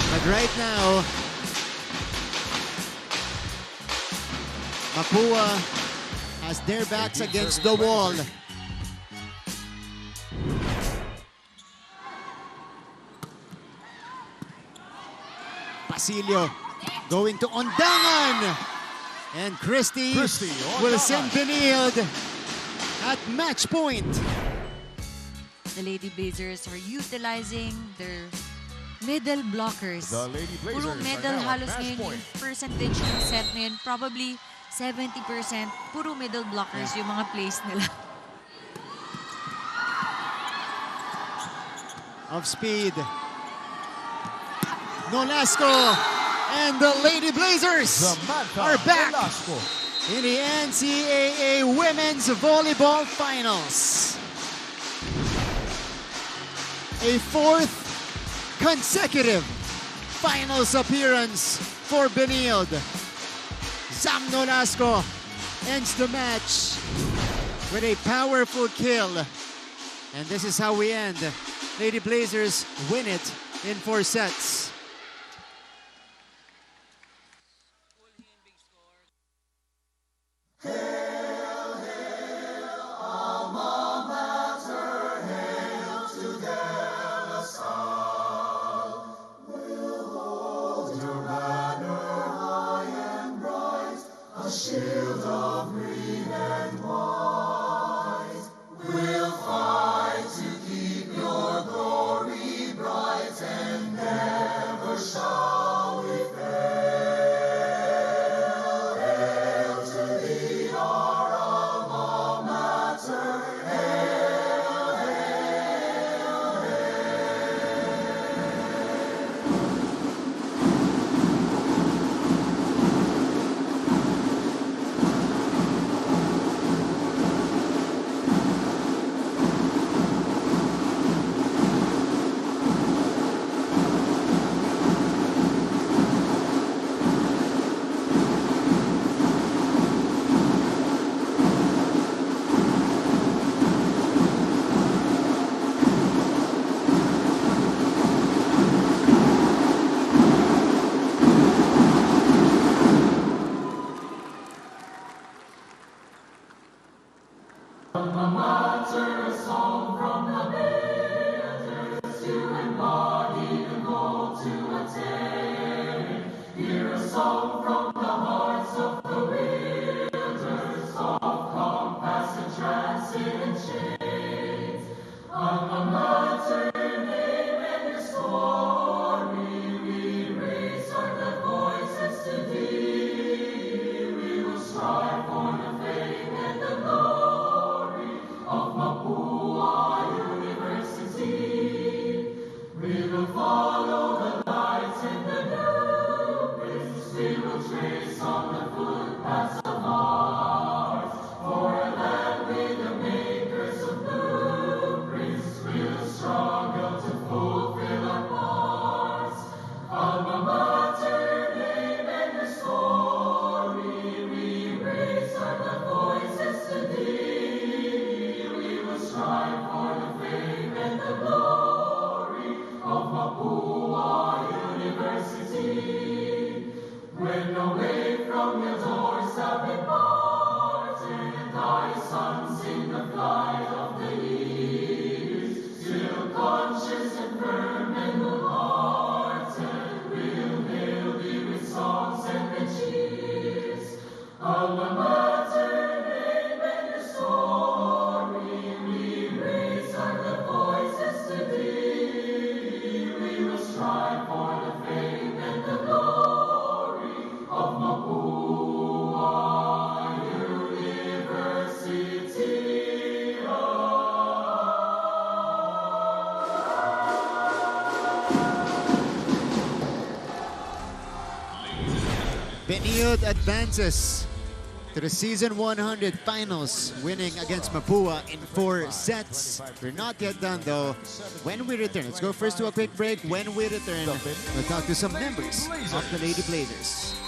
But right now, Mapúa has their backs against the wall. Basilio going to Ondangan. And Christie will send Benilde at match point. The Lady Blazers are utilizing their middle blockers. The Lady Blazers Puro middle are now halos at match ngayon point. yung percentage ng set ngayon. Probably 70%. Puro middle blockers yung mga plays nila. Of speed. Nolasco and the Lady Blazers are back in the NCAA Women's Volleyball Finals. A fourth consecutive finals appearance for Benilde. Zam Nolasco ends the match with a powerful kill. And this is how we end. Lady Blazers win it in 4 sets. We will trace on the footpaths of our strive for the fame and the glory of Mapúa University. When away from your doors have been parted, and thy sons in the flight of the years, still conscious and firm and wholehearted, we'll hail thee with songs and with cheers. Alma mater, name and the story, we raise our the voices to thee. We will strive for the fame and the glory of Mapúa University. Benilde advances to the season 100 finals, winning against Mapúa in 4 sets. We're not yet done though. When we return, let's go first to a quick break. When we return, we'll talk to some members of the Lady Blazers.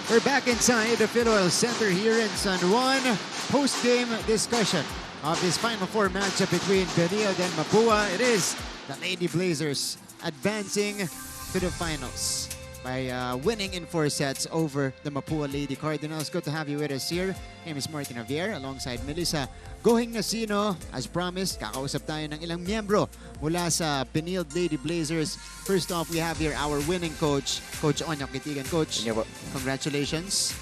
We're back inside the Philoil Center here in San Juan. Post-game discussion of this Final Four matchup between Benilde and Mapúa. It is the Lady Blazers advancing to the finals by winning in 4 sets over the Mapúa Lady Cardinals. Good to have you with us here. My name is Martin Javier alongside Melissa Gohing Nasino. As promised, kakausap tayo ng ilang miyembro mula sa Benilde Lady Blazers. First off, we have here our winning coach, Coach Onyok Kitigan. Coach, congratulations.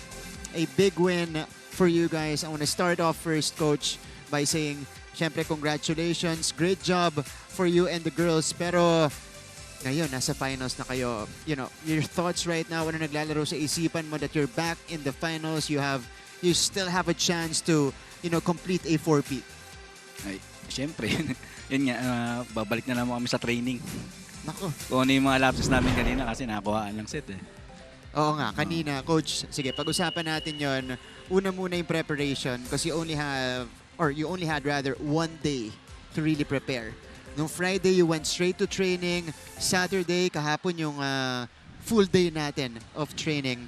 A big win for you guys. I want to start off first, Coach, by saying, syempre, congratulations. Great job for you and the girls. Pero ngayon, nasa finals na kayo. You know, your thoughts right now, ano naglalaro sa isipan mo that you're back in the finals, you still have a chance to, you know, complete a 4-peat. Ay, syempre, yun nga, babalik na naman kami sa training. Nako. Kung ano yung mga lapses namin kanina kasi nakakuhaan lang set eh. Oo nga, kanina, Coach, sige, pag-usapan natin yon. Una muna yung preparation because you only had rather 1 day to really prepare. Nung Friday, you went straight to training. Saturday, kahapon yung full day natin of training.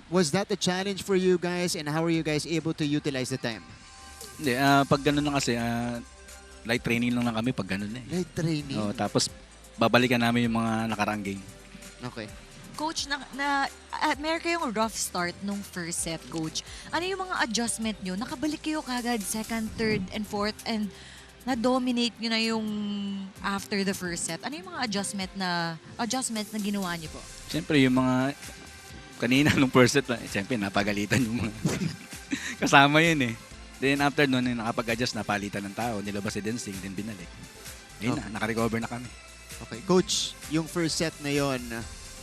Was that a challenge for you guys and how are you guys able to utilize the time? Hindi, pag ganun lang kasi, light training lang kami pag ganun eh. Light training? Oo, tapos babalikan namin yung mga nakaraang game. Okay. Coach, meron kayong rough start nung first set, Coach. Ano yung mga adjustment nyo? Nakabalik kayo kagad second, third, and fourth and na-dominate nyo na yung after the first set. Ano yung mga adjustments na ginawa nyo po? Siyempre, yung mga kanina nung first set, siyempre napagalitan yung mga kasama yun eh. Then after nun, nakapag-adjust na palitan ng tao, nilabas si Densing, then binalik. Yun na, nakarecover na kami. Okay, Coach, yung first set na yon,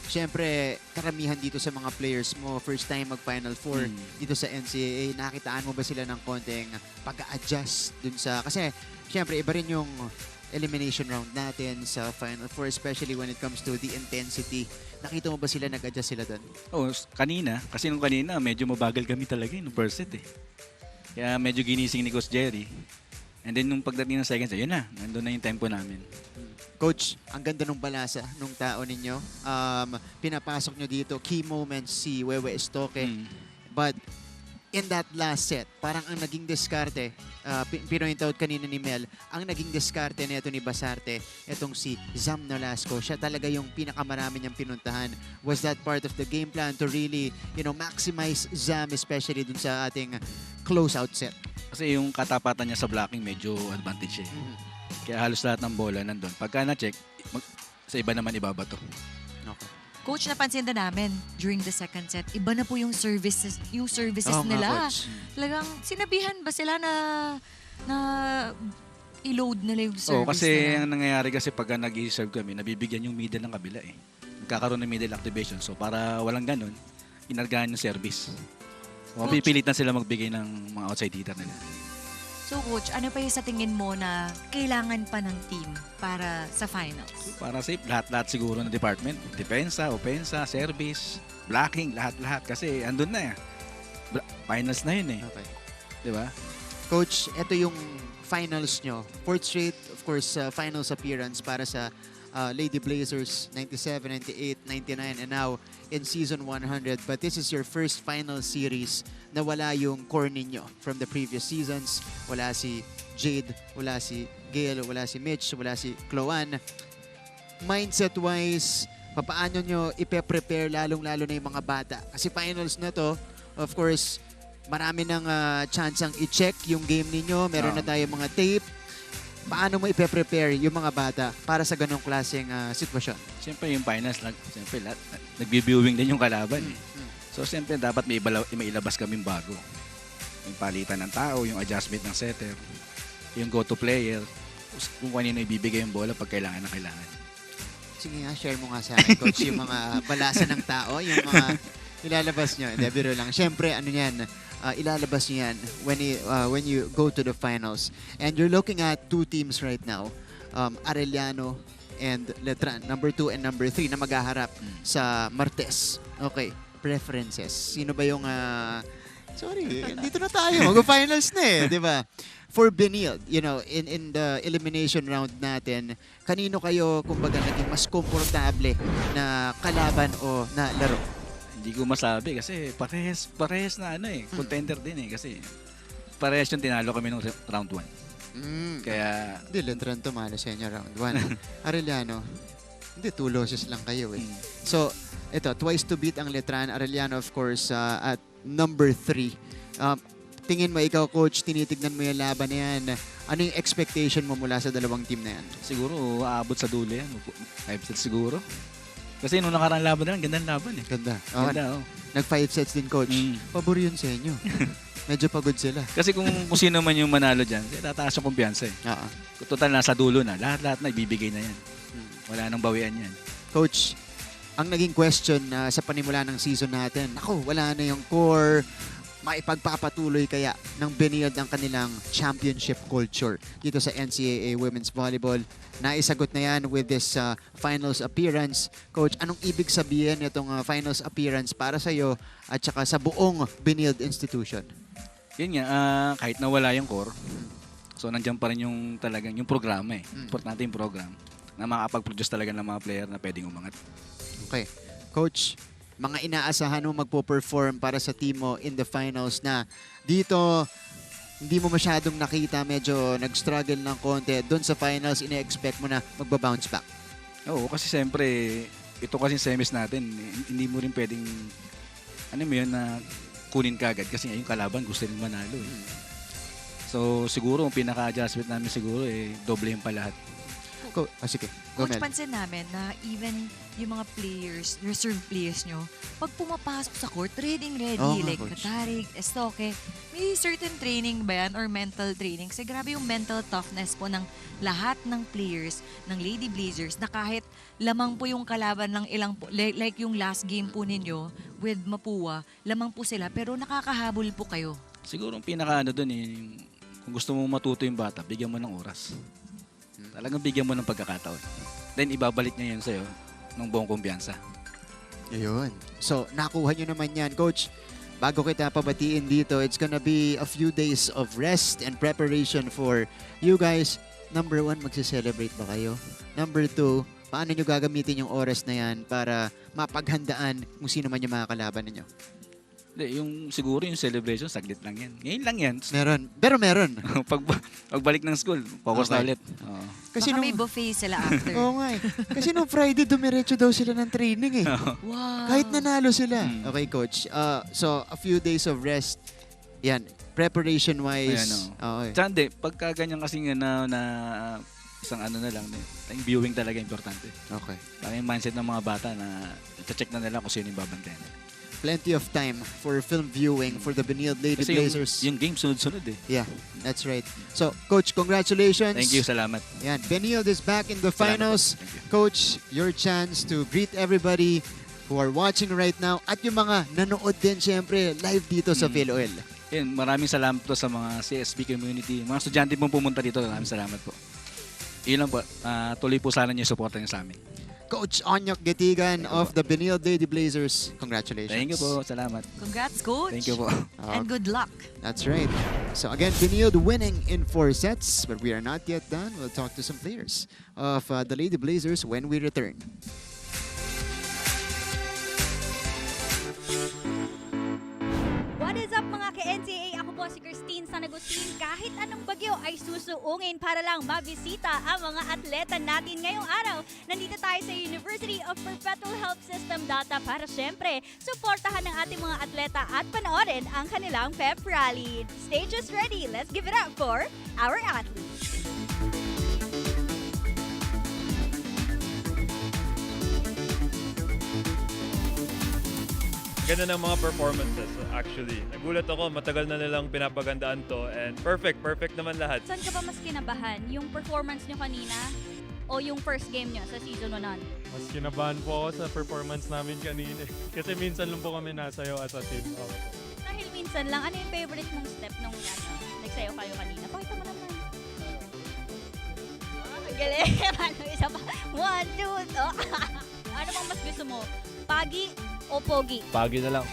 siyempre, karamihan dito sa mga players mo, first time mag-Final Four dito sa NCAA, nakitaan mo ba sila ng konting pag-adjust dun sa, kasi siyempre, iba rin yung elimination round natin sa Final Four, especially when it comes to the intensity. Nakita mo ba sila, nag-adjust sila dun? Oh, kanina, kasi nung kanina, medyo mabagal kami talaga nung first set eh. Kaya medyo ginising ni Coach Jerry. And then nung pagdating ng second set, yun na, nandun na yung tempo namin. Coach, ang ganda ng balasa nung tao ninyo. Pinapasok nyo dito, key moments si Wewe Estoque. But in that last set, parang ang naging diskarte, pinoint out kanina ni Mel, ang naging diskarte nito ni Basarte, itong si Zam Nolasco, siya talaga yung pinakamarami niyang pinuntahan. Was that part of the game plan to really, maximize Zam, especially dun sa ating close-out set? Kasi yung katapatan niya sa blocking medyo advantage eh. Kaya halos lahat ng bola nandun. Pagka na-check, sa iba naman ibabato. Okay. Coach, napansin na namin during the second set, iba na po yung services nila. Talagang sinabihan ba sila na i-load nila yung service kasi nila? ang nangyayari kasi pagka nag-i-serve kami, nabibigyan yung middle ng kabila eh. Nagkakaroon ng middle activation. So para walang ganun, inargahan yung service. Pipilitan sila magbigay ng mga outside hitter nila. So Coach, ano pa yung sa tingin mo na kailangan pa ng team para sa finals? Para safe, lahat-lahat siguro ng department. Depensa, opensa, service, blocking, lahat-lahat. Kasi andun na eh. Finals na yun eh. Okay. Diba? Coach, ito yung finals nyo. Fourth straight, of course, finals appearance para sa Lady Blazers, 97, 98, 99, and now in season 100. But this is your first final series na wala yung core ninyo from the previous seasons. Wala si Jade, wala si Gail, wala si Mitch, wala si Chloan. Mindset-wise, paano nyo ipe-prepare lalong-lalo na yung mga bata? Kasi finals na to, of course, marami ng chance ang i-check yung game ninyo. Meron na tayo mga tape. Paano mo ipe-prepare yung mga bata para sa ganong klaseng sitwasyon? Siyempre yung finals, siyempre nagbi-viewing din yung kalaban. So siyempre dapat may ilabas kaming bago. Yung palitan ng tao, yung adjustment ng setter, yung go-to player, kung kanino ibibigay yung bola pag kailangan na kailangan. Sige nga, share mo nga sa akin, Coach, yung mga balasa ng tao, yung mga ilalabas nyo. Hindi, biro lang. Siyempre, ano yan, ilalabas nyo yan when you go to the finals. And you're looking at two teams right now, Arellano and Letran, number 2 and number 3 na maghaharap sa Martes. Okay, preferences. Sino ba yung... sorry, dito na tayo. Mag-finals na eh, di ba? For Benilde, in the elimination round natin, kanino kayo, kumbaga, naging mas komportable na kalaban o na laro? Hindi ko masabi kasi parehas na contender din eh kasi parehas yung tinalo kami nung round 1. Kaya hindi, Letran tumalo sa inyo round 1. Arellano, hindi, 2 losses lang kayo eh. So, ito, twice to beat ang Letran. Arellano, of course, at number 3. Tingin mo, ikaw, Coach, tinitignan mo yung laban na yan. Ano yung expectation mo mula sa dalawang team na yan? Siguro, aabot sa dulo yan. 5 sets siguro. Kasi nung nakarang laban na, ganda ng laban eh. Ganda. Ganda, Nag 5 sets din, Coach. Pabor yun sa inyo. Medyo pagod sila. Kasi kung sino man yung manalo dyan, tataas yung kumpiyansa eh. Total, nasa dulo na. Lahat na ibibigay na yan. Wala nang bawian yan. Coach, ang naging question sa panimula ng season natin, wala na yung core, maipagpapatuloy kaya ng Benilde ang kanilang championship culture dito sa NCAA Women's Volleyball. Naisagot na yan with this finals appearance. Coach, anong ibig sabihin itong finals appearance para sa iyo at saka sa buong Benilde institution? Yun nga, kahit nawala yung core, so nandiyan pa rin yung talagang yung programa eh. Importante yung program na makapag-produce talaga ng mga player na pwedeng umangat. Okay. Coach, mga inaasahan mo magpo-perform para sa team mo in the finals na dito hindi mo masyadong nakita, medyo nag-struggle ng konti. Doon sa finals, ina-expect mo na magbabounce back. Oo, kasi siyempre, ito kasi semis natin, hindi mo rin pwedeng, na kunin kagad kasi yung kalaban gusto rin manalo eh. So siguro, ang pinaka-adjustment namin siguro doble yung pa lahat. Sige. Go, Coach, Mel. pansin namin na even yung mga players, reserve players nyo, pag pumapasok sa court, ready. Oo nga, Like Coach. Katarig, Estoque, may certain training ba yan or mental training? Kasi grabe yung mental toughness po ng lahat ng players ng Lady Blazers na kahit lamang po yung kalaban ng ilang po, like yung last game po ninyo with Mapúa, lamang po sila pero nakakahabol po kayo. Siguro ang pinaka doon yung kung gusto mo matuto yung bata, bigyan mo ng oras. Talagang bigyan mo ng pagkakataon. Then ibabalik niya yun sa'yo ng buong kumpiyansa. Ayun. So, nakuha nyo naman yan. Coach, bago kita pabatiin dito, it's gonna be a few days of rest and preparation for you guys. Number 1, magse-celebrate ba kayo? Number 2, paano nyo gagamitin yung oras na yan para mapaghandaan kung sino man yung mga kalaban ninyo? Siguro yung celebration, saglit lang yan. Ngayon lang yan. Meron. Pero meron. Pagbalik ng school, focus na ulit. Kasi Baka may buffet sila after. Oo nga eh. Kasi nung Friday, dumiretso daw sila ng training eh. Wow. Kahit nanalo sila. Okay, Coach. So, a few days of rest. Yan. Preparation-wise. Okay. Tsaka pagka ganyan kasi na isang na lang, yung viewing talaga importante. Okay. Parang yung mindset ng mga bata na check na nila kung sino yung babantayan. Plenty of time for film viewing for the Benilde Lady Kasi Blazers. Yung game sunod-sunod eh. Yeah, that's right. So, Coach, congratulations. Thank you, salamat. Yan, Benilde is back in the finals. Coach, your chance to greet everybody who are watching right now at yung mga nanood din syempre live dito sa PhilOil. Yan, maraming salamat po sa mga CSB community. Mga estudyante pong pumunta dito, maraming salamat po. Yun lang po, tuloy po sana niyo suporta niyo sa amin. Coach Onyok Getigan of the Benilde Lady Blazers, congratulations. Thank you po, salamat. Congrats, Coach. Thank you po. And good luck. That's right. So again, Benilde winning in 4 sets, but we are not yet done. We'll talk to some players of the Lady Blazers when we return. What is up mga ka-NCAA? Ako po si Christine Sanagustin. Kahit anong bagyo ay susuungin para lang mabisita ang mga atleta natin ngayong araw. Nandito tayo sa University of Perpetual Health System Data para syempre suportahan ng ating mga atleta at panoorin ang kanilang pep rally. Stage is ready. Let's give it up for our athletes. Ganda ng mga performances actually. Nagulat ako, matagal na nilang pinapagandaan to and perfect naman lahat. Saan ka ba mas kinabahan? Yung performance nyo kanina o yung first game nyo sa season 1? Mas kinabahan po ako sa performance namin kanina. Kasi minsan lang po kami nasayaw as a team. Dahil minsan lang, ano yung favorite mong step nung nagsayaw kayo kanina? Pakita mo naman. Ang galing. Ano, isa pa. 1, 2, ano bang mas gusto mo? Pagi o pogi? Pagi na lang.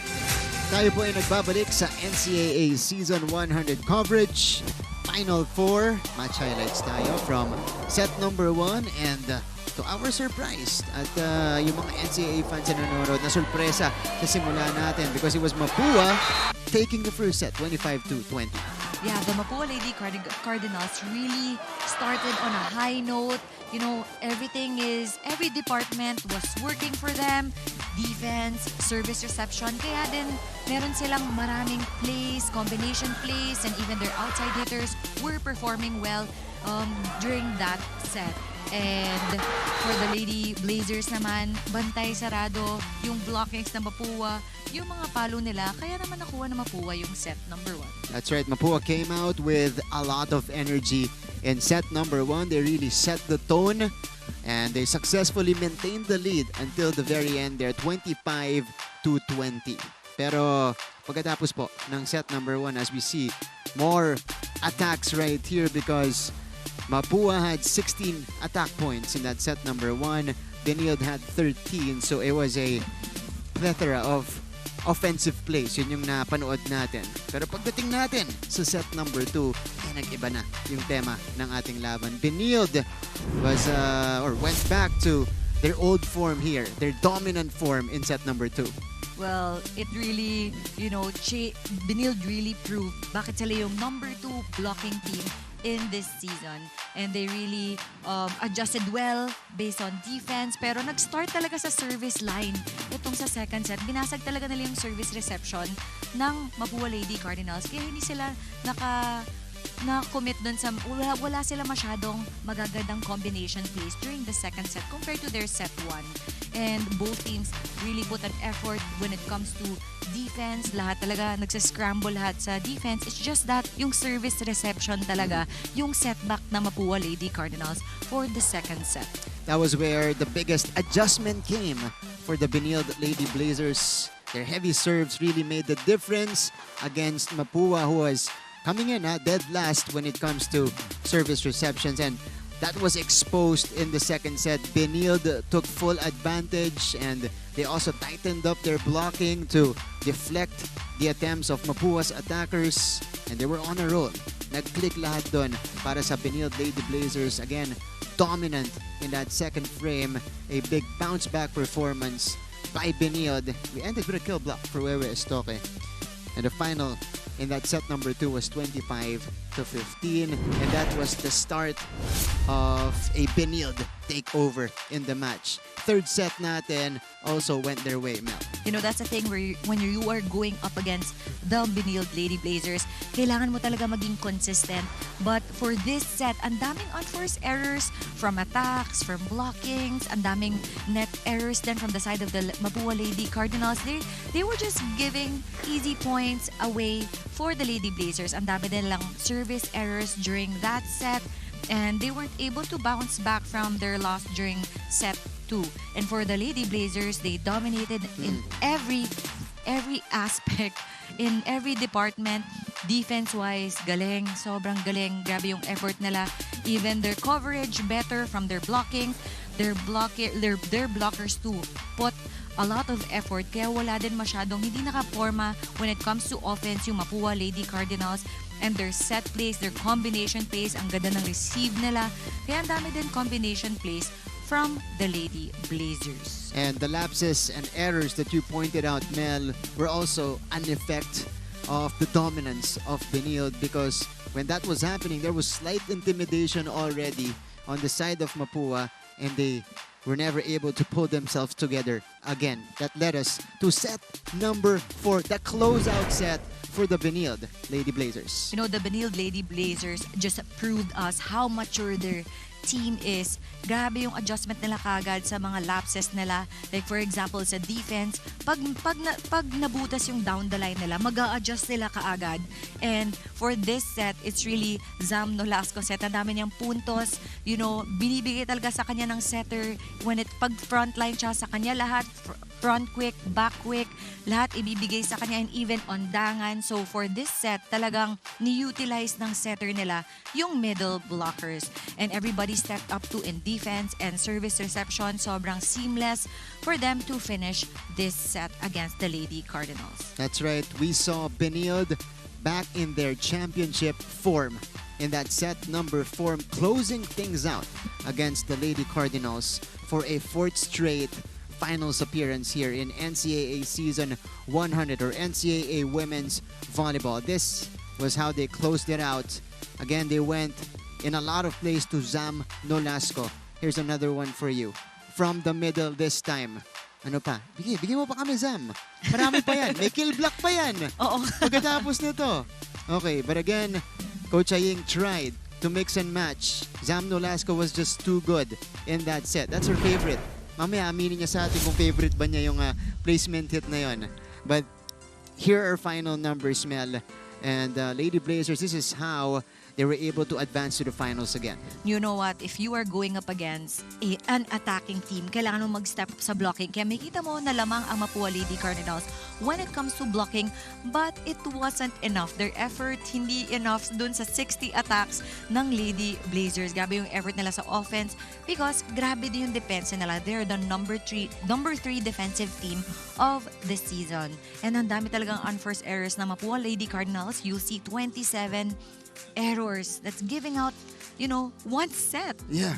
Tayo po ay nagbabalik sa NCAA Season 100 coverage. Final 4, match highlights tayo from set number 1 and to our surprise at yung mga NCAA fans na nanonood na sorpresa sa simula natin because it was Mapúa taking the first set 25-20. Yeah, the Mapúa Lady Cardinals really started on a high note. You know, every department was working for them. Defense, service reception. Kaya din, meron silang maraming plays, combination plays, and even their outside hitters were performing well during that set. And for the Lady Blazers naman, bantay sarado, yung blockings ng Mapúa, yung mga palo nila, kaya naman nakuha ng Mapúa yung set number 1. That's right, Mapúa came out with a lot of energy in set number 1. They really set the tone and they successfully maintained the lead until the very end there, 25-20. Pero pagkatapos po ng set number 1, as we see, more attacks right here because Mapúa had 16 attack points in that set number 1. Benilde had 13, so it was a plethora of offensive plays. Yun yung napanood natin. Pero pagdating natin sa set number 2, nag-iba na yung tema ng ating laban. Benilde was, went back to their old form here, their dominant form in set number 2. Well, it really, Benilde really proved bakit sila yung number 2 blocking team in this season. And they really adjusted well based on defense. Pero nag-start talaga sa service line. Itong sa second set, binasag talaga nila yung service reception ng Mapúa Lady Cardinals. Kaya hindi sila na-commit dun sa, wala sila masyadong magagandang combination plays during the second set compared to their set 1. And both teams really put an effort when it comes to defense. Lahat talaga nagsascramble lahat sa defense. It's just that yung service reception talaga, yung setback na Mapúa Lady Cardinals for the second set. That was where the biggest adjustment came for the Benilde Lady Blazers. Their heavy serves really made the difference against Mapúa, who was coming in dead last when it comes to service receptions. And that was exposed in the second set. Benilde took full advantage and they also tightened up their blocking to deflect the attempts of Mapúa's attackers. And they were on a roll. Nag-click lahat dun para sa Benilde Lady Blazers. Again, dominant in that second frame. A big bounce-back performance by Benilde. We ended with a kill block for Wewe Estoque. And the final in that set number 2 was 25-15. And that was the start of a Benilde takeover in the match. Third set natin also went their way, Mel. You know, that's the thing where when you are going up against the Benilde Lady Blazers, kailangan mo talaga maging consistent. But for this set, ang daming unforced errors from attacks, from blockings, ang daming net errors then from the side of the Mapúa Lady Cardinals. They were just giving easy points away for the Lady Blazers. Ang dami din lang service errors during that set. And they weren't able to bounce back from their loss during set 2. And for the Lady Blazers, they dominated in every aspect, in every department. Defense-wise, galing, sobrang galing. Grabe yung effort nila. Even their coverage better from their blocking. Their blockers too put a lot of effort. Kaya wala din masyadong, hindi nakaporma when it comes to offense yung Mapúa Lady Cardinals. And their set plays, their combination plays, ang ganda ng receive nila. Kaya ang dami din combination plays from the Lady Blazers. And the lapses and errors that you pointed out, Mel, were also an effect of the dominance of Benilde, because when that was happening, there was slight intimidation already on the side of Mapúa, and they were never able to pull themselves together again. That led us to set number 4, the closeout set for the Benilde Lady Blazers. You know, the Benilde Lady Blazers just proved us how mature their team is. Grabe yung adjustment nila kagad sa mga lapses nila. Like for example, sa defense, pag nabutas yung down the line nila, mag-a-adjust nila kaagad. And for this set, it's really Zam Nolasco set. Ang dami niyang puntos. You know, binibigay talaga sa kanya ng setter. Pag front line siya, sa kanya lahat, front quick, back quick, lahat ibibigay sa kanya, and even ondangan. So for this set, talagang ni-utilize ng setter nila yung middle blockers. And everybody stepped up to in defense and service reception. Sobrang seamless for them to finish this set against the Lady Cardinals. That's right. We saw Benilde back in their championship form in that set number 4, closing things out against the Lady Cardinals for a 4th straight finals appearance here in NCAA Season 100, or NCAA Women's Volleyball. This was how they closed it out. Again, they went in a lot of plays to Zam Nolasco. Here's another one for you. From the middle this time. Ano pa? Bigay mo pa kami, Zam. Marami pa yan. May kill block pa yan. Oo. Pagkatapos nito. Okay, but again, Coach Aying tried to mix and match. Zam Nolasco was just too good in that set. That's her favorite. Mamaya aminin niya sa atin kung favorite ba niya yung placement hit na yon. But here are final numbers, Mel. And Lady Blazers, this is how they were able to advance to the finals again. You know what? If you are going up against an attacking team, kailangan mo mag-step up sa blocking. Kaya makita mo na lamang ang Mapúa Lady Cardinals when it comes to blocking, but it wasn't enough. Their effort, hindi enough dun sa 60 attacks ng Lady Blazers. Grabe yung effort nila sa offense because grabe din yung defense nila. They're the number 3 defensive team of the season. And ang dami talagang unforced errors na Mapúa Lady Cardinals. You'll see 27 errors. That's giving out, one set. Yeah.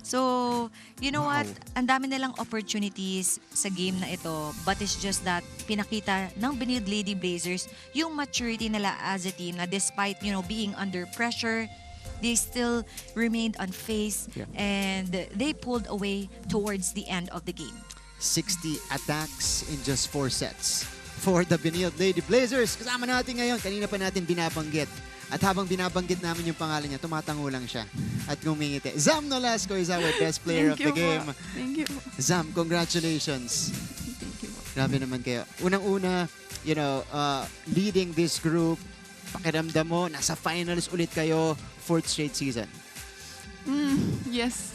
So, you know what? Ang dami nilang opportunities sa game na ito. But it's just that pinakita ng Benilde Lady Blazers yung maturity nila as a team na despite, being under pressure, they still remained unfazed and they pulled away towards the end of the game. 60 attacks in just 4 sets for the Benilde Lady Blazers. Kasama natin ngayon, kanina pa natin binabanggit. At habang binabanggit namin yung pangalan niya, tumatango lang siya at ngumingiti. Zam Nolasco is our best player of the game. Thank you. Zam, congratulations. Thank you. Grabe naman kayo. Unang-una, leading this group, pakiramdam mo, nasa finals ulit kayo, 4th straight season. Yes.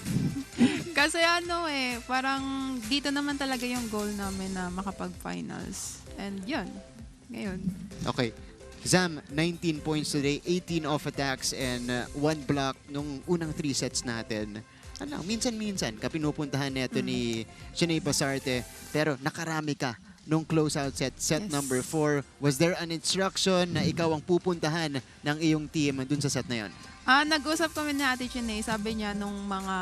Kasi parang dito naman talaga yung goal namin na makapag-finals. And yun, ngayon. Okay. Zam, 19 points today, 18 off attacks, and 1 block nung unang 3 sets natin. Minsan-minsan, pinupuntahan neto ni Sinead Basarte, pero nakarami ka nung closeout set number 4. Was there an instruction na ikaw ang pupuntahan ng iyong team dun sa set na yon? Nag-usap kami ni Ate Chinay, sabi niya nung mga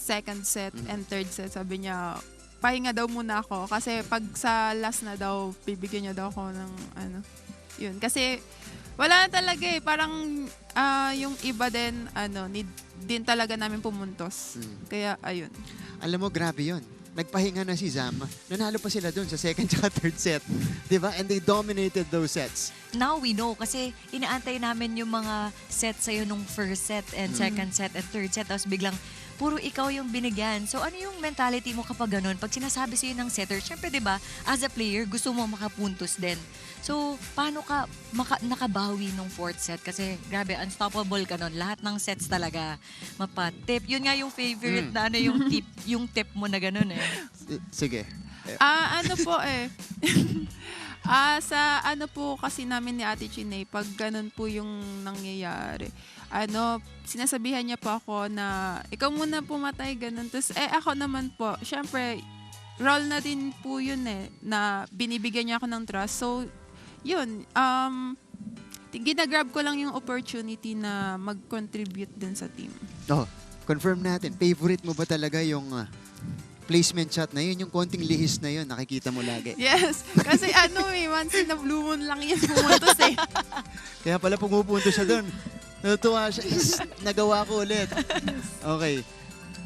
second set and third set, sabi niya, pahinga daw muna ako kasi pag sa last na daw, bibigyan niya daw ako ng yun. Kasi wala talaga parang yung iba din, need din talaga namin pumuntos. Kaya, ayun. Alam mo, grabe yun. Nagpahinga na si Zam. Nanalo pa sila dun sa second at third set. Diba? And they dominated those sets. Now we know kasi inaantay namin yung mga sets sa'yo nung first set and second set and third set. Tapos biglang puro ikaw yung binigyan. So ano yung mentality mo kapag ganun? Pag sinasabi sa'yo ng setter, syempre diba, as a player, gusto mo makapuntos din. So paano ka nakabawi nung fourth set? Kasi grabe, unstoppable ka nun. Lahat ng sets talaga mapatip. Yun nga yung favorite na yung tip mo na ganun Sige. Sa kasi namin ni Ate Chinay, pag ganun po yung nangyayari, sinasabihan niya po ako na ikaw muna pumatay, ganun. Tapos ako naman po, syempre, role na din po yun na binibigyan niya ako ng trust. So, yun, ginagrab ko lang yung opportunity na mag-contribute din sa team. Confirm natin, favorite mo ba talaga yung placement shot na yun, yung konting lihis na yun, nakikita mo lagi? Yes, kasi once in a blue moon lang yun pumuntos Kaya pala pumupunto siya doon. Natuwa siya, nagawa ko ulit. Okay,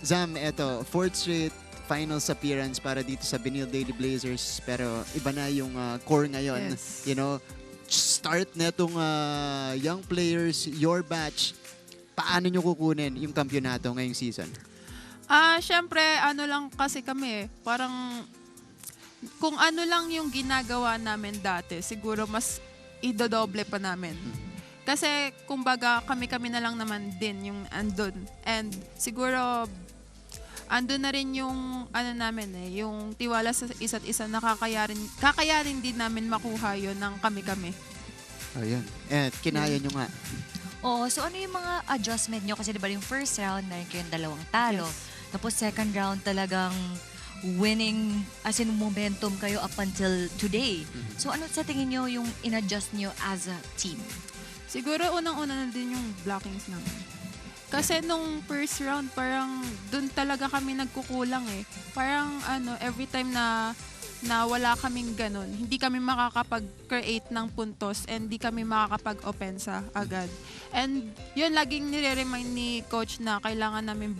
Zam, eto, 4th straight finals appearance para dito sa Benilde Lady Blazers, pero iba na yung core ngayon. Yes. Start netong young players, your batch, paano nyo kukunin yung kampyonato ngayong season? Syempre, lang kasi kami, parang kung ano lang yung ginagawa namin dati, siguro mas idodoble pa namin. Kasi, kumbaga, kami-kami na lang naman din yung andun. And siguro, andun na rin yung, namin yung tiwala sa isa't isa na kakayarin din namin makuha yun ng kami-kami. Ayun. And kinaya nyo nga. So ano yung mga adjustment nyo? Kasi diba yung first round, meron kayong 2 talo. Yes. Tapos second round talagang winning, as in momentum kayo up until today. So ano sa tingin nyo yung in-adjust nyo as a team? Siguro unang-una na din yung blockings namin. Kasi nung first round, parang dun talaga kami nagkukulang Parang every time na wala kaming ganun, hindi kami makakapag-create ng puntos and hindi kami makakapag-opensa agad. And yun, laging nire-remind ni coach na kailangan namin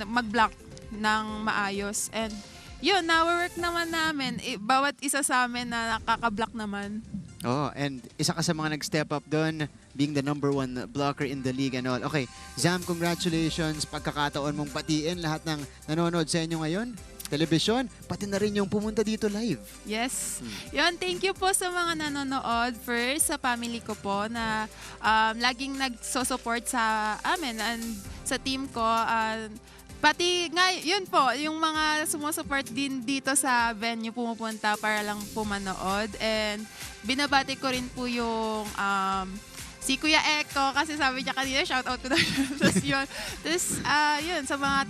mag-block ng maayos. And yun, na-work naman namin. Bawat isa sa amin na nakaka-block naman. And isa ka sa mga nag-step up doon, being the #1 blocker in the league and all. Okay, Zam, congratulations. Pagkakataon mong patiin lahat ng nanonood sa inyo ngayon. Telebisyon, pati na rin yung pumunta dito live. Yes. Yun, thank you po sa mga nanonood. First, sa family ko po na laging nagso-support sa amin and sa team ko. Pati nga, yun po, yung mga sumusupport din dito sa venue pumupunta para lang pumanood. And binabati ko rin po yung si Kuya Eko, kasi sabi niya kanina, shout out ko na. Tapos yun. Tapos, yun, sa mga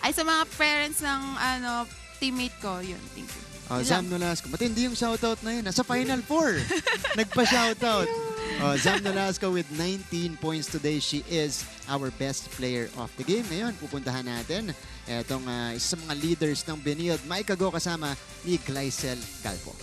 sa mga parents ng teammate ko, yun, thank you. Zam Nolasco, matindi yung shoutout na yun. Nasa Final 4, nagpa-shoutout. Zam Nolasco with 19 points today. She is our best player of the game. Ngayon, pupuntahan natin itong isa sa mga leaders ng Benilde. Maikago kasama ni Glycel Calvo.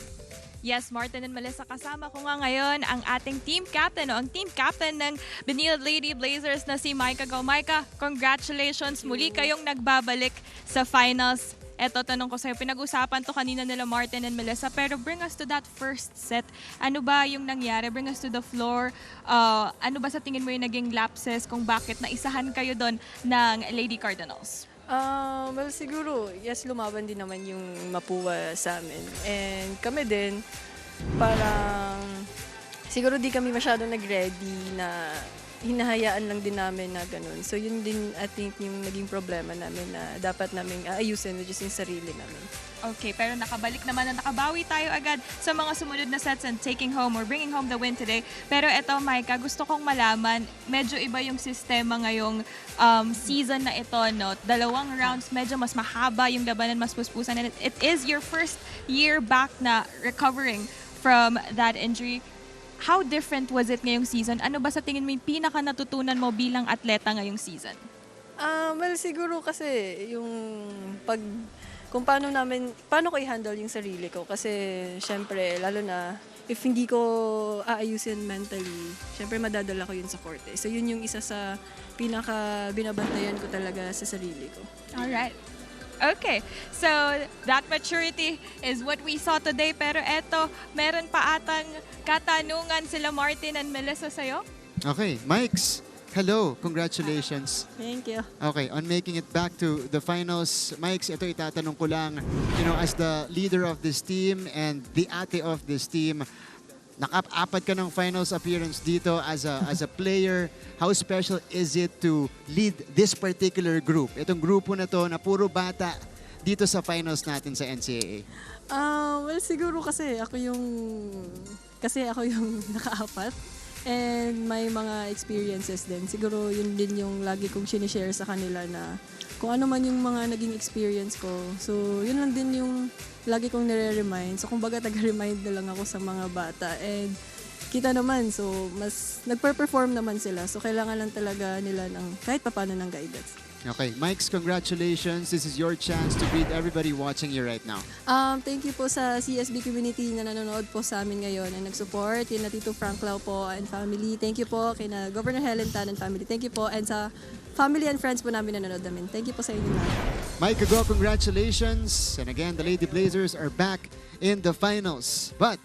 Yes, Martin and Melissa, kasama ko nga ngayon ang ating team captain o ang team captain ng Benilde Lady Blazers na si Maika Go. Maika, congratulations. Muli kayong nagbabalik sa finals. Eto, tanong ko sa'yo, pinag-usapan to kanina nila Martin and Melissa, pero bring us to that first set. Ano ba yung nangyari? Bring us to the floor. Ano ba sa tingin mo yung naging lapses kung bakit naisahan kayo doon ng Lady Cardinals? Well, siguro, yes, lumaban din naman yung Mapúa sa amin. And kami din, parang siguro di kami masyadong nag-ready na hinahayaan lang din namin na ganun. So yun din, I think, yung naging problema namin na dapat namin aayusin, which is yung sarili namin. Okay, pero nakabalik naman na nakabawi tayo agad sa mga sumunod na sets and taking home or bringing home the win today. Pero eto, Micah, gusto kong malaman, medyo iba yung sistema ngayong season na ito, no? 2 rounds, medyo mas mahaba yung labanan, mas puspusan. And it is your first year back na recovering from that injury. How different was it ngayong season? Ano ba sa tingin mo yung pinaka natutunan mo bilang atleta ngayong season? Well, siguro kasi yung kung paano ko i-handle yung sarili ko. Kasi, syempre, lalo na, if hindi ko aayusin mentally, syempre, madadala ko yun sa court. So, yun yung isa sa pinaka binabantayan ko talaga sa sarili ko. Alright. Okay, so that maturity is what we saw today. Pero eto, meron pa atang katanungan sila Martin and Melissa sa'yo? Okay, Mikes. Hello, congratulations. Thank you. Okay, on making it back to the finals, Mikes, ito itatanong ko lang, as the leader of this team and the ate of this team, nakap-apat ka ng finals appearance dito as a player. How special is it to lead this particular group? Itong grupo na to na puro bata dito sa finals natin sa NCAA. Well, siguro kasi ako yung nakaapat. And may mga experiences din. Siguro yun din yung lagi kong sinishare sa kanila na kung ano man yung mga naging experience ko. So, yun lang din yung lagi kong nire-remind. So, kumbaga taga-remind na lang ako sa mga bata. And kita naman, so mas nagper-perform naman sila. So, kailangan lang talaga nila ng kahit paano ng guidance. Okay, Mikes, congratulations. This is your chance to greet everybody watching you right now. Thank you po sa CSB community na nanonood po sa amin ngayon and nag-support. Kina Tito Frank Lau po and family. Thank you po. Kina Governor Helen Tan and family. Thank you po. And sa family and friends po namin nanonood namin. Thank you po sa inyo lahat. Mike Ago, congratulations. And again, the Lady Blazers are back in the finals. But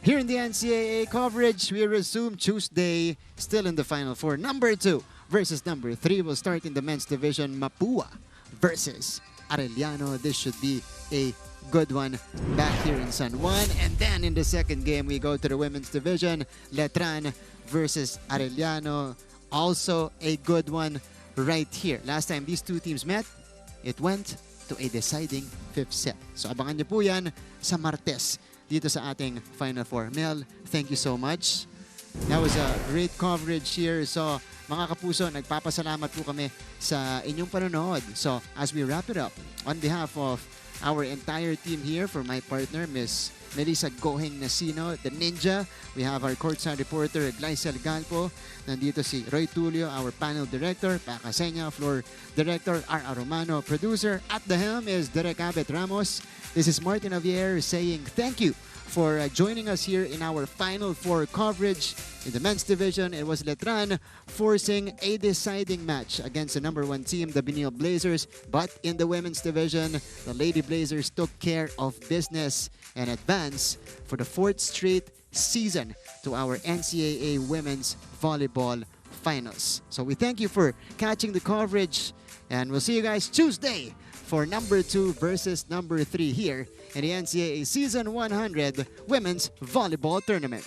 here in the NCAA coverage, we resume Tuesday, still in the Final Four. Number 2 versus number 3 will start in the men's division. Mapúa versus Arellano. This should be a good one back here in San Juan. And then in the second game, we go to the women's division. Letran versus Arellano. Also a good one right here. Last time these two teams met, it went to a deciding 5th set. So abangan niyo po yan sa Martes dito sa ating Final Four. Mel, thank you so much. That was a great coverage here. So mga kapuso, nagpapasalamat po kami sa inyong panonood. So as we wrap it up, on behalf of our entire team here, for my partner, Miss Melissa Goheng Nasino, the Ninja. We have our courtside reporter, Glycel Galpo. Nandito si Roy Tulio, our panel director, Pakasenya, floor director, R. Romano, producer. At the helm is Derek Abet Ramos. This is Martin Javier saying thank you for joining us here in our Final Four coverage. In the men's division, it was Letran forcing a deciding match against the number 1 team, the Benilde Blazers. But in the women's division, the Lady Blazers took care of business and advanced for the 4th straight season to our NCAA Women's Volleyball Finals. So we thank you for catching the coverage, and we'll see you guys Tuesday for number 2 versus number 3 here in the NCAA Season 100 Women's Volleyball Tournament.